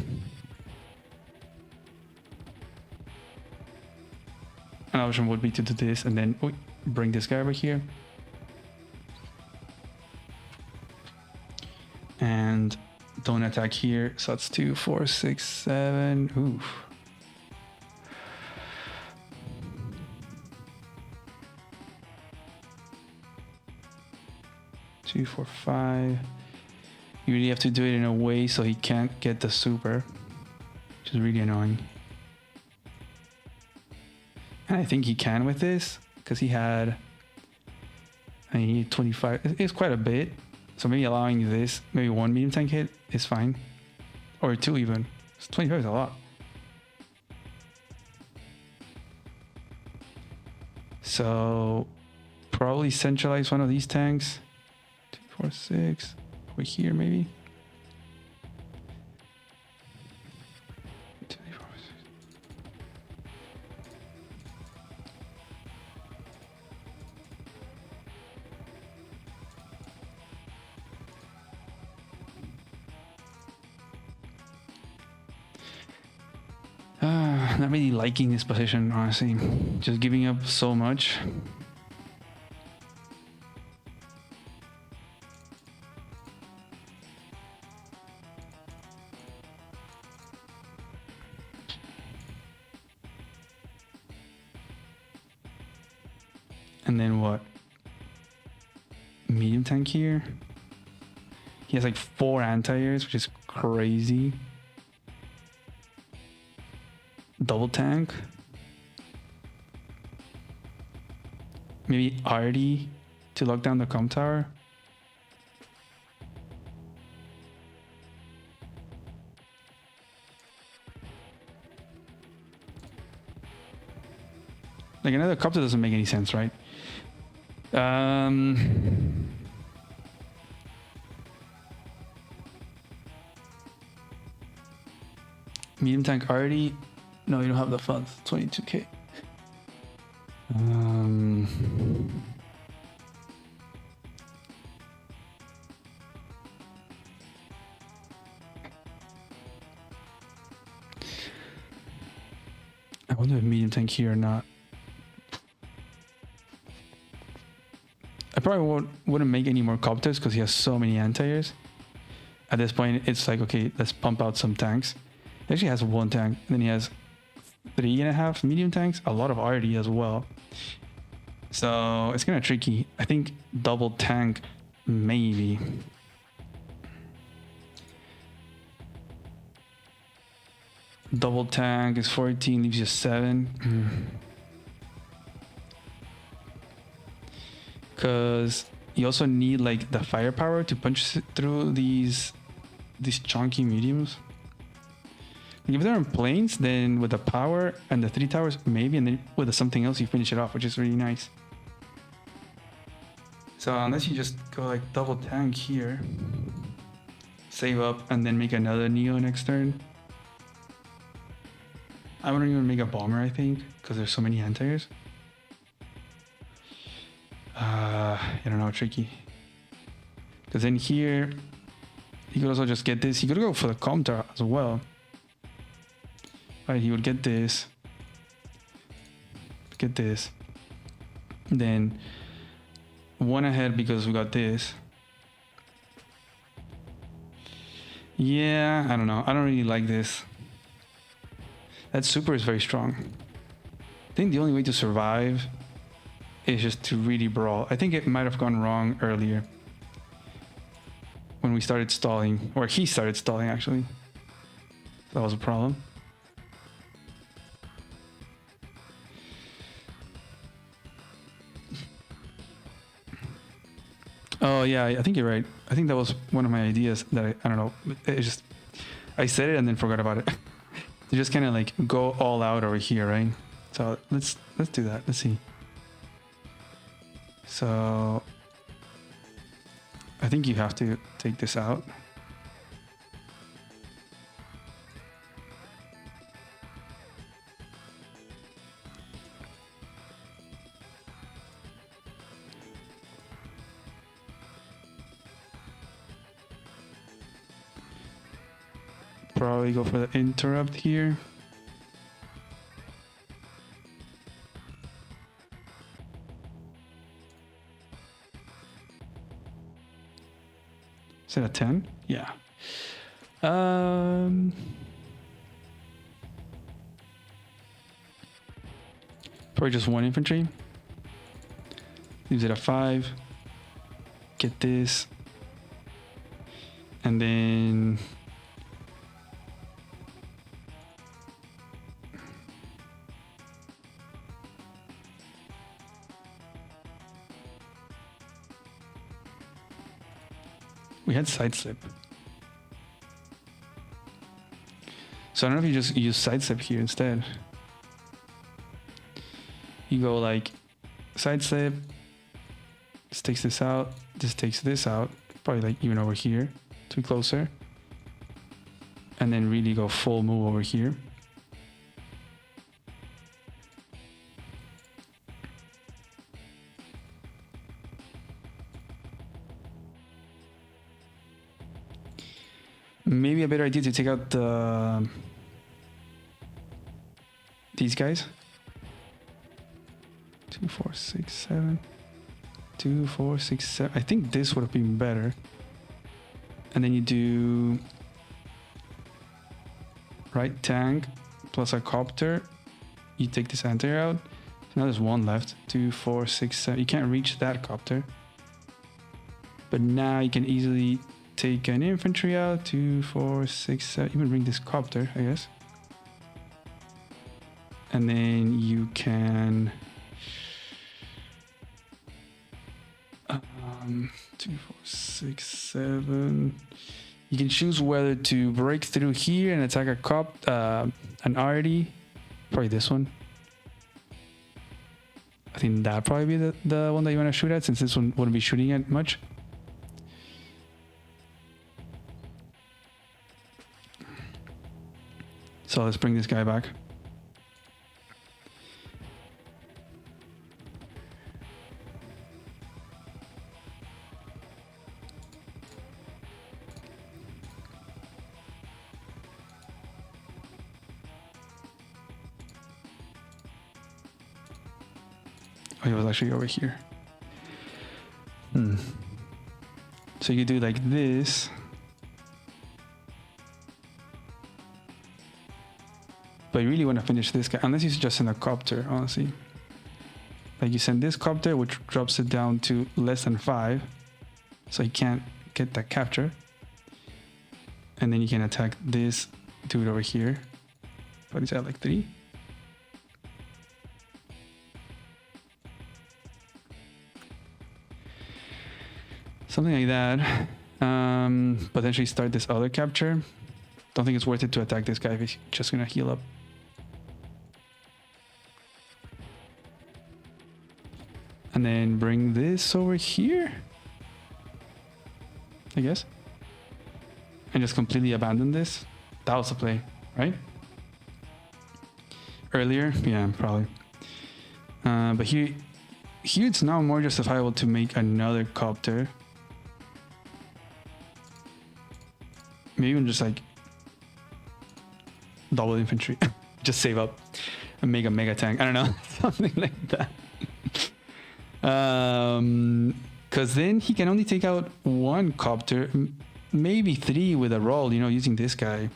option would be to do this and then bring this guy over here. And don't attack here. So that's 2, 4, 6, 7. Oof. Two, 4, 5. You really have to do it in a way so he can't get the super, which is really annoying. And I think he can with this because he had, I mean, he had 25. It's quite a bit. So maybe allowing this, maybe 1 medium tank hit is fine, or 2 even. 25 is a lot. So probably centralize one of these tanks. 2, 4, 6 over here maybe. 2, 4, 6. Not really liking this position, honestly. Just giving up so much. And then what? Medium tank here. He has like 4 anti-airs, which is crazy. Double tank. Maybe RD to lock down the comm tower. Like another copter doesn't make any sense, right? Medium tank RD. No, you don't have the funds. 22k. I wonder if medium tank here or not. I probably wouldn't make any more copters because he has so many anti-airs. At this point, it's like, okay, let's pump out some tanks. He actually has 1 tank, and then he has 3.5 medium tanks, a lot of RD as well. So it's kind of tricky. I think double tank, maybe. Double tank is 14, leaves you 7. Because you also need like the firepower to punch through these chunky mediums. If they're in planes, then with the power and the 3 towers, maybe, and then with the something else, you finish it off, which is really nice. So unless you just go like double tank here, save up, and then make another Neo next turn. I wouldn't even make a bomber, I think, because there's so many anti-airs. I don't know, tricky. Because then here, he could also just get this. He could go for the comm tower as well. Right, he would get this, then 1 ahead because we got this. Yeah, I don't know. I don't really like this. That super is very strong. I think the only way to survive is just to really brawl. I think it might have gone wrong earlier when we started stalling, or he started stalling actually. That was a problem. Oh yeah, I think you're right. I think that was one of my ideas that I don't know. It just I said it and then forgot about it. To just kind of like go all out over here, right? So let's do that. Let's see. So I think you have to take this out. Probably go for the interrupt here. Is it a 10? Yeah. Probably just one infantry. Leaves it at 5. Get this. And then we had side slip. So I don't know if you just use side slip here instead. You go like side slip, this takes this out, this takes this out, probably like even over here to be closer. And then really go full move over here. Maybe a better idea to take out these guys. 2, 4, 6, 7. 2, 4, 6, 7. I think this would have been better. And then you do right tank plus a copter. You take this anti out. So now there's one left. 2, 4, 6, 7. You can't reach that copter. But now you can easily take an infantry out. 2, 4, 6, 7. Even bring this copter, I guess. And then you can 2, 4, 6, 7. You can choose whether to break through here and attack a an arty. Probably this one. I think that'd probably be the one that you want to shoot at, since this one wouldn't be shooting at much. So let's bring this guy back. Oh, he was actually over here. So you do like this. But you really want to finish this guy, unless you just send a copter, honestly. Like you send this copter, which drops it down to less than 5. So you can't get that capture. And then you can attack this dude over here. But he's at like 3. Something like that. Potentially start this other capture. Don't think it's worth it to attack this guy if he's just gonna heal up. And then bring this over here, I guess. And just completely abandon this. That was the play, right? Earlier? Yeah, probably. But here it's now more justifiable to make another copter. Maybe even just like double infantry. Just save up and make a mega tank. I don't know, something like that. Because then he can only take out one copter, maybe 3 with a roll, you know, using this guy.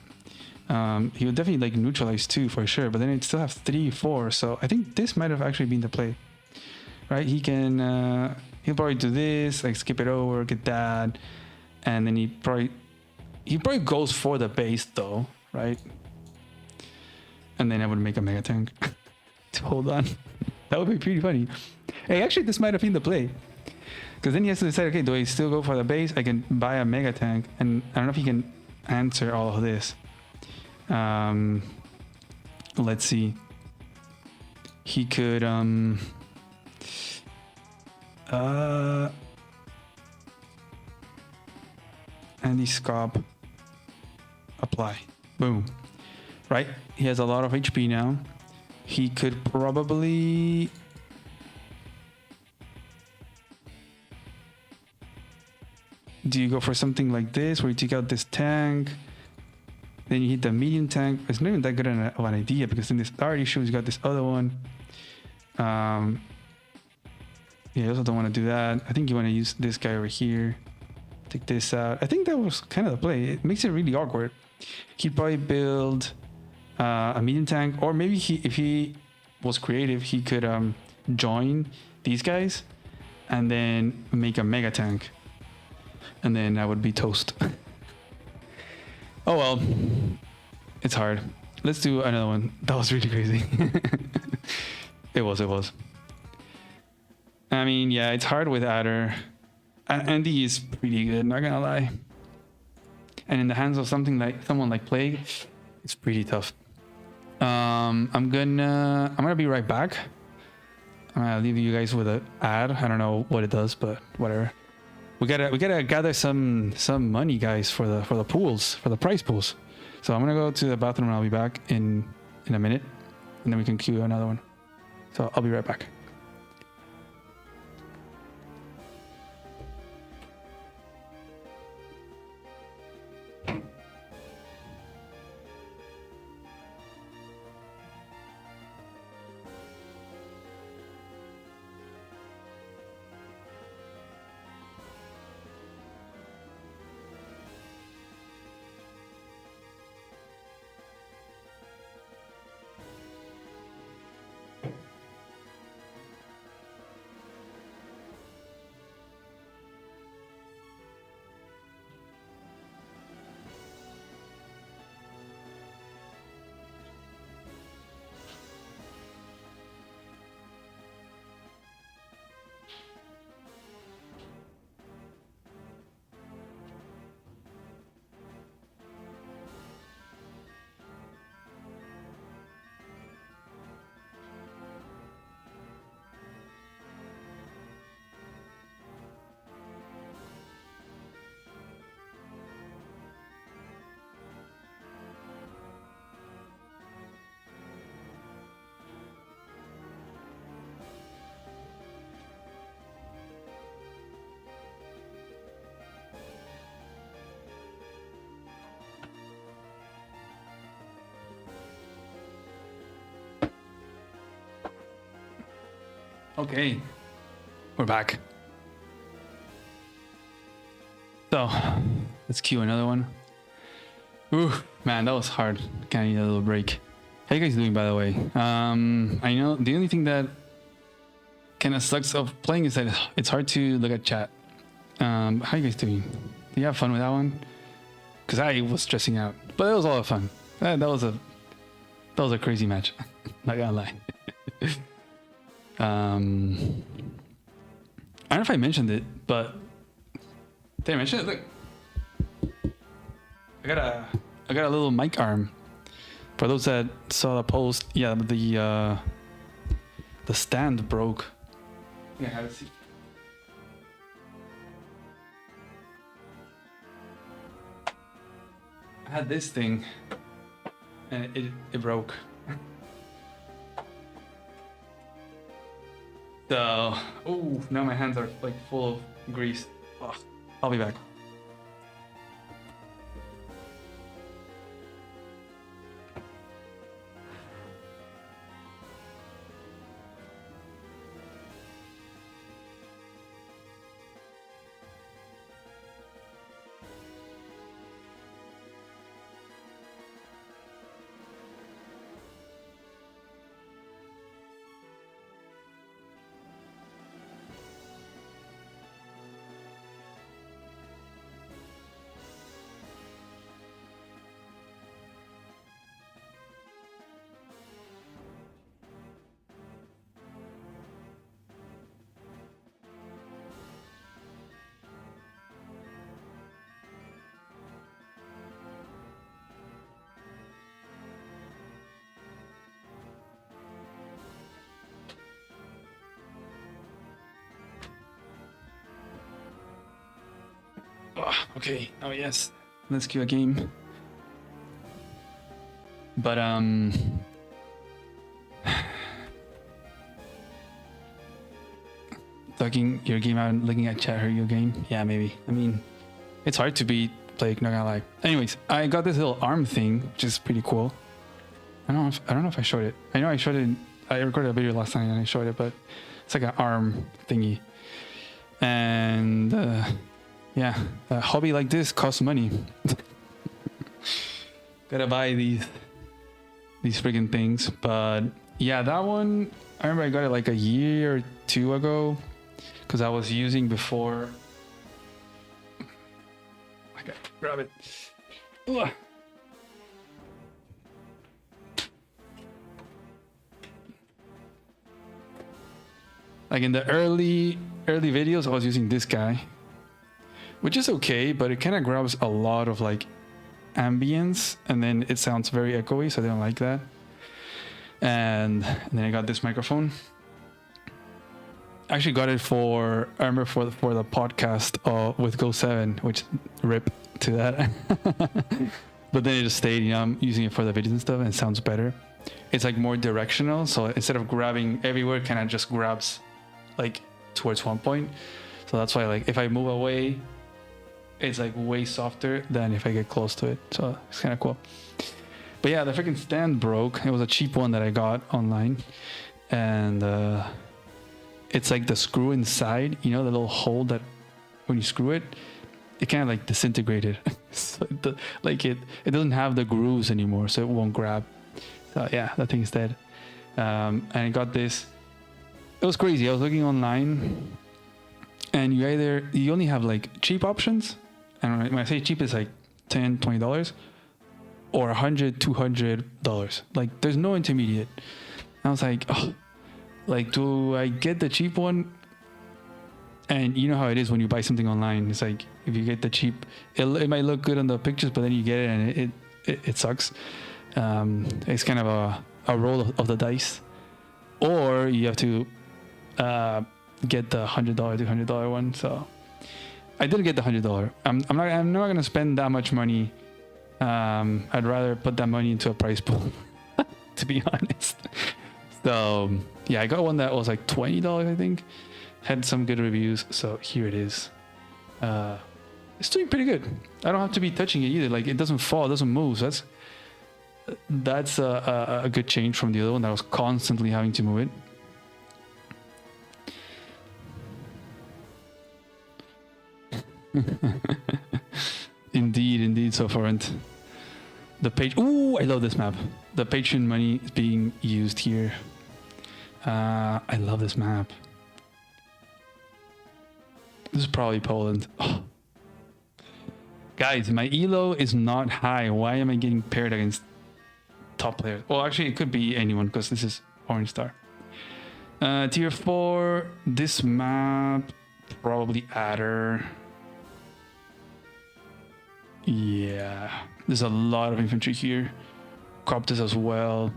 He would definitely like neutralize 2 for sure, but then it'd still have 3, 4. So I think this might have actually been the play, right? He can, he'll probably do this, like skip it over, get that. And then he probably goes for the base though, right? And then I would make a mega tank to hold on. That would be pretty funny. Hey, actually, this might have been the play. Because then he has to decide, okay, do I still go for the base? I can buy a mega tank, and I don't know if he can answer all of this. Let's see. He could anti-scope, apply, boom. Right, he has a lot of HP now. He could probably do you go for something like this where you take out this tank, then you hit the medium tank? It's not even that good of an idea, because then this already shows you got this other one. Yeah, you also don't want to do that. I think you want to use this guy over here. Take this out. I think that was kind of the play. It makes it really awkward. He'd probably build a medium tank, or maybe if he was creative, he could join these guys and then make a mega tank, and then I would be toast. Oh well, it's hard. Let's do another one. That was really crazy. It was. I mean, yeah, it's hard with Adder. Andy is pretty good, not gonna lie. And in the hands of someone like Plague, it's pretty tough. I'm gonna be right back. I'm gonna leave you guys with an ad. I don't know what it does, but whatever. We gotta gather some money, guys, for the pools, for the prize pools. So I'm gonna go to the bathroom and I'll be back in a minute, and then we can queue another one. So I'll be right back. Okay, we're back. So let's queue another one. Ooh, man, that was hard. Kinda need a little break. How you guys doing, by the way? I know the only thing that kind of sucks of playing is that it's hard to look at chat. How you guys doing? Do you have fun with that one? Because I was stressing out, but it was a lot of fun. That was a crazy match. Not gonna lie. I don't know if I mentioned it, but did I mention it? Look, I got a little mic arm. For those that saw the post, yeah, the stand broke. Yeah, have a seat. I had this thing, and it broke. So, oh, now my hands are like full of grease. Oh, I'll be back. Oh, okay. Oh yes. Let's queue a game. But talking your game out and looking at chat or your game. Yeah, maybe. I mean, it's hard to beat Plague, not gonna lie. Anyways, I got this little arm thing, which is pretty cool. I don't know if I showed it. I know I showed it. I recorded a video last night and I showed it, but it's like an arm thingy. And yeah, a hobby like this costs money. Gotta buy these freaking things. But yeah, that one, I remember I got it like a year or two ago because I was using before. I gotta grab it. Ugh. Like in the early videos, I was using this guy, which is okay, but it kind of grabs a lot of like ambience, and then it sounds very echoey, so I didn't like that. And then I got this microphone. I actually got it for, I remember for the podcast with Go7, which rip to that. But then it just stayed, you know, I'm using it for the videos and stuff, and it sounds better. It's like more directional, so instead of grabbing everywhere, kind of just grabs like towards one point. So that's why, like, if I move away, it's like way softer than if I get close to it. So it's kind of cool. But yeah, the freaking stand broke. It was a cheap one that I got online, and it's like the screw inside, you know, the little hole that when you screw it, it kind of like disintegrated. So it doesn't have the grooves anymore, so it won't grab. So yeah, that thing's dead. And I got this. It was crazy. I was looking online, and you only have like cheap options, and when I say cheap, it's like $10, $20, or $100, $200. Like there's no intermediate. I was like, oh, like, do I get the cheap one? And you know how it is when you buy something online. It's like if you get the cheap, it might look good on the pictures, but then you get it and it sucks. It's kind of a roll of the dice. Or you have to get the $100, $200 one. So I didn't get the $100. I'm not gonna spend that much money. I'd rather put that money into a prize pool, to be honest. So yeah, I got one that was like $20, I think. Had some good reviews, so here it is. It's doing pretty good. I don't have to be touching it either. Like, it doesn't fall, it doesn't move. So that's a good change from the other one that I was constantly having to move it. Indeed, so Forent. The page. Ooh, I love this map. The Patreon money is being used here. I love this map. This is probably Poland. Oh. Guys, my elo is not high. Why am I getting paired against top players? Well, actually, it could be anyone because this is Orange Star. Tier 4. This map, probably Adder. Yeah, there's a lot of infantry here. Copters as well.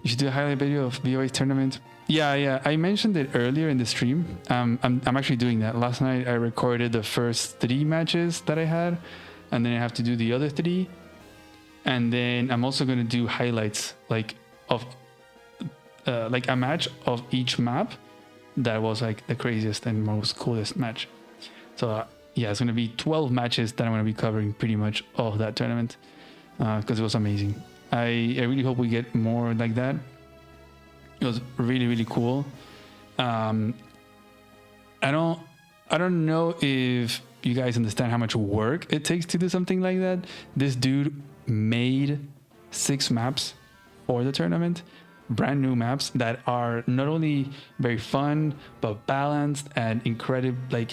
You should do a highlight video of BOA's tournament. Yeah, I mentioned it earlier in the stream. I'm actually doing that. Last night I recorded the first 3 matches that I had, and then I have to do the other 3. And then I'm also gonna do highlights like of like a match of each map that was like the craziest and most coolest match. So yeah, it's gonna be 12 matches that I'm gonna be covering pretty much of that tournament because it was amazing. I really hope we get more like that. It was really cool. I don't know if you guys understand how much work it takes to do something like that. This dude made 6 maps for the tournament, brand new maps that are not only very fun but balanced and incredible. Like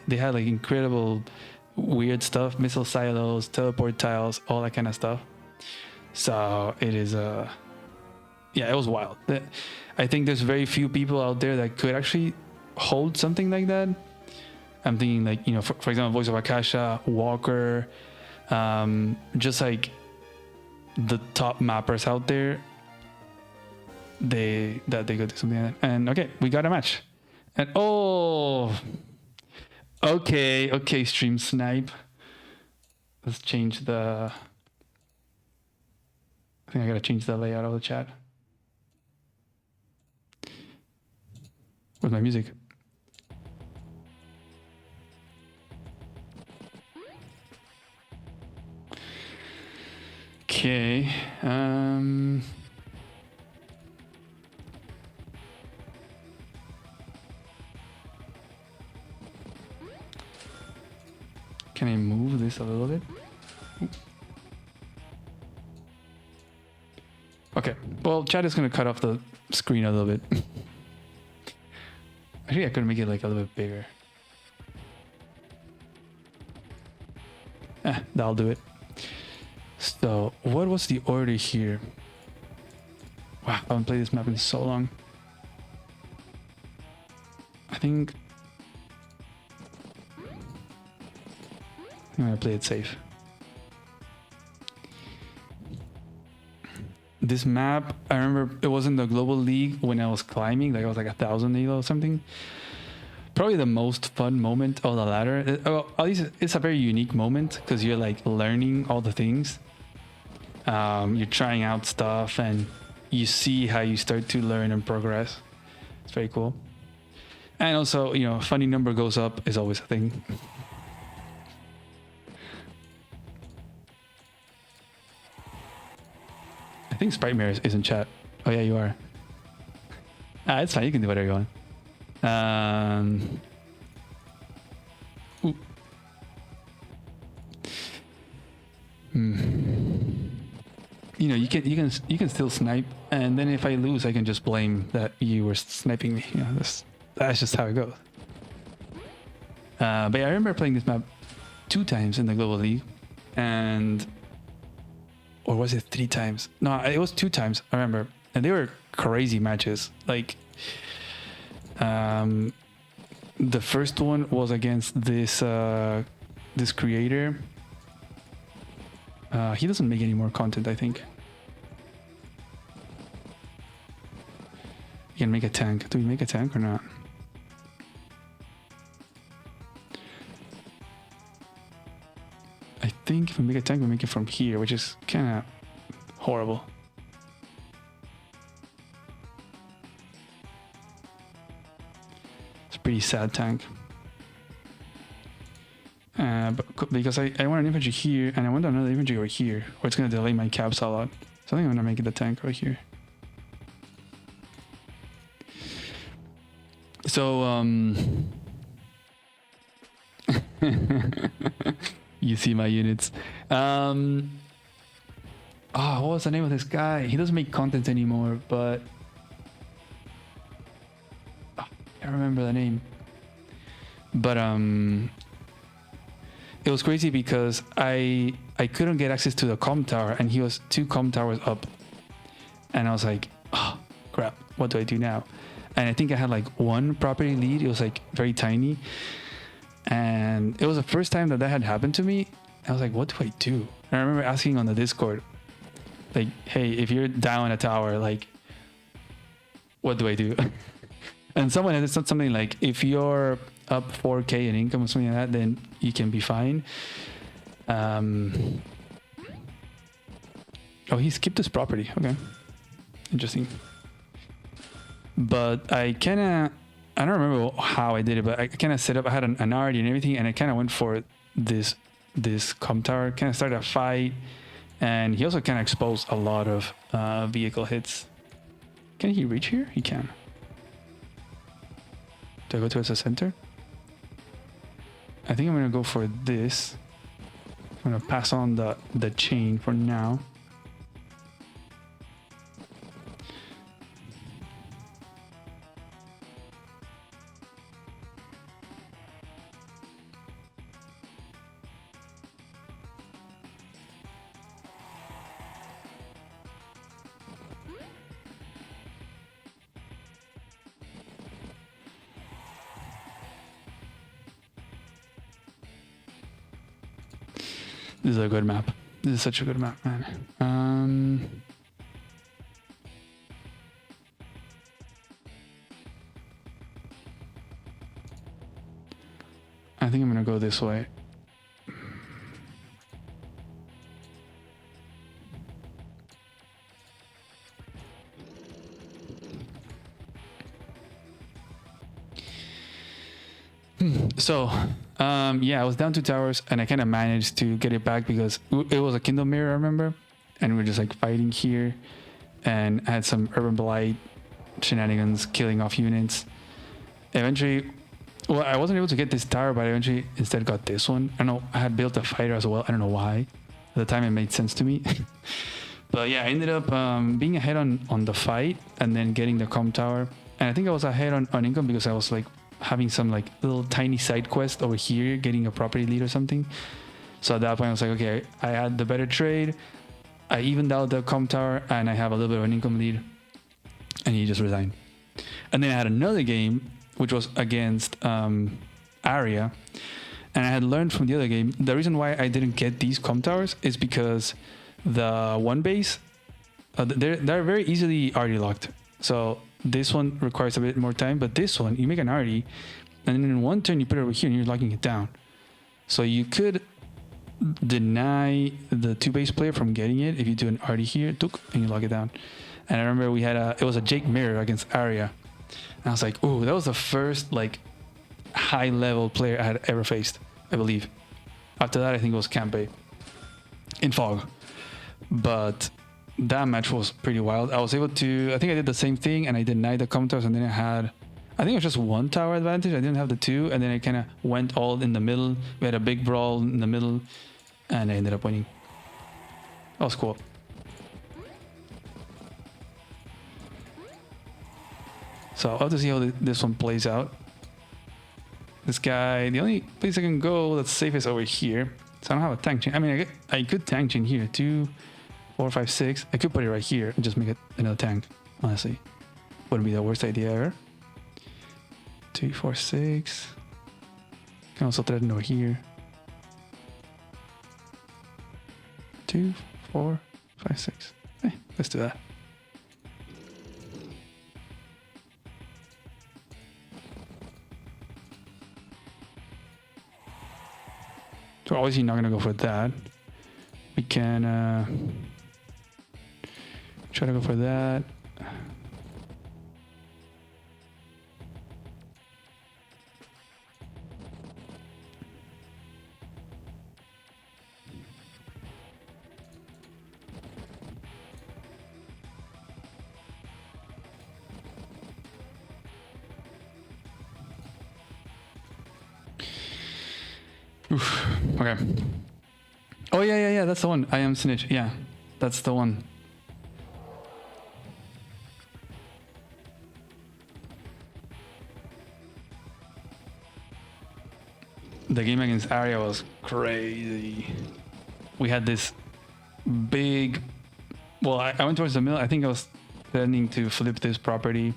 they had like incredible weird stuff, missile silos, teleport tiles, all that kind of stuff. So it is yeah, it was wild. I think there's very few people out there that could actually hold something like that. I'm thinking like, you know, for example, Voice of Akasha, Walker, just like the top mappers out there, they go do something like that. And okay, we got a match. And oh, okay, stream snipe. Let's change the. I think I gotta change the layout of the chat. Where's my music? Okay. Can I move this a little bit? Okay. Well, chat is gonna cut off the screen a little bit. Actually, I could make it like a little bit bigger. That'll do it. So, what was the order here? Wow, I haven't played this map in so long. I think I'm gonna play it safe. This map, I remember it was in the Global League when I was climbing, like I was like 1,000 elo or something. Probably the most fun moment of the ladder. At least it's a very unique moment because you're like learning all the things. You're trying out stuff and you see how you start to learn and progress. It's very cool. And also, you know, funny number goes up is always a thing. I think Sprite Mirror is in chat. Oh yeah, you are. It's fine. You can do whatever you want. You know, you can still snipe, and then if I lose, I can just blame that you were sniping me. You know, that's just how it goes. But yeah, I remember playing this map 2 times in the Global League, or was it 3 times? No, it was 2 times. I remember, and they were crazy matches. Like, the first one was against this this creator. He doesn't make any more content, I think. You can make a tank. Do we make a tank or not? I think if we make a tank, we make it from here, which is kind of horrible. It's a pretty sad tank. But because I want an infantry here and I want another infantry over here, or it's going to delay my caps a lot. So I think I'm going to make it a tank right here. So, you see my units. Oh, what was the name of this guy? He doesn't make content anymore, but I can't remember the name. But it was crazy because I couldn't get access to the comm tower, and he was 2 comm towers up, and I was like, oh crap, what do I do now? And I think I had like 1 property lead. It was like very tiny, and it was the first time that had happened to me. I was like, what do I do? And I remember asking on the Discord, like, hey, if you're down a tower, like, what do I do? And someone had said something like, if you're up 4K in income or something like that, then you can be fine. Oh, he skipped his property. Okay, interesting. But I don't remember how I did it, but I kind of set up, I had an RD and everything, and I kind of went for this comm tower, kind of started a fight, and he also kind of exposed a lot of vehicle hits. Can he reach here? He can. Do I go towards the center? I think I'm gonna go for this. I'm gonna pass on the chain for now. This is a good map. This is such a good map, man. I think I'm gonna go this way. So, yeah, I was down 2 towers and I kind of managed to get it back because it was a Kindle Mirror, I remember. And we were just like fighting here and I had some Urban Blight shenanigans, killing off units. Eventually, well, I wasn't able to get this tower, but I eventually instead got this one. I don't know, I had built a fighter as well. I don't know why. At the time, it made sense to me. But yeah, I ended up being ahead on the fight and then getting the comm tower. And I think I was ahead on income because I was like having some like little tiny side quest over here, getting a property lead or something. So at that point I was like, okay, I had the better trade, I evened out the comm tower, and I have a little bit of an income lead. And he just resigned. And then I had another game which was against Aria, and I had learned from the other game the reason why I didn't get these comm towers is because the one base they're very easily already locked. So this one requires a bit more time, but this one, you make an arty, and then in one turn you put it over here and you're locking it down. So you could deny the 2 base player from getting it if you do an arty here, and you lock it down. And I remember we had it was a Jake Mirror against Aria. And I was like, ooh, that was the first like high level player I had ever faced, I believe. After that, I think it was Campe in Fog. But that match was pretty wild. I was able to, I think I did the same thing and I denied the comm towers, and then I think it was just 1 tower advantage. I didn't have the 2, and then I kind of went all in the middle. We had a big brawl in the middle and I ended up winning. That was cool. So I'll have to see how this one plays out. This guy, the only place I can go that's safe is over here. So I don't have a tank chain. I mean, I could tank chain here. 2, 4, 5, 6. I could put it right here and just make it another tank. Honestly, wouldn't be the worst idea ever. 2, 4, 6. Can also threaten over here. 2, 4, 5, 6. Hey, let's do that. So obviously not gonna go for that. We can try to go for that. Oof. Okay. Oh yeah, that's the one. I am Snitch. Yeah, that's the one. The game against Aria was crazy. We had this big. Well, I went towards the middle. I think I was threatening to flip this property,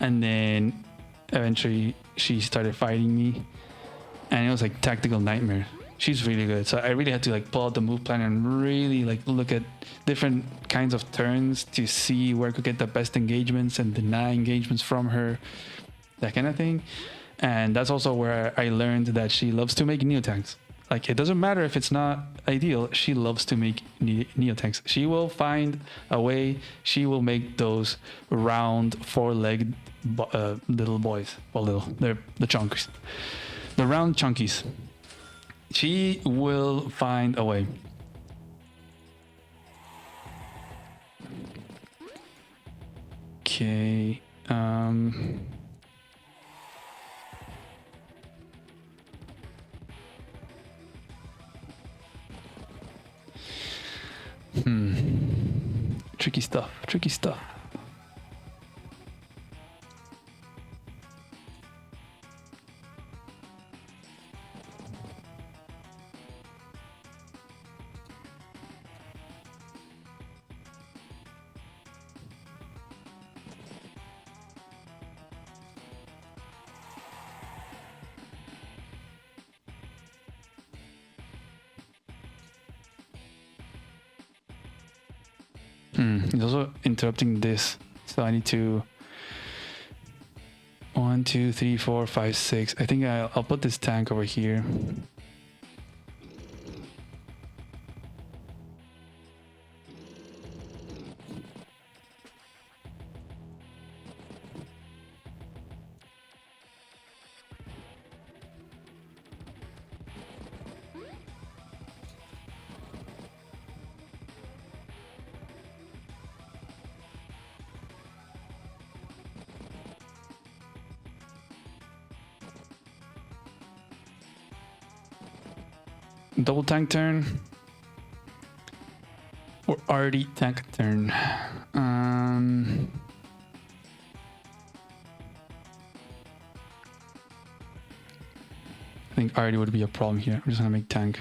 and then eventually she started fighting me. And it was like tactical nightmare. She's really good. So I really had to like pull out the move plan and really like look at different kinds of turns to see where I could get the best engagements and deny engagements from her, that kind of thing. And that's also where I learned that she loves to make neo-tanks. Like, it doesn't matter if it's not ideal, she loves to make neo-tanks. She will find a way. She will make those round 4-legged little boys. Well, little, they're the chunkies. The round chunkies. She will find a way. Okay. Tricky stuff. Tricky stuff. He's also interrupting this, so I need to 1, 2, 3, 4, 5, 6. I think I'll put this tank over here. Double tank turn or already tank turn. I think already would be a problem here. I'm just gonna make tank.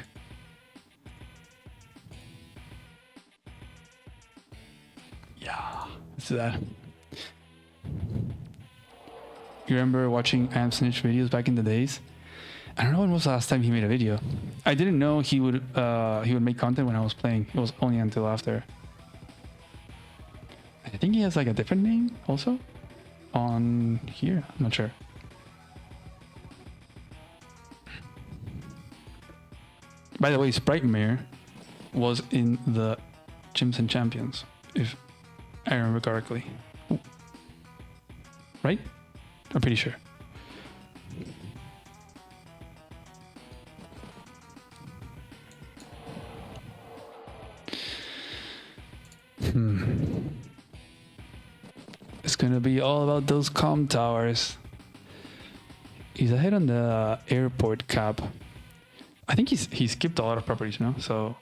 Yeah, let's do that. You remember watching Snitch videos back in the days? I don't know when was the last time he made a video. I didn't know he would make content when I was playing. It was only until after. I think he has like a different name also on here. I'm not sure. By the way, Sprite Mayor was in the Gyms and Champions, if I remember correctly. Ooh. Right? I'm pretty sure. It's gonna be all about those comm towers. He's ahead on the airport cap. I think he skipped a lot of properties now, so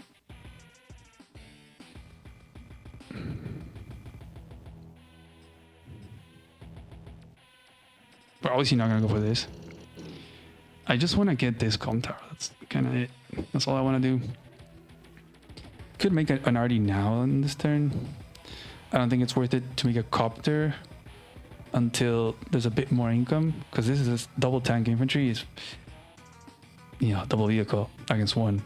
we're obviously not gonna go for this. I just want to get this comm tower. That's kind of it. That's all I want to do. Could make an RD now on this turn. I don't think it's worth it to make a copter until there's a bit more income, because this is a double tank infantry is, you know, double vehicle against one.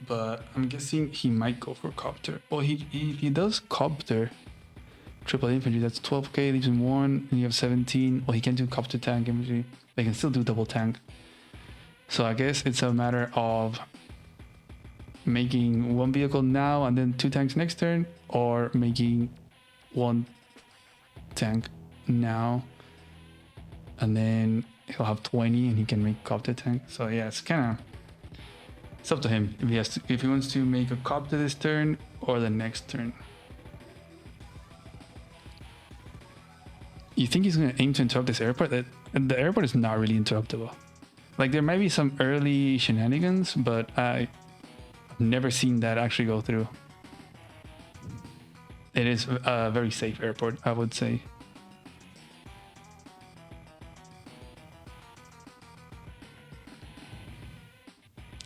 But I'm guessing he might go for copter. Well, he does copter triple infantry. That's 12k, leaves him 1, and you have 17. Well, he can do copter tank infantry. They can still do double tank. So I guess it's a matter of making one vehicle now and then 2 tanks next turn, or making 1 tank now and then he'll have 20 and he can make copter tank. So yeah, it's kind of, it's up to him if he wants to make a copter this turn or the next turn. You think he's going to aim to interrupt this airport? The airport is not really interruptible. Like, there might be some early shenanigans, but I've never seen that actually go through. It is a very safe airport, I would say.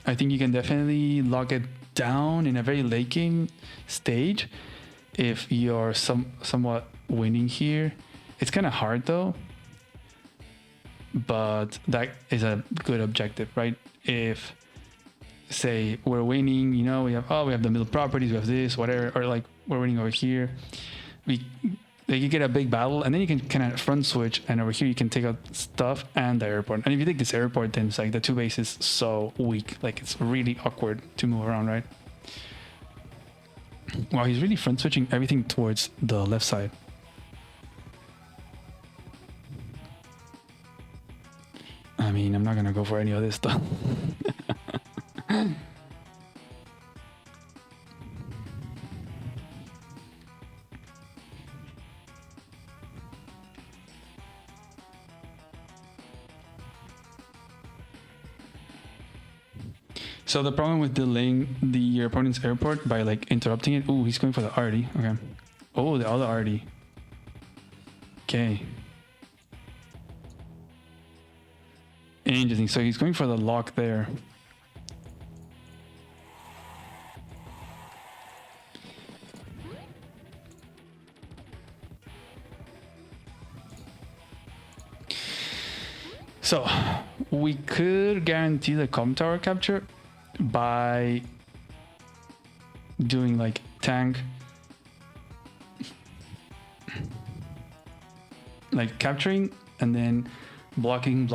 I think you can definitely lock it down in a very late game stage if you're somewhat winning here. It's kind of hard though, but that is a good objective, right? If, say, we're winning, you know, we have the middle properties, we have this, whatever, or like we're winning over here, you get a big battle, and then you can kind of front switch, and over here you can take out stuff and the airport. And if you take this airport, then it's like the 2 base is so weak, like it's really awkward to move around, right? Wow, he's really front switching everything towards the left side. I mean, I'm not gonna go for any of this stuff. So the problem with delaying your opponent's airport by like interrupting it. Ooh, he's going for the RD. Okay. Oh, the other RD. Okay. Interesting. So he's going for the lock there. So we could guarantee the com tower capture by doing like tank, like capturing and then blocking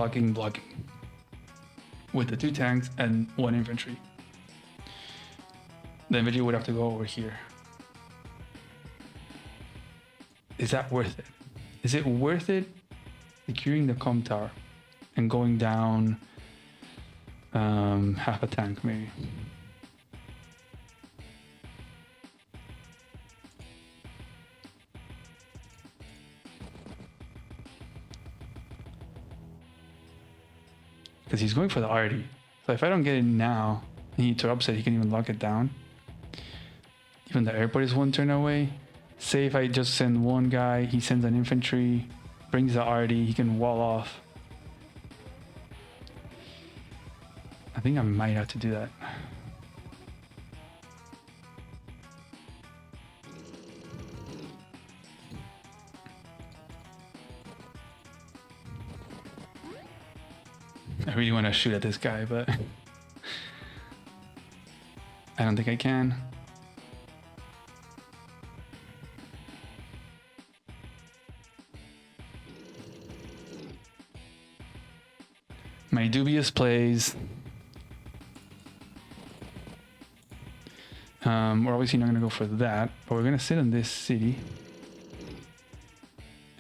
with the 2 tanks and 1 infantry. The infantry would have to go over here. Is that worth it? Is it worth it securing the com tower and going down half a tank maybe? Because he's going for the arty. So if I don't get it now, he interrupts it, he can even lock it down. Even the airport is 1 turn away. Say if I just send 1 guy, he sends an infantry, brings the arty, he can wall off. I think I might have to do that. I really want to shoot at this guy, but I don't think I can. My dubious plays. We're obviously not going to go for that, but we're going to sit in this city.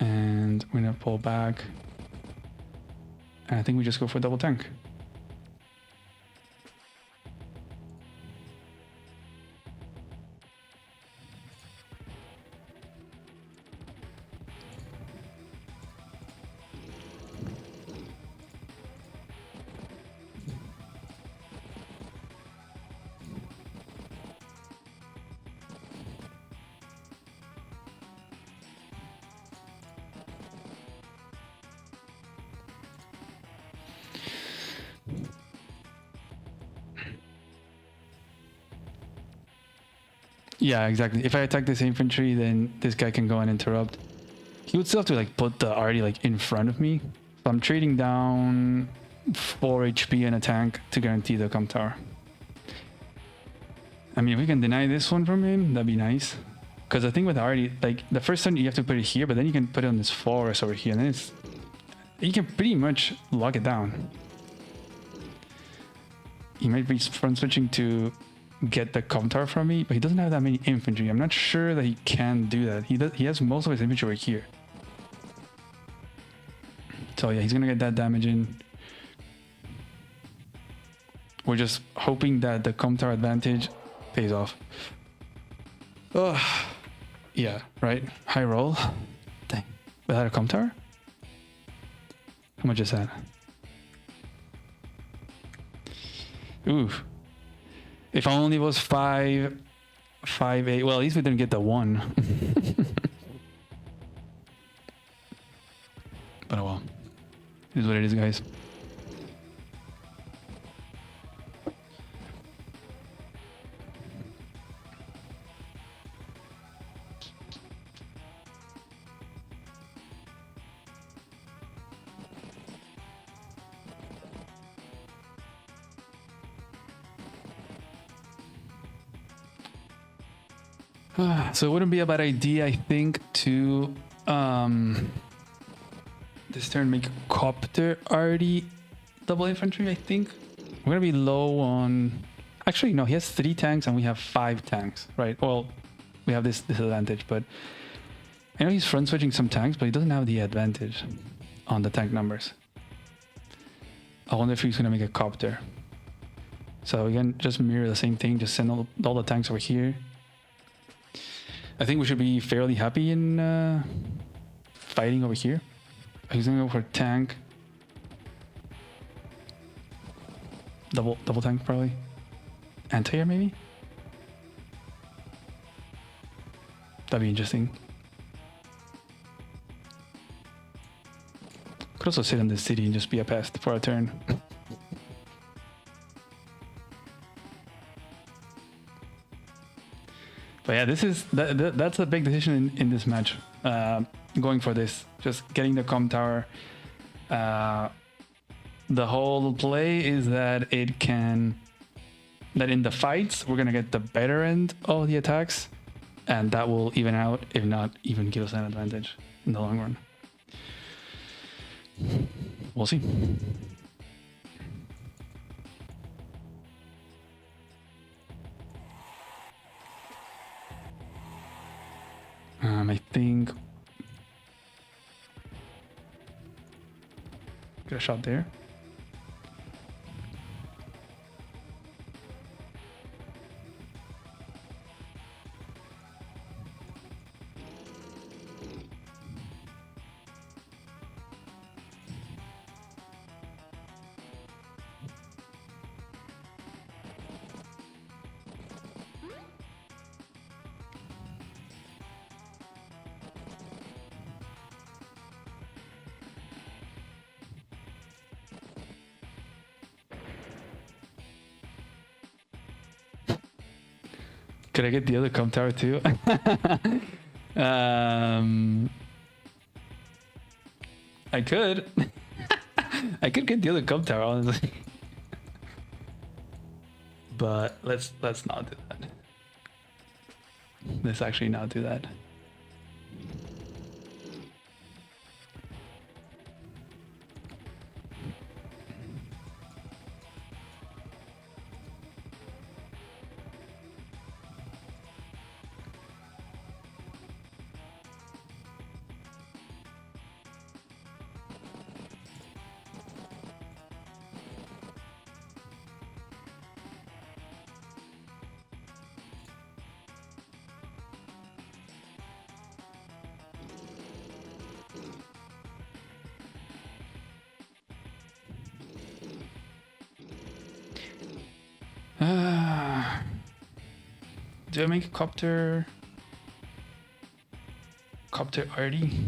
And we're going to pull back. And I think we just go for double tank. Yeah, exactly. If I attack this infantry, then this guy can go and interrupt. He would still have to like put the arty like in front of me. So I'm trading down 4 HP and a tank to guarantee the com tower. I mean, if we can deny this one from him, that'd be nice. Because I think with the arty, like the first time you have to put it here, but then you can put it on this forest over here, and then it's, you can pretty much lock it down. He might be front switching to get the com tower from me, but he doesn't have that many infantry. I'm not sure that he can do that. He has most of his infantry right here. So yeah, he's gonna get that damage in. We're just hoping that the com tower advantage pays off. Oh, yeah, right. High roll. Dang. Without a com tower? How much is that? Ooh. If only it was 5, 5, 8. Well, at least we didn't get the 1. But oh well. It is what it is, guys. So it wouldn't be a bad idea, I think, to this turn make copter arty double infantry. I think we're gonna be low on. Actually, no, he has 3 tanks and we have 5 tanks, right? Well, we have this disadvantage, but I know he's front switching some tanks, but he doesn't have the advantage on the tank numbers. I wonder if he's gonna make a copter. So again, just mirror the same thing. Just send all the tanks over here. I think we should be fairly happy in fighting over here. He's gonna go for tank. Double tank probably. Anti-air maybe? That'd be interesting. Could also sit in this city and just be a pest for a turn. But yeah, this is that's a big decision in this match. Going for this, just getting the com tower, the whole play is that that in the fights we're gonna get the better end of the attacks, and that will even out, if not even give us an advantage in the long run. We'll see. I think get a shot there. Could I get the other comp tower too? I could. I could get the other comp tower, honestly. But let's not do that. Let's actually not do that. Do I make a copter already?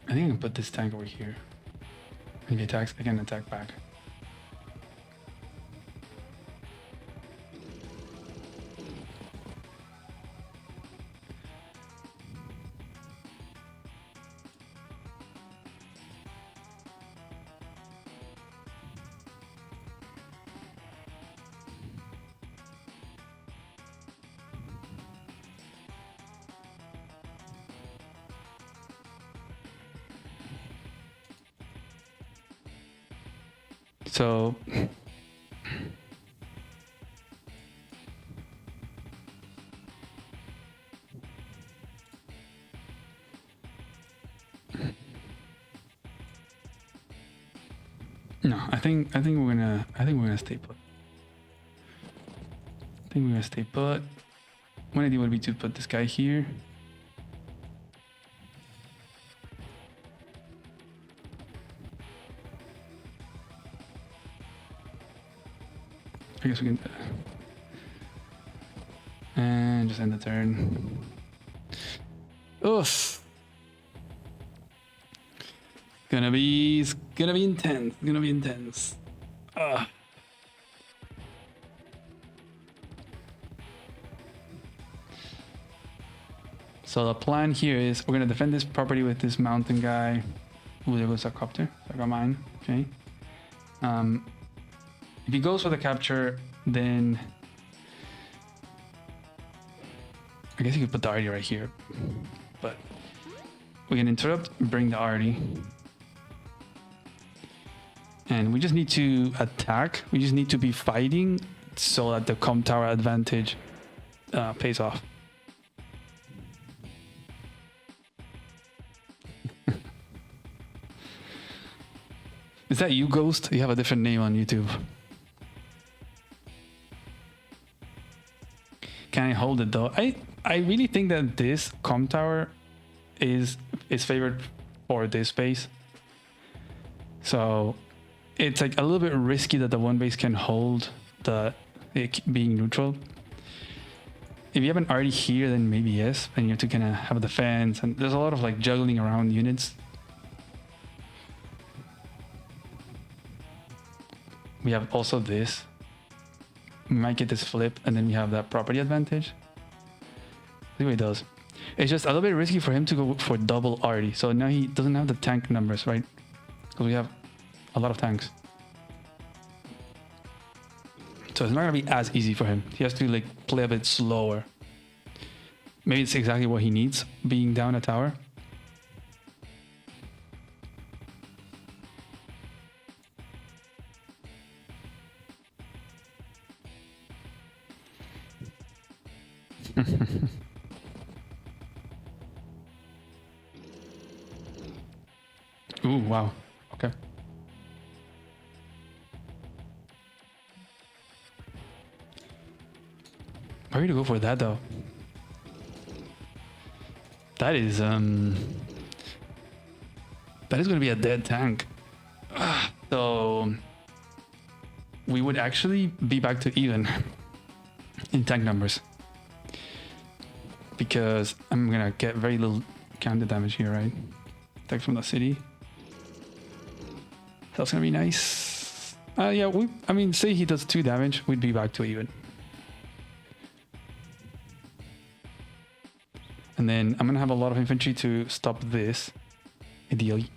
I think I can put this tank over here. If he attacks, I can attack back. So no, I think we're gonna stay put. I think we're gonna stay put. One idea would be to put this guy here. I guess we can, and just end the turn. Oof. Gonna be intense. Gonna be intense. So the plan here is we're gonna defend this property with this mountain guy. Ooh, there goes a copter. So I got mine. Okay. If he goes for the capture, then I guess you could put the arty right here, but we can interrupt, bring the arty, and we just need to attack. We just need to be fighting so that the comp tower advantage pays off. Is that you, Ghost? You have a different name on YouTube. Can I hold it though? I really think that this comp tower is favored for this base. So it's like a little bit risky that the one base can hold it being neutral. If you have an arty here, then maybe yes, and you have to kind of have a defense, and there's a lot of like juggling around units. we have also this. We might get this flip, and then we have that property advantage. See what he does. It's just a little bit risky for him to go for double arty. So now he doesn't have the tank numbers, right? Because we have a lot of tanks. So it's not gonna be as easy for him. He has to like play a bit slower. Maybe it's exactly what he needs, being down a tower. Ooh, wow. Okay. Why would you go for that though? That is gonna be a dead tank. So we would actually be back to even in tank numbers. Because I'm gonna get very little counter damage here, right? Attack from the city. That's gonna be nice. Yeah, I mean, say he does 2 damage, we'd be back to even. And then I'm gonna have a lot of infantry to stop this, ideally.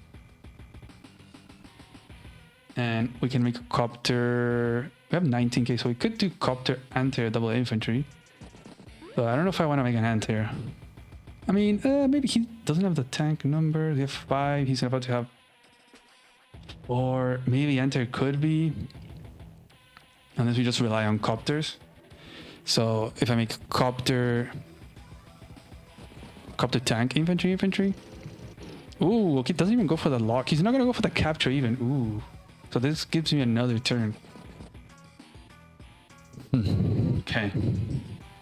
And we can make a copter. We have 19k, so we could do copter anti double infantry. So I don't know if I want to make an anti. I mean, maybe he doesn't have the tank number. We have 5. He's about to have 4. Maybe anti could be, unless we just rely on copters. So if I make copter tank infantry. Ooh, okay, doesn't even go for the lock. He's not gonna go for the capture even. Ooh, so this gives me another turn. Okay,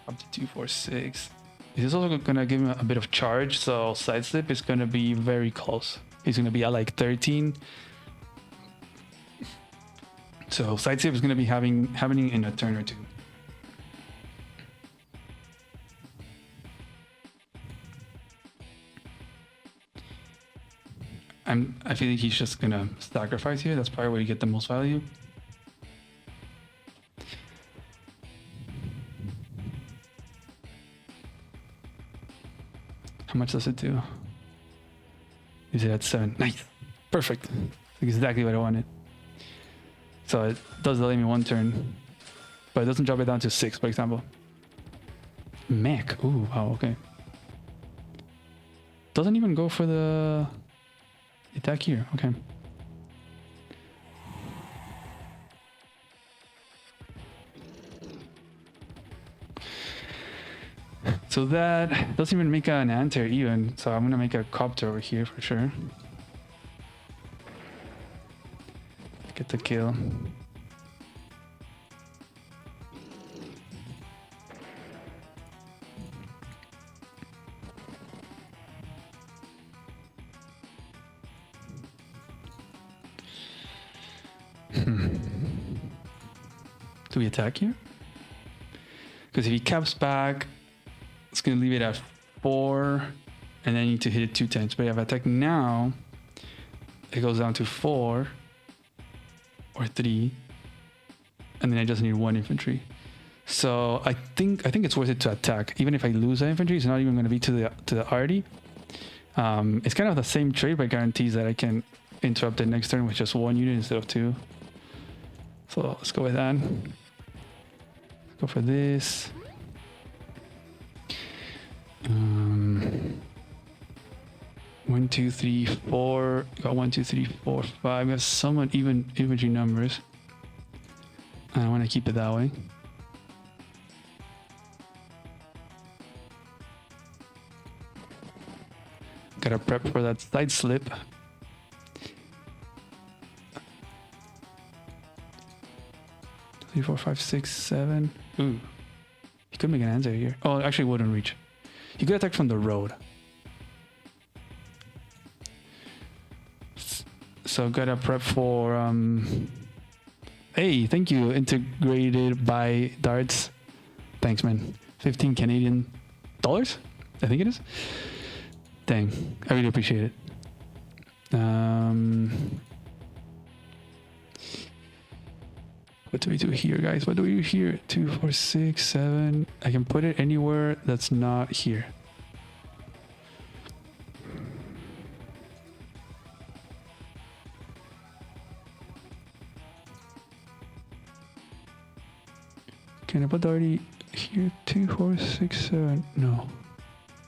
up to 2, 4, 6. This is also gonna give him a bit of charge, so side slip is gonna be very close. He's gonna be at like 13. So side slip is gonna be happening in a turn or 2. I feel like he's just gonna sacrifice here. That's probably where you get the most value. How much does it do? Is it at 7? Nice. Perfect. That's exactly what I wanted. So it does delay me 1 turn, but it doesn't drop it down to 6, for example. Mech. Ooh, wow, okay. Doesn't even go for the attack here. Okay. So that doesn't even make an anti even. So I'm gonna make a copter over here for sure. Get the kill. Do we attack here? Because if he caps back, it's going to leave it at 4, and then I need to hit it 2 times. But if I attack now, it goes down to 4 or 3, and then I just need 1 infantry. So I think it's worth it to attack, even if I lose that infantry. It's not even going to be to the arty. It's kind of the same trade, but guarantees that I can interrupt it next turn with just 1 unit instead of 2. So let's go with that. Go for this. 1, 2, 3, 4. Got 1, 2, 3, 4, 5. We have somewhat even infantry numbers. And I want to keep it that way. Gotta prep for that side slip. Three, 4, 5, 6, 7. Ooh. He could make an answer here. Oh, actually wouldn't reach. He could attack from the road. So gotta prep for hey, thank you, integrated by darts. Thanks, man. 15 Canadian dollars, I think it is. Dang, I really appreciate it. What do we do here, guys? What do we do here? 2, 4, 6, 7. I can put it anywhere that's not here. Can I put already here? 2, 4, 6, 7. No,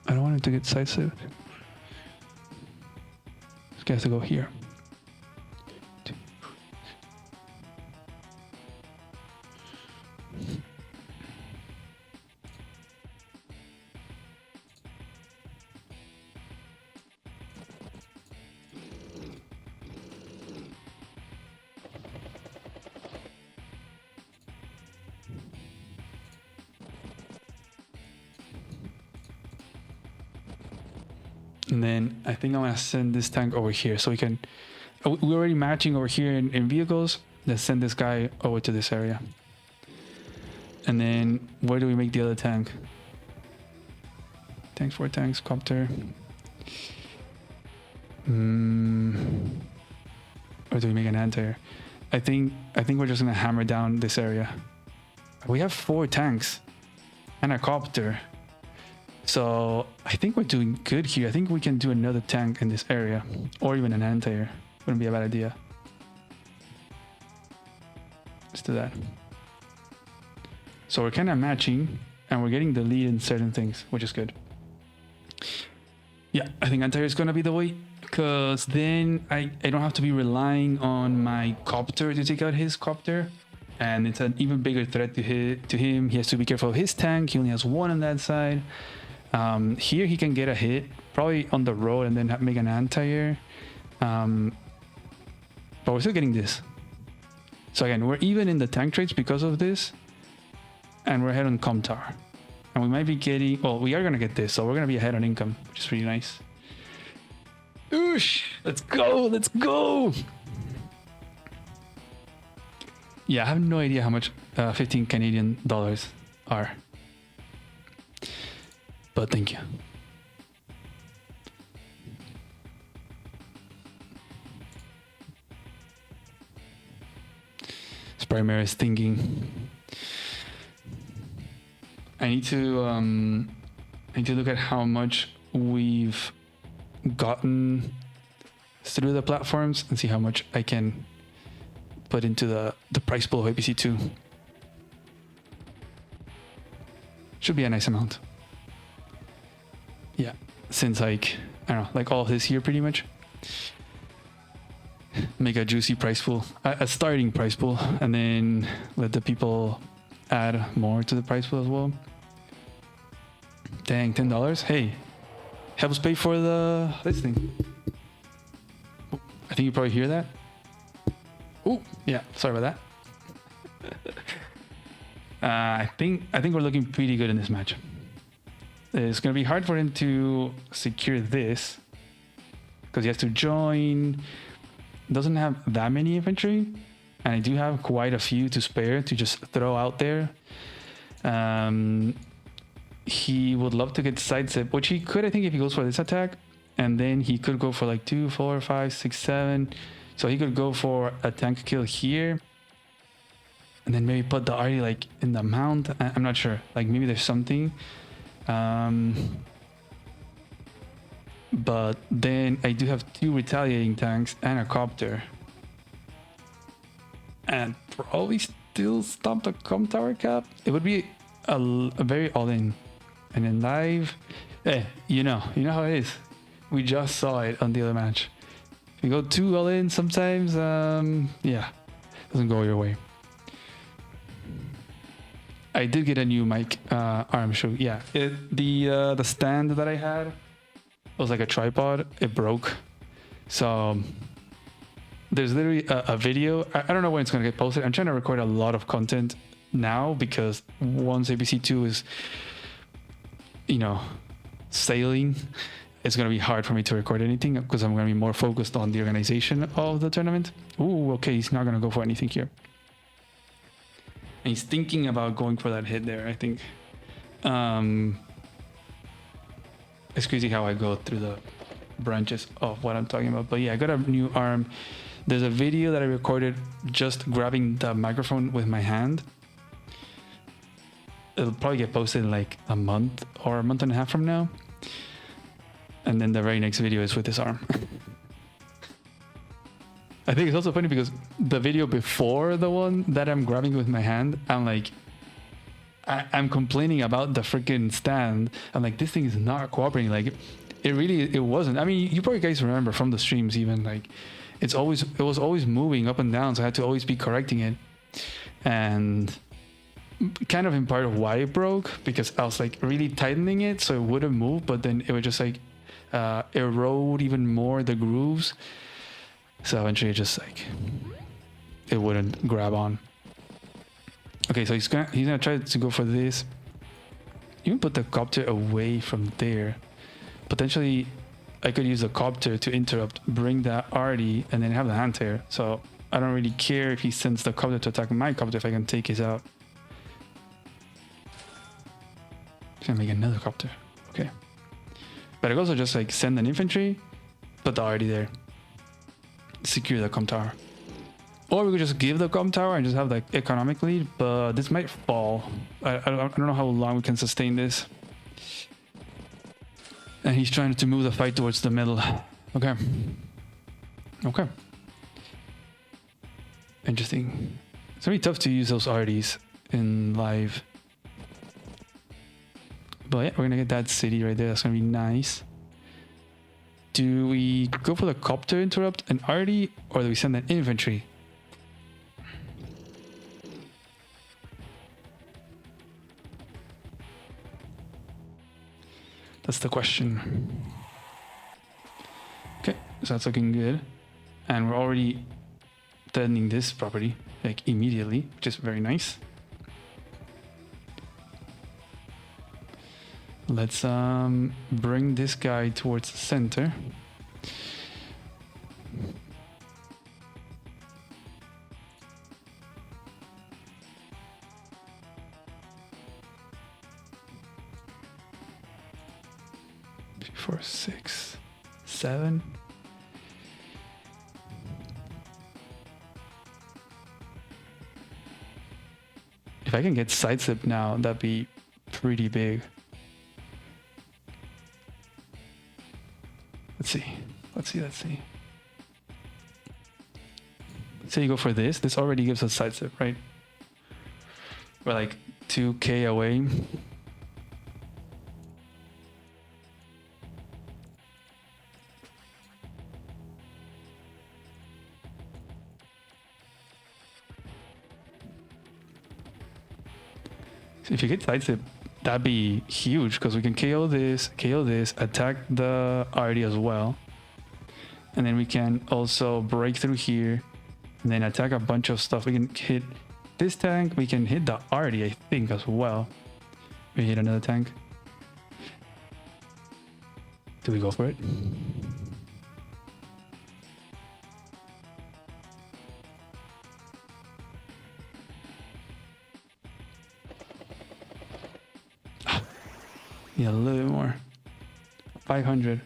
I don't want it to get side saved. This guy has to go here. And then I think I'm gonna send this tank over here so we can, we're already matching over here in vehicles. Let's send this guy over to this area. And then where do we make the other tank? Tanks, 4 tanks, copter. Or do we make an anti-air? I think we're just gonna hammer down this area. We have 4 tanks and a copter. So I think we're doing good here. I think we can do another tank in this area, or even an anti-air. Wouldn't be a bad idea. Let's do that. So we're kind of matching, and we're getting the lead in certain things, which is good. Yeah, I think anti-air is gonna be the way, because then I don't have to be relying on my copter to take out his copter, and it's an even bigger threat to him. He has to be careful of his tank. He only has 1 on that side. Here he can get a hit, probably on the road, and then make an anti-air. But we're still getting this. So again, we're even in the tank trades because of this, and we're ahead on com tower. And we might be getting, well, we are gonna get this, so we're gonna be ahead on income, which is pretty nice. Oosh! Let's go! Let's go! Yeah, I have no idea how much 15 Canadian dollars are. But thank you. Primary is thinking. I need to look at how much we've gotten through the platforms and see how much I can put into the price pool of APC2. Should be a nice amount. Yeah, since like, I don't know, like all of this here pretty much. Make a juicy price pool, a starting price pool, and then let the people add more to the price pool as well. Dang, $10. Hey, helps pay for the listing. I think you probably hear that. Oh, yeah, sorry about that. I think we're looking pretty good in this match. It's gonna be hard for him to secure this because he has to join. Doesn't have that many infantry, and I do have quite a few to spare to just throw out there. He would love to get sidestep, which he could, I think, if he goes for this attack, and then he could go for like 2, 4, 5, 6, 7. So he could go for a tank kill here, and then maybe put the arty like in the mount. I'm not sure. Like maybe there's something. But then I do have 2 retaliating tanks and a copter, and probably still stop the com tower cap. It would be a very all-in, and in live, you know how it is. We just saw it on the other match. If you go too all-in, sometimes, yeah, doesn't go your way. I did get a new mic arm shoe. Yeah, the stand that I had. It was like a tripod. It broke. So there's literally a video. I don't know when it's going to get posted. I'm trying to record a lot of content now because once APC2 is, sailing, it's going to be hard for me to record anything because I'm going to be more focused on the organization of the tournament. Ooh, okay. He's not going to go for anything here. And he's thinking about going for that hit there, I think. It's crazy how I go through the branches of what I'm talking about. But yeah, I got a new arm. There's a video that I recorded just grabbing the microphone with my hand. It'll probably get posted in like a month or a month and a half from now. And then the very next video is with this arm. I think it's also funny because the video before the one that I'm grabbing with my hand, I'm like, I'm complaining about the freaking stand. I'm like, this thing is not cooperating. Like, it wasn't. I mean, you probably guys remember from the streams even, like, it was always moving up and down, so I had to always be correcting it. And kind of in part of why it broke, because I was like really tightening it so it wouldn't move, but then it would just like erode even more the grooves. So eventually it just like, it wouldn't grab on. Okay, so he's gonna try to go for this. You can put the copter away from there. Potentially, I could use the copter to interrupt, bring that arty, and then have the hand tear. So I don't really care if he sends the copter to attack my copter if I can take his out. He's gonna make another copter. Okay. But I could also just like send an infantry, put the arty there, secure the com tower. Or we could just give the com tower and just have like economic lead, but this might fall. I don't know how long we can sustain this. And he's trying to move the fight towards the middle. Okay. Okay. Interesting. It's gonna be tough to use those arties in live. But yeah, we're gonna get that city right there. That's gonna be nice. Do we go for the copter interrupt and arty, or do we send an infantry? That's the question. Okay, so that's looking good. And we're already threatening this property, like immediately, which is very nice. Let's bring this guy towards the center. Four, 6, 7. If I can get sidestep now, that'd be pretty big. Let's see. Let's see. Let's see. Let's say you go for this. This already gives us sidestep, right? We're like 2k away. If you get sidestep, that'd be huge because we can KO this, attack the arty as well. And then we can also break through here and then attack a bunch of stuff. We can hit this tank, we can hit the arty, I think, as well. We hit another tank. Do we go for it? Yeah, a little bit more. 500.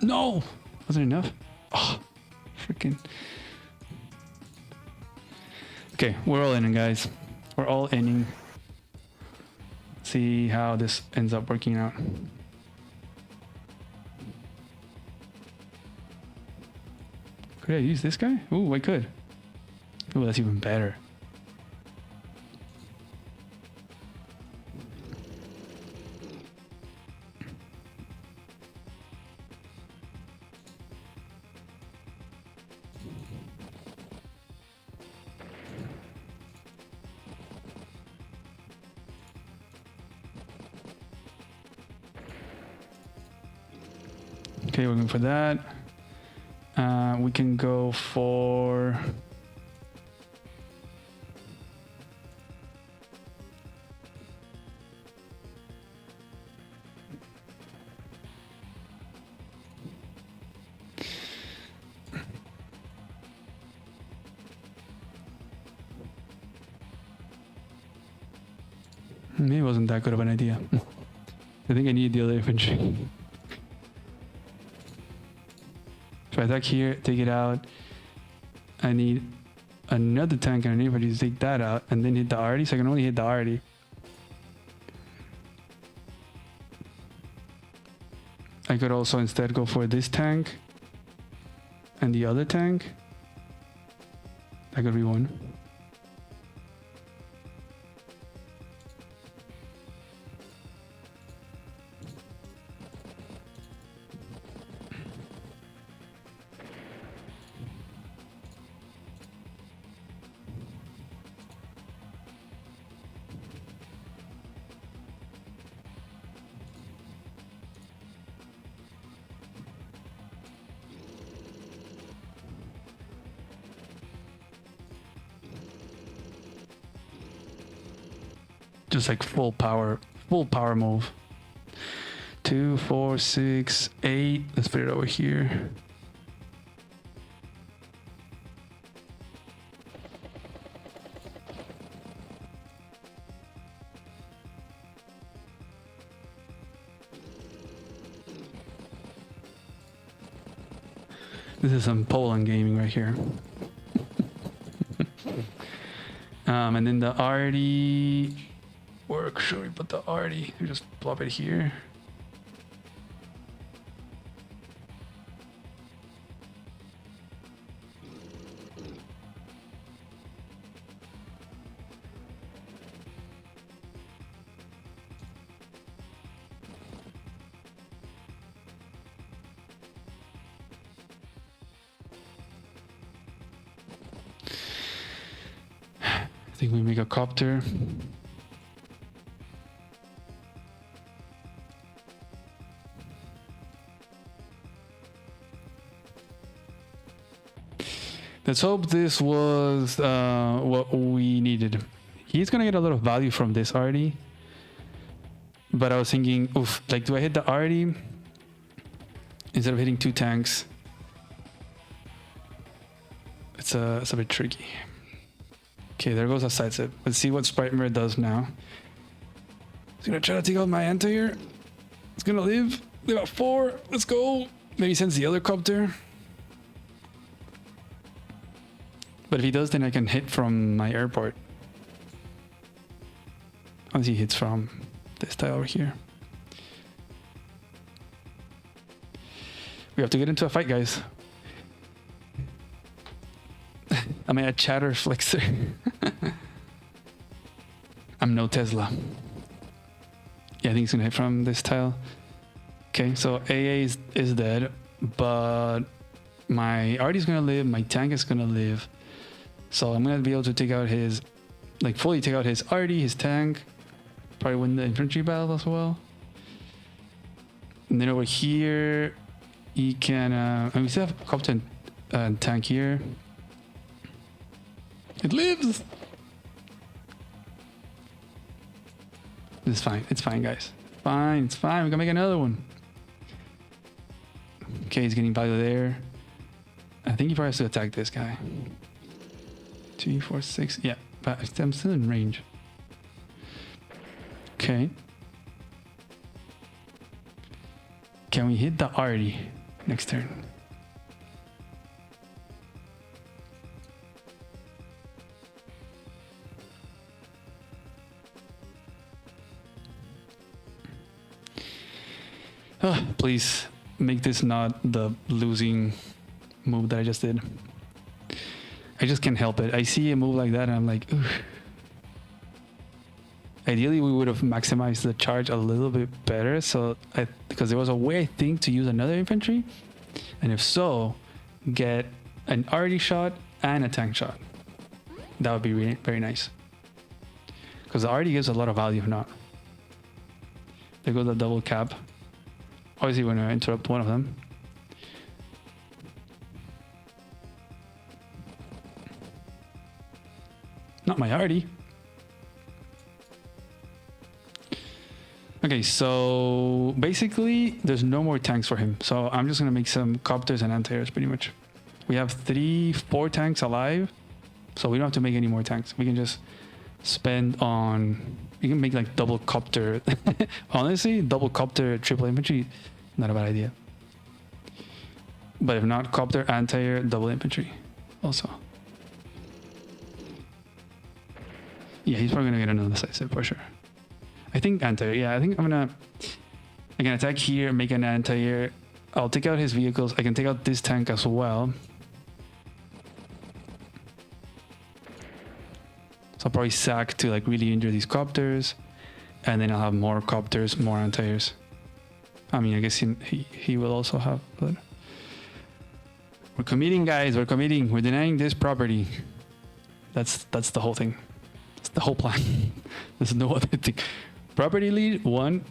No! Wasn't enough? Oh, freaking. Okay, we're all in, guys. We're all inning. See how this ends up working out. Could I use this guy? Ooh, I could. Ooh, that's even better. Okay, we're going for that. We can go for... Maybe it wasn't that good of an idea. I think I need the other infantry. If I attack here, take it out. I need another tank and an infantry to take that out and then hit the arty, so I can only hit the arty. I could also instead go for this tank and the other tank. That could be one. Just like full power move. 2, 4, 6, 8. Let's put it over here. This is some Poland gaming right here. And then the arty. Where should we put the arty? We just plop it here. I think we make a copter. Let's hope this was what we needed. He's gonna get a lot of value from this arty. But I was thinking, oof, like, do I hit the arty instead of hitting 2 tanks? It's a bit tricky. Okay, there goes a sidestep. Let's see what Sprite Mirror does now. He's gonna try to take out my anti here. It's gonna live. Live at 4. Let's go. Maybe sends the other copter. But if he does, then I can hit from my airport. Unless he hits from this tile over here. We have to get into a fight, guys. I'm a chatter flexor. I'm no Tesla. Yeah, I think he's gonna hit from this tile. Okay, so AA is dead, but my arty is gonna live, my tank is gonna live. So I'm gonna be able to take out his, like, fully take out his arty, his tank, probably win the infantry battle as well. And then over here, he can, and we still have a copter and tank here. It lives! It's fine, it's fine, guys. Fine, it's fine, we can make another one. Okay, he's getting value there. I think he probably has to attack this guy. 2, 4, 6. Yeah, but I'm still in range. Okay. Can we hit the arty next turn? Oh, please make this not the losing move that I just did. I just can't help it. I see a move like that and I'm like, ooh. Ideally, we would have maximized the charge a little bit better. So because there was a way, I think, to use another infantry. And if so, get an arty shot and a tank shot. That would be really, very nice. Because the arty gives a lot of value if not. There goes the double cap. Obviously, we're going to interrupt one of them. Not my arty. Okay, so basically there's no more tanks for him. So I'm just gonna make some copters and anti-airs pretty much. We have 4 tanks alive. So we don't have to make any more tanks. We can just spend on, you can make like double copter. Honestly, double copter, triple infantry, not a bad idea. But if not, copter, anti-air, double infantry also. Yeah, he's probably gonna get another decisive for sure. I think anti-air, yeah, I think I can attack here, make an anti-air. I'll take out his vehicles. I can take out this tank as well. So I'll probably sack to like really injure these copters, and then I'll have more copters, more anti-airs. I mean, I guess he will also have, but we're committing, guys. We're committing. We're denying this property. That's the whole thing. That's the whole plan. There's no other thing. Property lead 1,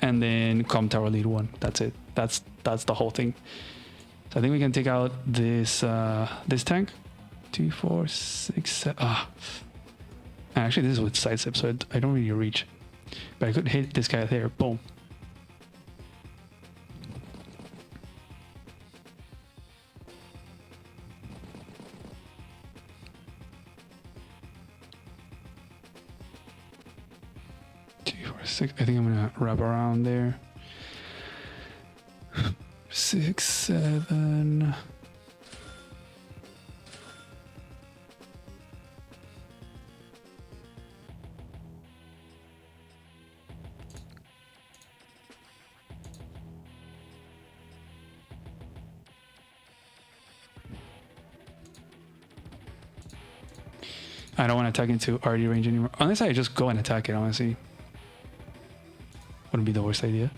and then com tower lead 1. That's it. That's the whole thing. So I think we can take out this this tank. 2, 4, 6, 7. Actually, this is with sidestep, so I don't really reach. But I could hit this guy there. Boom. I think I'm gonna wrap around there. 6, 7. I don't want to attack into RD range anymore. Unless I just go and attack it, honestly. Wouldn't be the worst idea.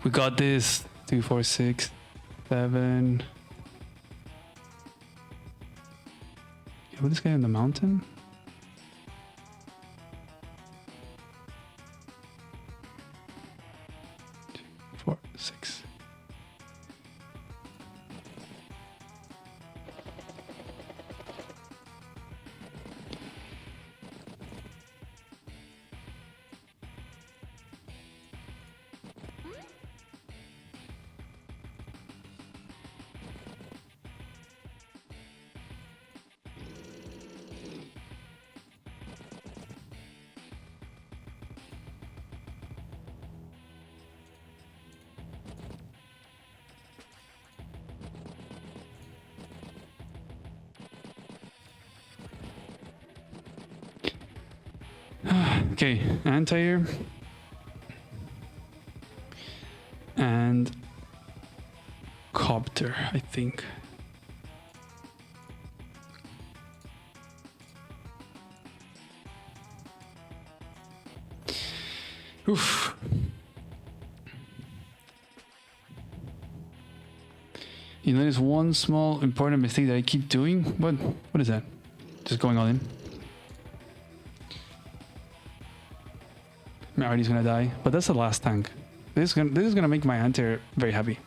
We got this. 2, 4, 6, 7. Yeah, put this guy in the mountain. Two, 4, 6. Okay, anti-air and copter, I think. Oof. You know, there's one small important mistake that I keep doing. What is that? Just going all in. My arty's gonna die, but that's the last tank. This is gonna make my anti-air very happy.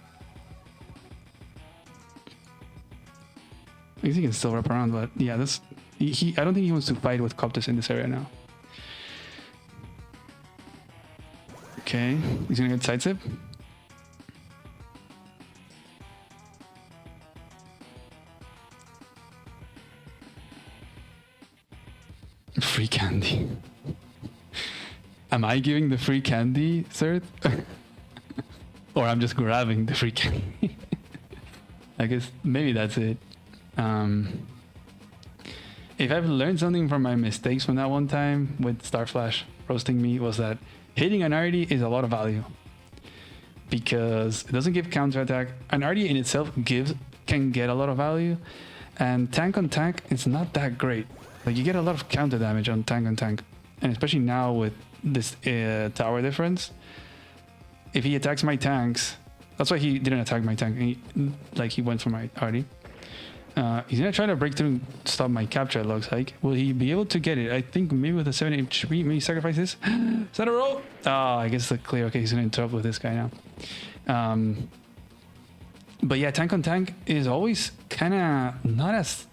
I guess he can still wrap around, but yeah, this I don't think he wants to fight with copters in this area now. Okay, he's gonna get sidestep. Free candy. Am I giving the free candy, sir? Or I'm just grabbing the free candy? I guess maybe that's it. If I've learned something from my mistakes from that one time with Starflash roasting me, was that hitting an RD is a lot of value. Because it doesn't give counterattack. An RD in itself can get a lot of value. And tank on tank, it's not that great. Like, you get a lot of counter damage on tank on tank. And especially now with this tower difference. If he attacks my tanks, that's why he didn't attack my tank. He went for my RD. He's gonna try to break through and stop my capture, it looks like. Will he be able to get it? I think maybe with a 7 HP, maybe sacrifice this. Is that a roll? Oh, I guess it's clear. Okay, he's gonna interrupt with this guy now. But yeah, tank on tank is always kind of not as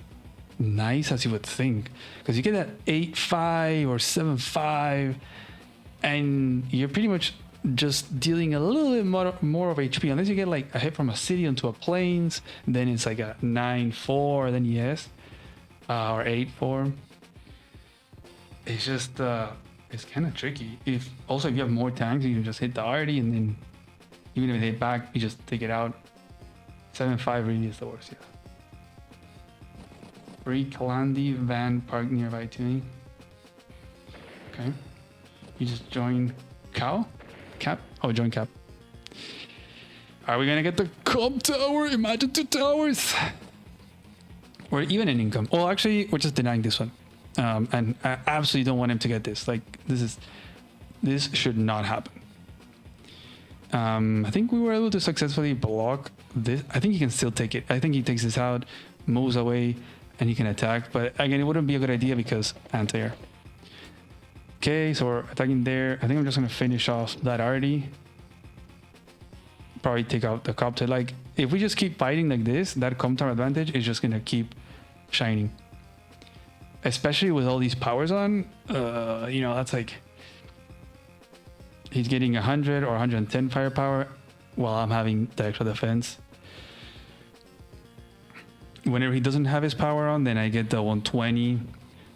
nice as you would think. Because you get that 8-5 or 7-5, and you're pretty much just dealing a little bit more of HP, unless you get like a hit from a city onto a plains, then it's like a 9-4, then yes, or 8-4. It's just it's kind of tricky. If you have more tanks, you can just hit the RD, and then even if they hit back, you just take it out. 7-5 really is the worst. Yeah. Free Kalandi van park nearby to me. Okay, you just join cow. Cap? Oh, join cap. Are we gonna get the Cobb Tower? Imagine 2 towers. We're even in income. Well, actually, we're just denying this one. And I absolutely don't want him to get this. Like, this should not happen. I think we were able to successfully block this. I think he can still take it. I think he takes this out, moves away, and he can attack. But again, it wouldn't be a good idea because anti-air. Okay, so we're attacking there. I think I'm just gonna finish off that RD. Probably take out the copter. Like, if we just keep fighting like this, that Comtower advantage is just gonna keep shining. Especially with all these powers on, you know, that's like he's getting 100 or 110 firepower while I'm having the extra defense. Whenever he doesn't have his power on, then I get the 120.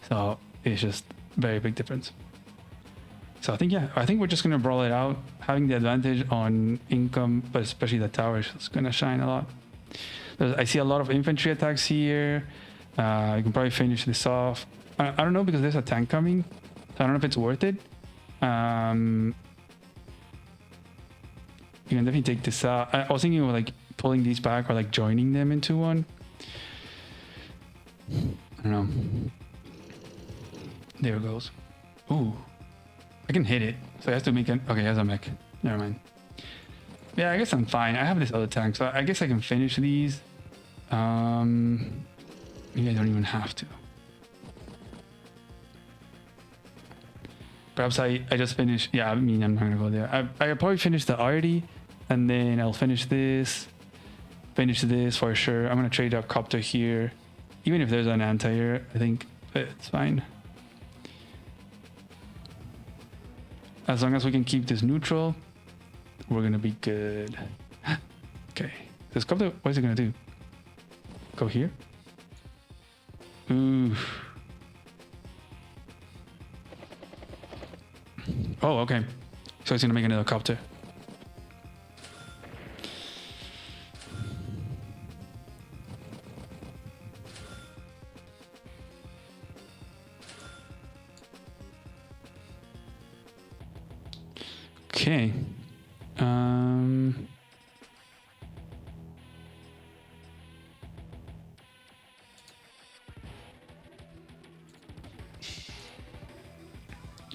So it's just very big difference. So I think we're just gonna brawl it out, having the advantage on income, but especially the tower is gonna shine a lot. I see a lot of infantry attacks here. I can probably finish this off. I don't know, because there's a tank coming. So I don't know if it's worth it. You can definitely take this out. I was thinking of like pulling these back or like joining them into one. I don't know. There it goes. Ooh. I can hit it. So he has to make it. Okay, he has a mech. Never mind. Yeah, I guess I'm fine. I have this other tank, so I guess I can finish these. Maybe I don't even have to. Perhaps I just finish. Yeah, I mean, I'm not gonna go there. I'll probably finish the RD, and then I'll finish this. Finish this for sure. I'm gonna trade a copter here. Even if there's an anti-air, I think it's fine. As long as we can keep this neutral, we're gonna be good. Okay. This copter, what is it gonna do? Go here? Ooh. Oh, okay. So it's gonna make another copter. Okay.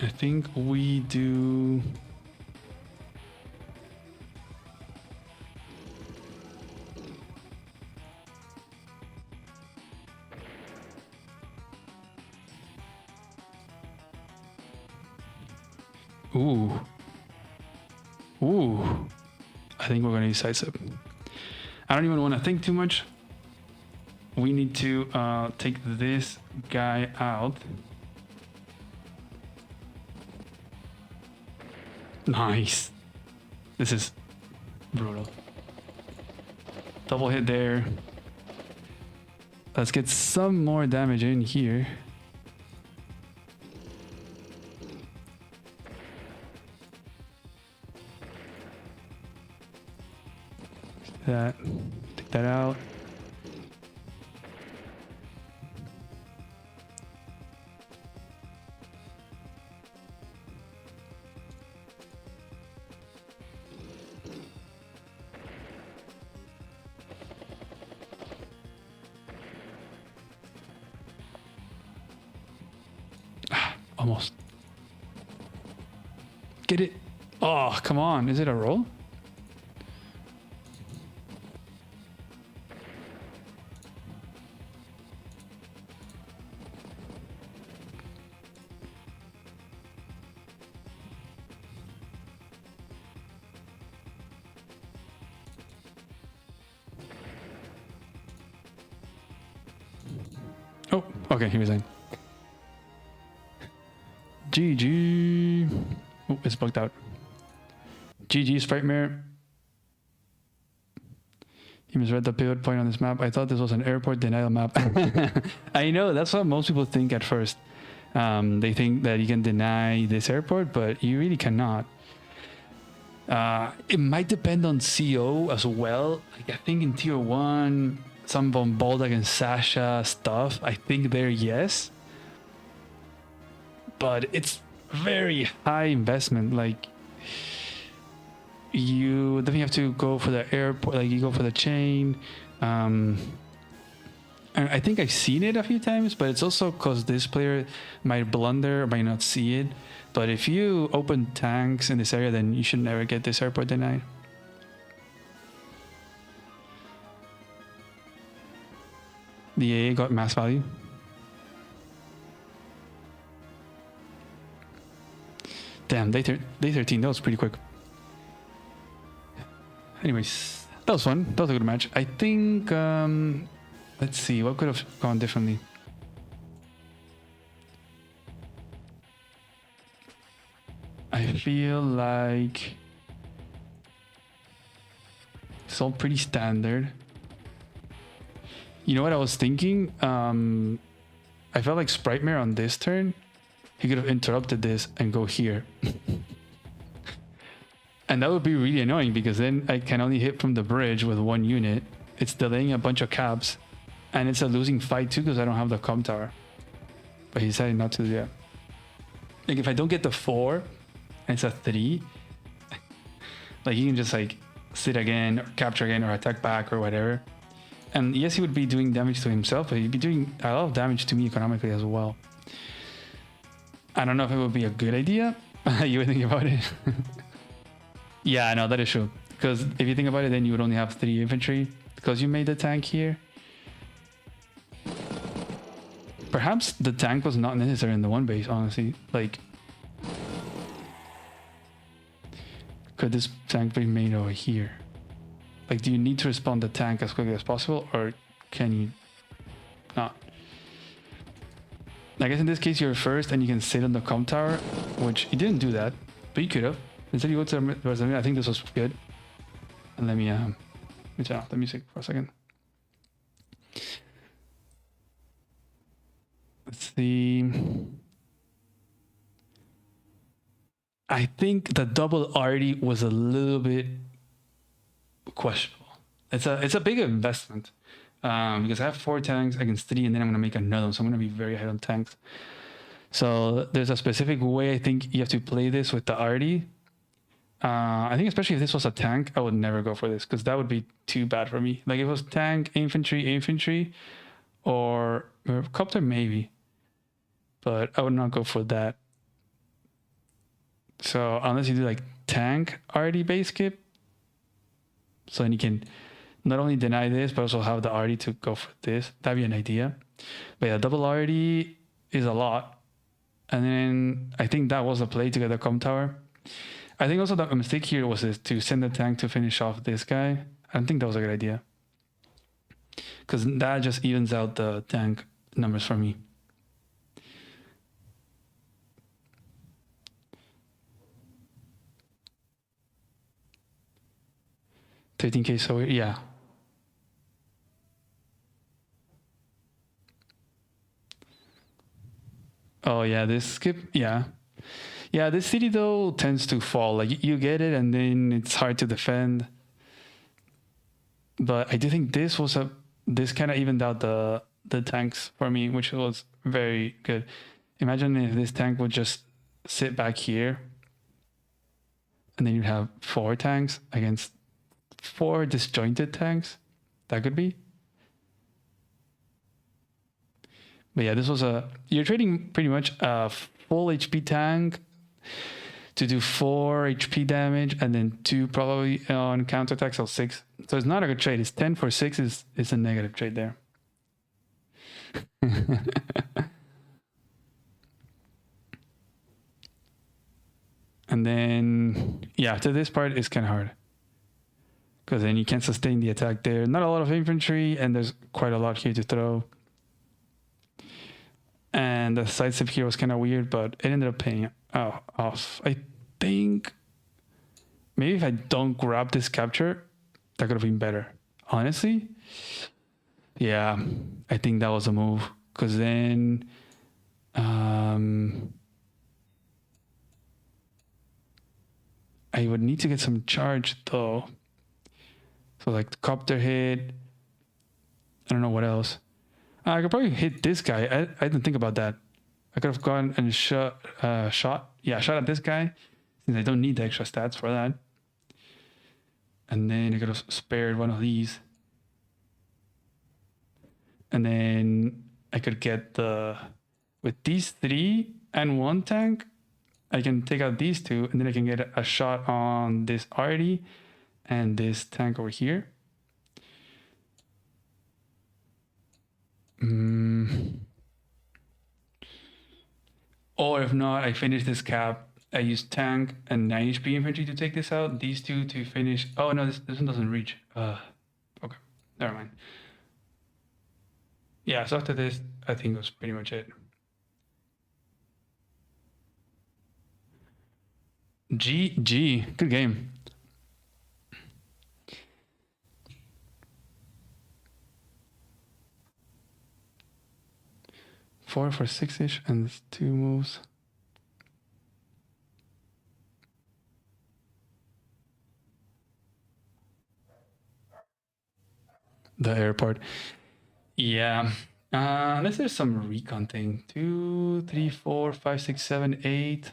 I think we do. Ooh. Ooh. I think we're going to use sidestep. I don't even want to think too much. We need to take this guy out. Nice. This is brutal. Double hit there. Let's get some more damage in here. that. Take that out. Almost. Get it. Oh, come on. Is it a roll? Oh, okay. He was in. GG. Oh, it's bugged out. GG, Sprite Mirror. You misread the pivot point on this map. I thought this was an airport denial map. I know, that's what most people think at first. They think that you can deny this airport, but you really cannot. It might depend on CO as well. Like I think in tier 1, some von Boldak and Sasha stuff, I think there, yes. But it's very high investment. Like you definitely have to go for the airport, like you go for the chain. And I think I've seen it a few times, but it's also because this player might blunder or might not see it. But if you open tanks in this area, then you should never get this airport denied. The AA got mass value. Damn, day 13, that was pretty quick. Anyways, that was fun. That was a good match. I think, let's see, what could have gone differently? I feel like it's all pretty standard. You know what I was thinking? I felt like Sprite Mirror on this turn, he could have interrupted this and go here. And that would be really annoying because then I can only hit from the bridge with one unit. It's delaying a bunch of caps. And it's a losing fight too because I don't have the comm tower. But he decided not to do that. Like if I don't get the 4 and it's a 3, like he can just like sit again or capture again or attack back or whatever. And yes, he would be doing damage to himself, but he'd be doing a lot of damage to me economically as well. I don't know if it would be a good idea. You would think about it. Yeah, no, that is true. Because if you think about it, then you would only have 3 infantry because you made the tank here. Perhaps the tank was not necessary in the one base, honestly. Like, could this tank be made over here? Like, do you need to respawn the tank as quickly as possible, or can you not? I guess in this case you're first and you can sit on the comm tower, which you didn't do that, but you could have. Instead you go to the, I think this was good. And let me turn off the music for a second. Let's see. I think the double arty was a little bit questionable. It's a big investment because I have 4 tanks against 3, and then I'm gonna make another one, so I'm gonna be very high on tanks. So there's a specific way I think you have to play this with the arty. I think especially if this was a tank, I would never go for this because that would be too bad for me. Like if it was tank, infantry, or copter maybe, but I would not go for that. So unless you do like tank arty base skip, so then you can not only deny this but also have the arty to go for this. That'd be an idea. But yeah, double arty is a lot, and then I think that was the play to get the comm tower. I think also the mistake here was to send the tank to finish off this guy. I don't think that was a good idea because that just evens out the tank numbers for me. $13K, so yeah. Oh yeah, this skip, yeah. Yeah, this city though tends to fall. Like you get it and then it's hard to defend. But I do think this kind of evened out the tanks for me, which was very good. Imagine if this tank would just sit back here, and then you'd have 4 tanks against 4 disjointed tanks. That could be. But yeah, this was you're trading pretty much a full HP tank to do 4 HP damage, and then 2 probably on counterattacks, so 6. So it's not a good trade. It's 10 for 6 is a negative trade there. And then, yeah, after this part, it's kind of hard. Because then you can't sustain the attack there. Not a lot of infantry, and there's quite a lot here to throw. And the sidestep here was kind of weird, but it ended up paying off. I think maybe if I don't grab this capture, that could have been better. Honestly, yeah, I think that was a move. Because then I would need to get some charge though. So like the copter hit. I don't know what else. I could probably hit this guy. I didn't think about that. I could have gone and shot at this guy, since I don't need the extra stats for that. And then I could have spared one of these. And then I could get with these 3 and 1 tank, I can take out these 2, and then I can get a shot on this arty and this tank over here. Or if not, I finish this cap. I use tank and 9 HP infantry to take this out. These 2 to finish. Oh no, this one doesn't reach. Okay, never mind. Yeah, so after this, I think that's pretty much it. GG, good game. Four for 6-ish and 2 moves. The airport. Yeah. Unless there's some recon thing. 2, 3, 4, 5, 6, 7, 8.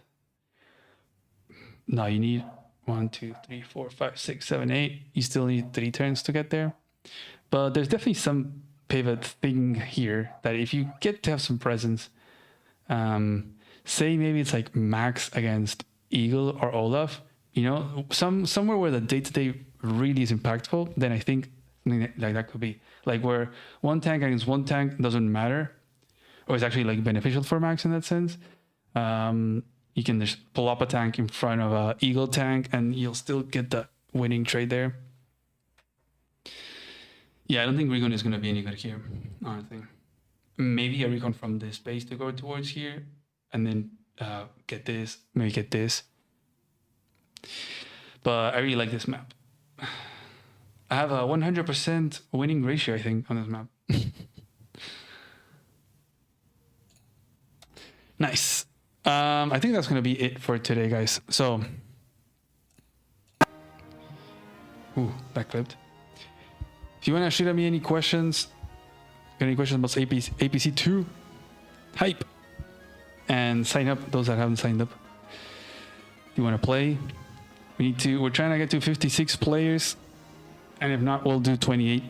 No, you need 1, 2, 3, 4, 5, 6, 7, 8. You still need 3 turns to get there. But there's definitely some pivot thing here that if you get to have some presence, say maybe it's like Max against Eagle or Olaf, you know, somewhere where the day-to-day really is impactful, then I think something like that could be like where 1 tank against 1 tank doesn't matter, or it's actually like beneficial for Max in that sense. You can just pull up a tank in front of a Eagle tank and you'll still get the winning trade there. Yeah, I don't think recon is going to be any good here, honestly. Maybe a recon from this base to go towards here, and then get this, maybe get this. But I really like this map. I have a 100% winning ratio, I think, on this map. Nice. I think that's going to be it for today, guys. So, that clipped. If you want to shoot at me any questions, any questions about APC 2, hype, and sign up, those that haven't signed up. If you want to play, we're trying to get to 56 players, and if not, we'll do 28.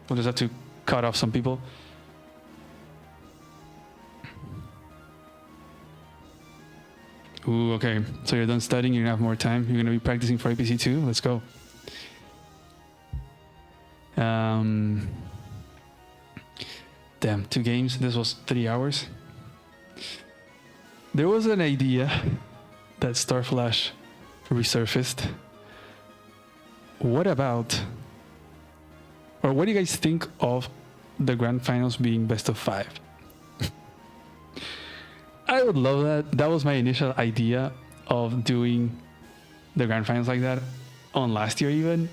We'll just have to cut off some people. Ooh, okay. So you're done studying, you're gonna have more time. You're gonna be practicing for APC 2. Let's go. Damn, 2 games. This was 3 hours. There was an idea that Starflash resurfaced. What about, or what do you guys think of the grand finals being best of 5? I would love that. That was my initial idea of doing the grand finals like that on last year even.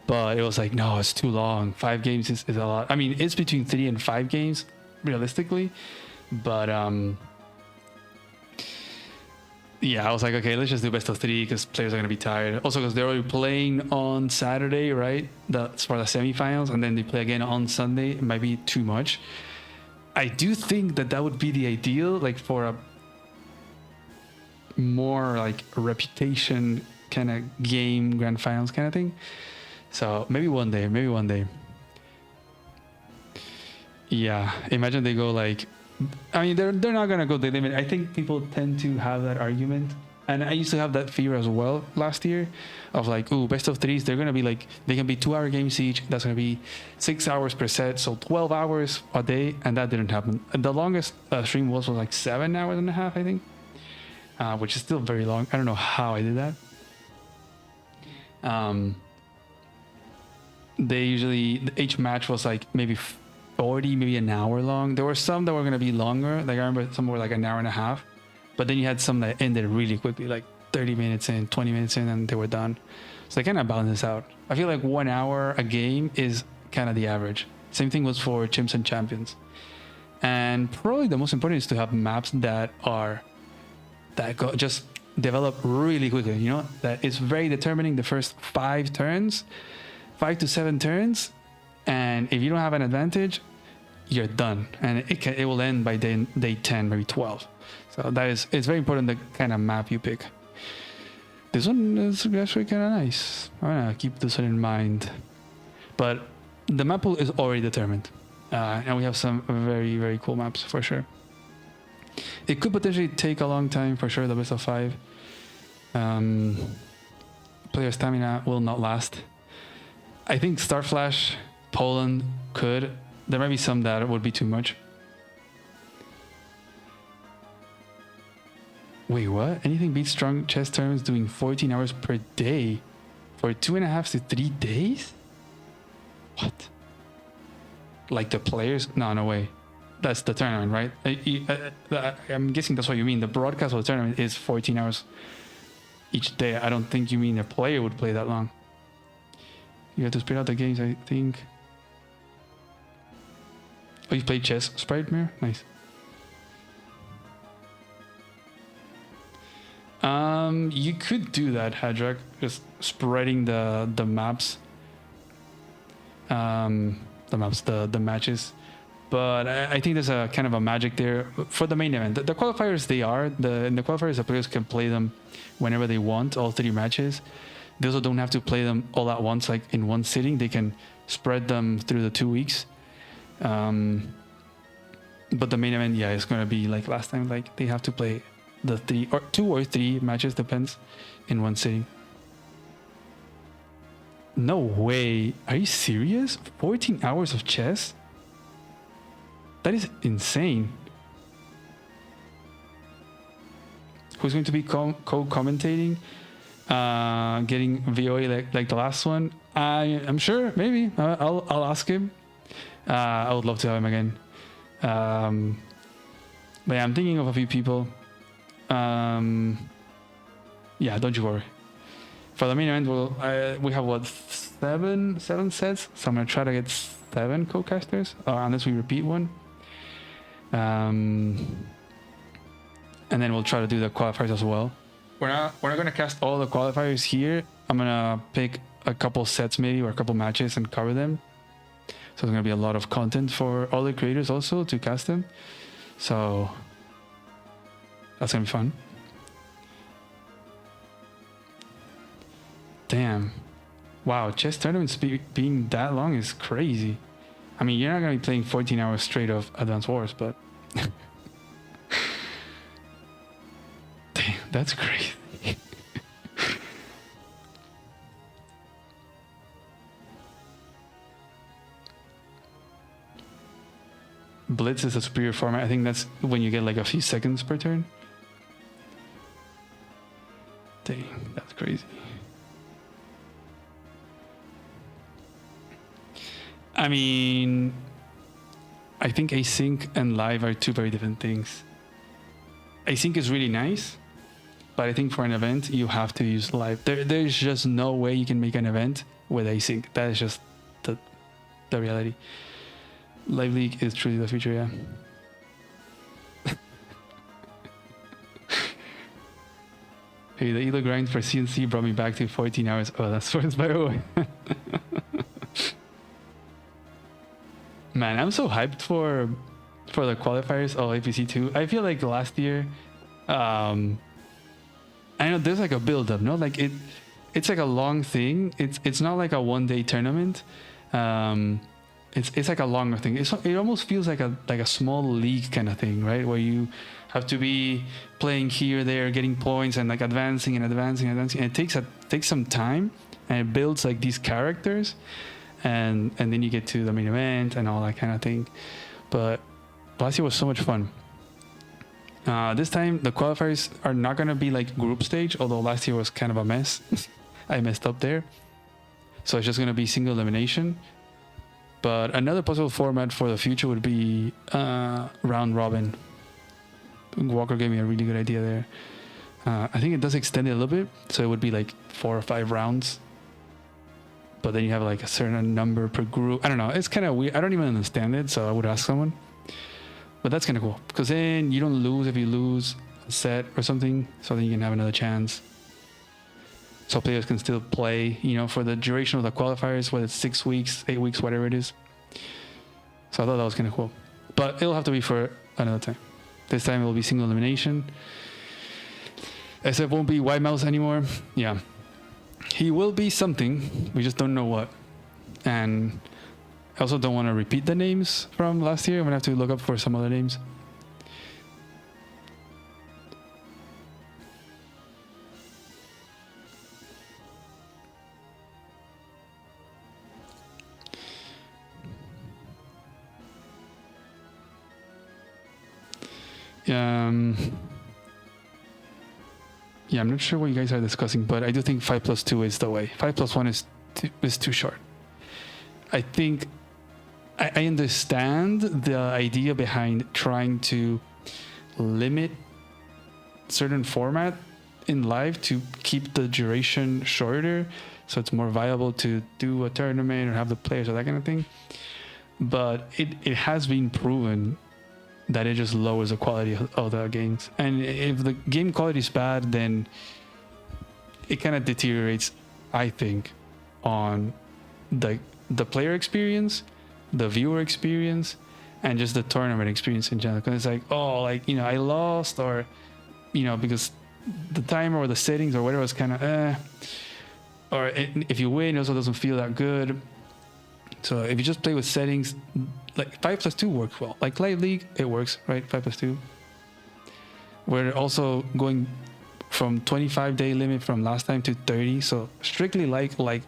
But it was like, no, it's too long. 5 games is a lot. I mean, it's between 3 and 5 games, realistically. But Yeah, I was like, okay, let's just do best of three because players are gonna be tired. Also, because they're already playing on Saturday, right? That's for the semifinals, and then they play again on Sunday. It might be too much. I do think that that would be the ideal, like for a more like reputation kind of game, grand finals kind of thing. So maybe one day, maybe one day. Yeah, imagine they go like, I mean, they're not gonna go the limit. I think people tend to have that argument, and I used to have that fear as well last year, of like, ooh, best of threes. They're gonna be like, they can be 2-hour games each. That's gonna be 6 hours per set, so 12 hours a day, and that didn't happen. And the longest stream was like 7 hours and a half, I think, which is still very long. I don't know how I did that. They usually each match was like maybe 40, maybe an hour long. There were some that were going to be longer. Like I remember some were like an hour and a half, but then you had some that ended really quickly, like 30 minutes in, 20 minutes in, and they were done. So they kind of balance out. I feel like 1 hour a game is kind of the average. Same thing was for Chimps and Champions. And probably the most important is to have maps that just develop really quickly, you know, that is very determining the first 5 to 7 turns. And if you don't have an advantage, you're done, and it will end by day 10, maybe 12. So it's very important the kind of map you pick. This one is actually kind of nice. I'm gonna keep this one in mind. But the map pool is already determined, and we have some very, very cool maps for sure. It could potentially take a long time for sure. The best of 5. Player stamina will not last. I think Star Flash Poland could. There might be some that would be too much. Wait, what? Anything beats strong chess tournaments doing 14 hours per day for 2.5 to 3 days? What? Like the players? No way. That's the tournament, right? I'm guessing that's what you mean. The broadcast of the tournament is 14 hours each day. I don't think you mean a player would play that long. You have to spread out the games, I think. Oh, you played chess, Sprite Mirror? Nice. You could do that, Hadrak, just spreading the maps. The matches. But I think there's a kind of a magic there for the main event. The qualifiers, in the qualifiers, the players can play them whenever they want, all 3 matches. They also don't have to play them all at once, like in one sitting. They can spread them through the 2 weeks. But the main event, yeah, it's gonna be like last time. Like they have to play the 2 or 3 matches, depends, in one sitting. No way! Are you serious? 14 hours of chess? That is insane. Who's going to be co-commentating? Getting VOA like the last one? I'm sure, maybe. I'll ask him. I would love to have him again. But yeah, I'm thinking of a few people. Yeah, don't you worry. For the main event, we have what, 7 sets? So I'm gonna try to get 7 co-casters, unless we repeat one. And then we'll try to do the qualifiers as well. We're not gonna cast all the qualifiers here. I'm gonna pick a couple sets maybe, or a couple matches, and cover them. So there's gonna be a lot of content for all the creators also to cast them. So that's gonna be fun. Damn. Wow, chess tournaments being that long is crazy. I mean, you're not gonna be playing 14 hours straight of Advance Wars, but damn, that's crazy. Blitz is a superior format. I think that's when you get like a few seconds per turn. Dang, that's crazy. I mean, I think async and live are 2 very different things. Async is really nice, but I think for an event, you have to use live. There's just no way you can make an event with async. That is just the reality. Live League is truly the future, yeah. Hey, the elo grind for CNC brought me back to 14 hours. Oh, that's worth by the way. Man, I'm so hyped for the qualifiers of APC 2. I feel like last year, I know there's like a build up, no? Like it's like a long thing. It's not like a one-day tournament. It's like a longer thing. It almost feels like a small league kind of thing, right? Where you have to be playing here, there, getting points, and like advancing and advancing and advancing. And it takes some time, and it builds like these characters, and then you get to the main event and all that kind of thing. But last year was so much fun. This time the qualifiers are not gonna be like group stage, although last year was kind of a mess. I messed up there. So it's just gonna be single elimination. But another possible format for the future would be round robin. Walker gave me a really good idea there. I think it does extend it a little bit, so it would be like 4 or 5 rounds. But then you have like a certain number per group. I don't know. It's kind of weird. I don't even understand it, so I would ask someone. But that's kind of cool, because then you don't lose if you lose a set or something, so then you can have another chance. So players can still play, you know, for the duration of the qualifiers, whether it's 6 weeks, 8 weeks, whatever it is. So I thought that was kind of cool. But it'll have to be for another time. This time it will be single elimination. SF won't be White Mouse anymore. Yeah. He will be something. We just don't know what. And I also don't want to repeat the names from last year. I'm going to have to look up for some other names. Yeah, I'm not sure what you guys are discussing, but I do think 5+2 is the way. 5+1 is too short. I think I understand the idea behind trying to limit certain format in live to keep the duration shorter, so it's more viable to do a tournament or have the players or that kind of thing. But it has been proven that it just lowers the quality of the games. And if the game quality is bad, then it kind of deteriorates, I think, on the player experience, the viewer experience, and just the tournament experience in general. Because it's like, oh, like, you know, I lost, or, you know, because the timer or the settings or whatever was kind of or if you win, it also doesn't feel that good. So if you just play with settings, like 5+2 works well. Like Live League, it works, right? 5+2. We're also going from 25-day limit from last time to 30. So strictly like Live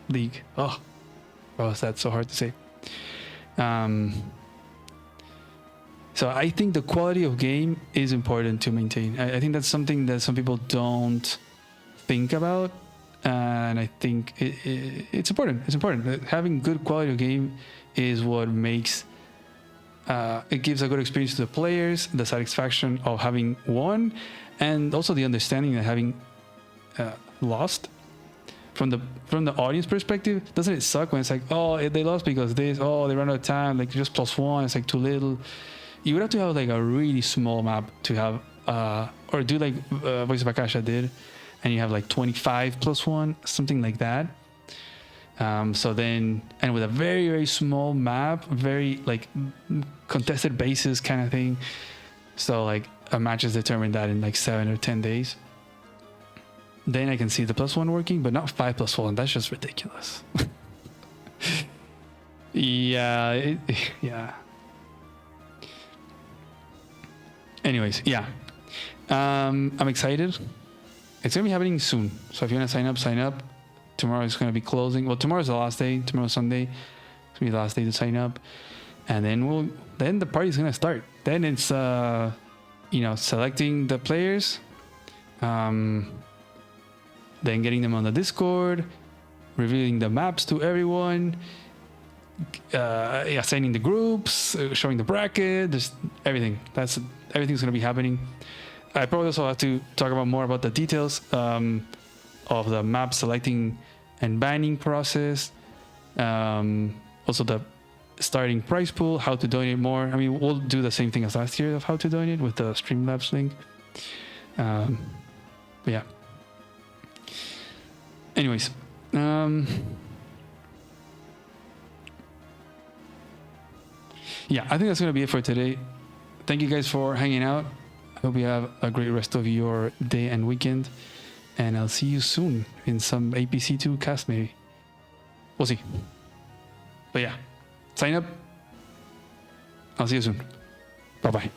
League. Oh, that's so hard to say. So I think the quality of game is important to maintain. I think that's something that some people don't think about. And I think it's important. It's important. Having good quality of game is what makes it gives a good experience to the players, the satisfaction of having won, and also the understanding that having lost. From the audience perspective, doesn't it suck when it's like, oh, they lost because this, oh, they ran out of time, like just +1, it's like too little. You would have to have like a really small map to have, or do like Voice of Akasha did, and you have like 25+1, something like that. So then, and with a very, very small map, very like contested bases kind of thing. So like a match is determined that in like 7 or 10 days. Then I can see the +1 working, but not 5+1. That's just ridiculous. Yeah. Anyways, yeah. I'm excited. It's gonna be happening soon. So if you wanna sign up. Tomorrow is gonna be closing. Well, tomorrow's the last day. Tomorrow's Sunday. It's gonna be the last day to sign up, and then the party's gonna start. Then it's selecting the players, then getting them on the Discord, revealing the maps to everyone, assigning the groups, showing the bracket, just everything. Everything's gonna be happening. I probably also have to talk more about the details of the map selecting and banning process. Also the starting prize pool, how to donate more. I mean, we'll do the same thing as last year of how to donate with the Streamlabs link. But yeah. Anyways, yeah, I think that's gonna be it for today. Thank you guys for hanging out. I hope you have a great rest of your day and weekend, and I'll see you soon in some APC2 cast maybe. We'll see. But yeah, sign up. I'll see you soon. Bye bye.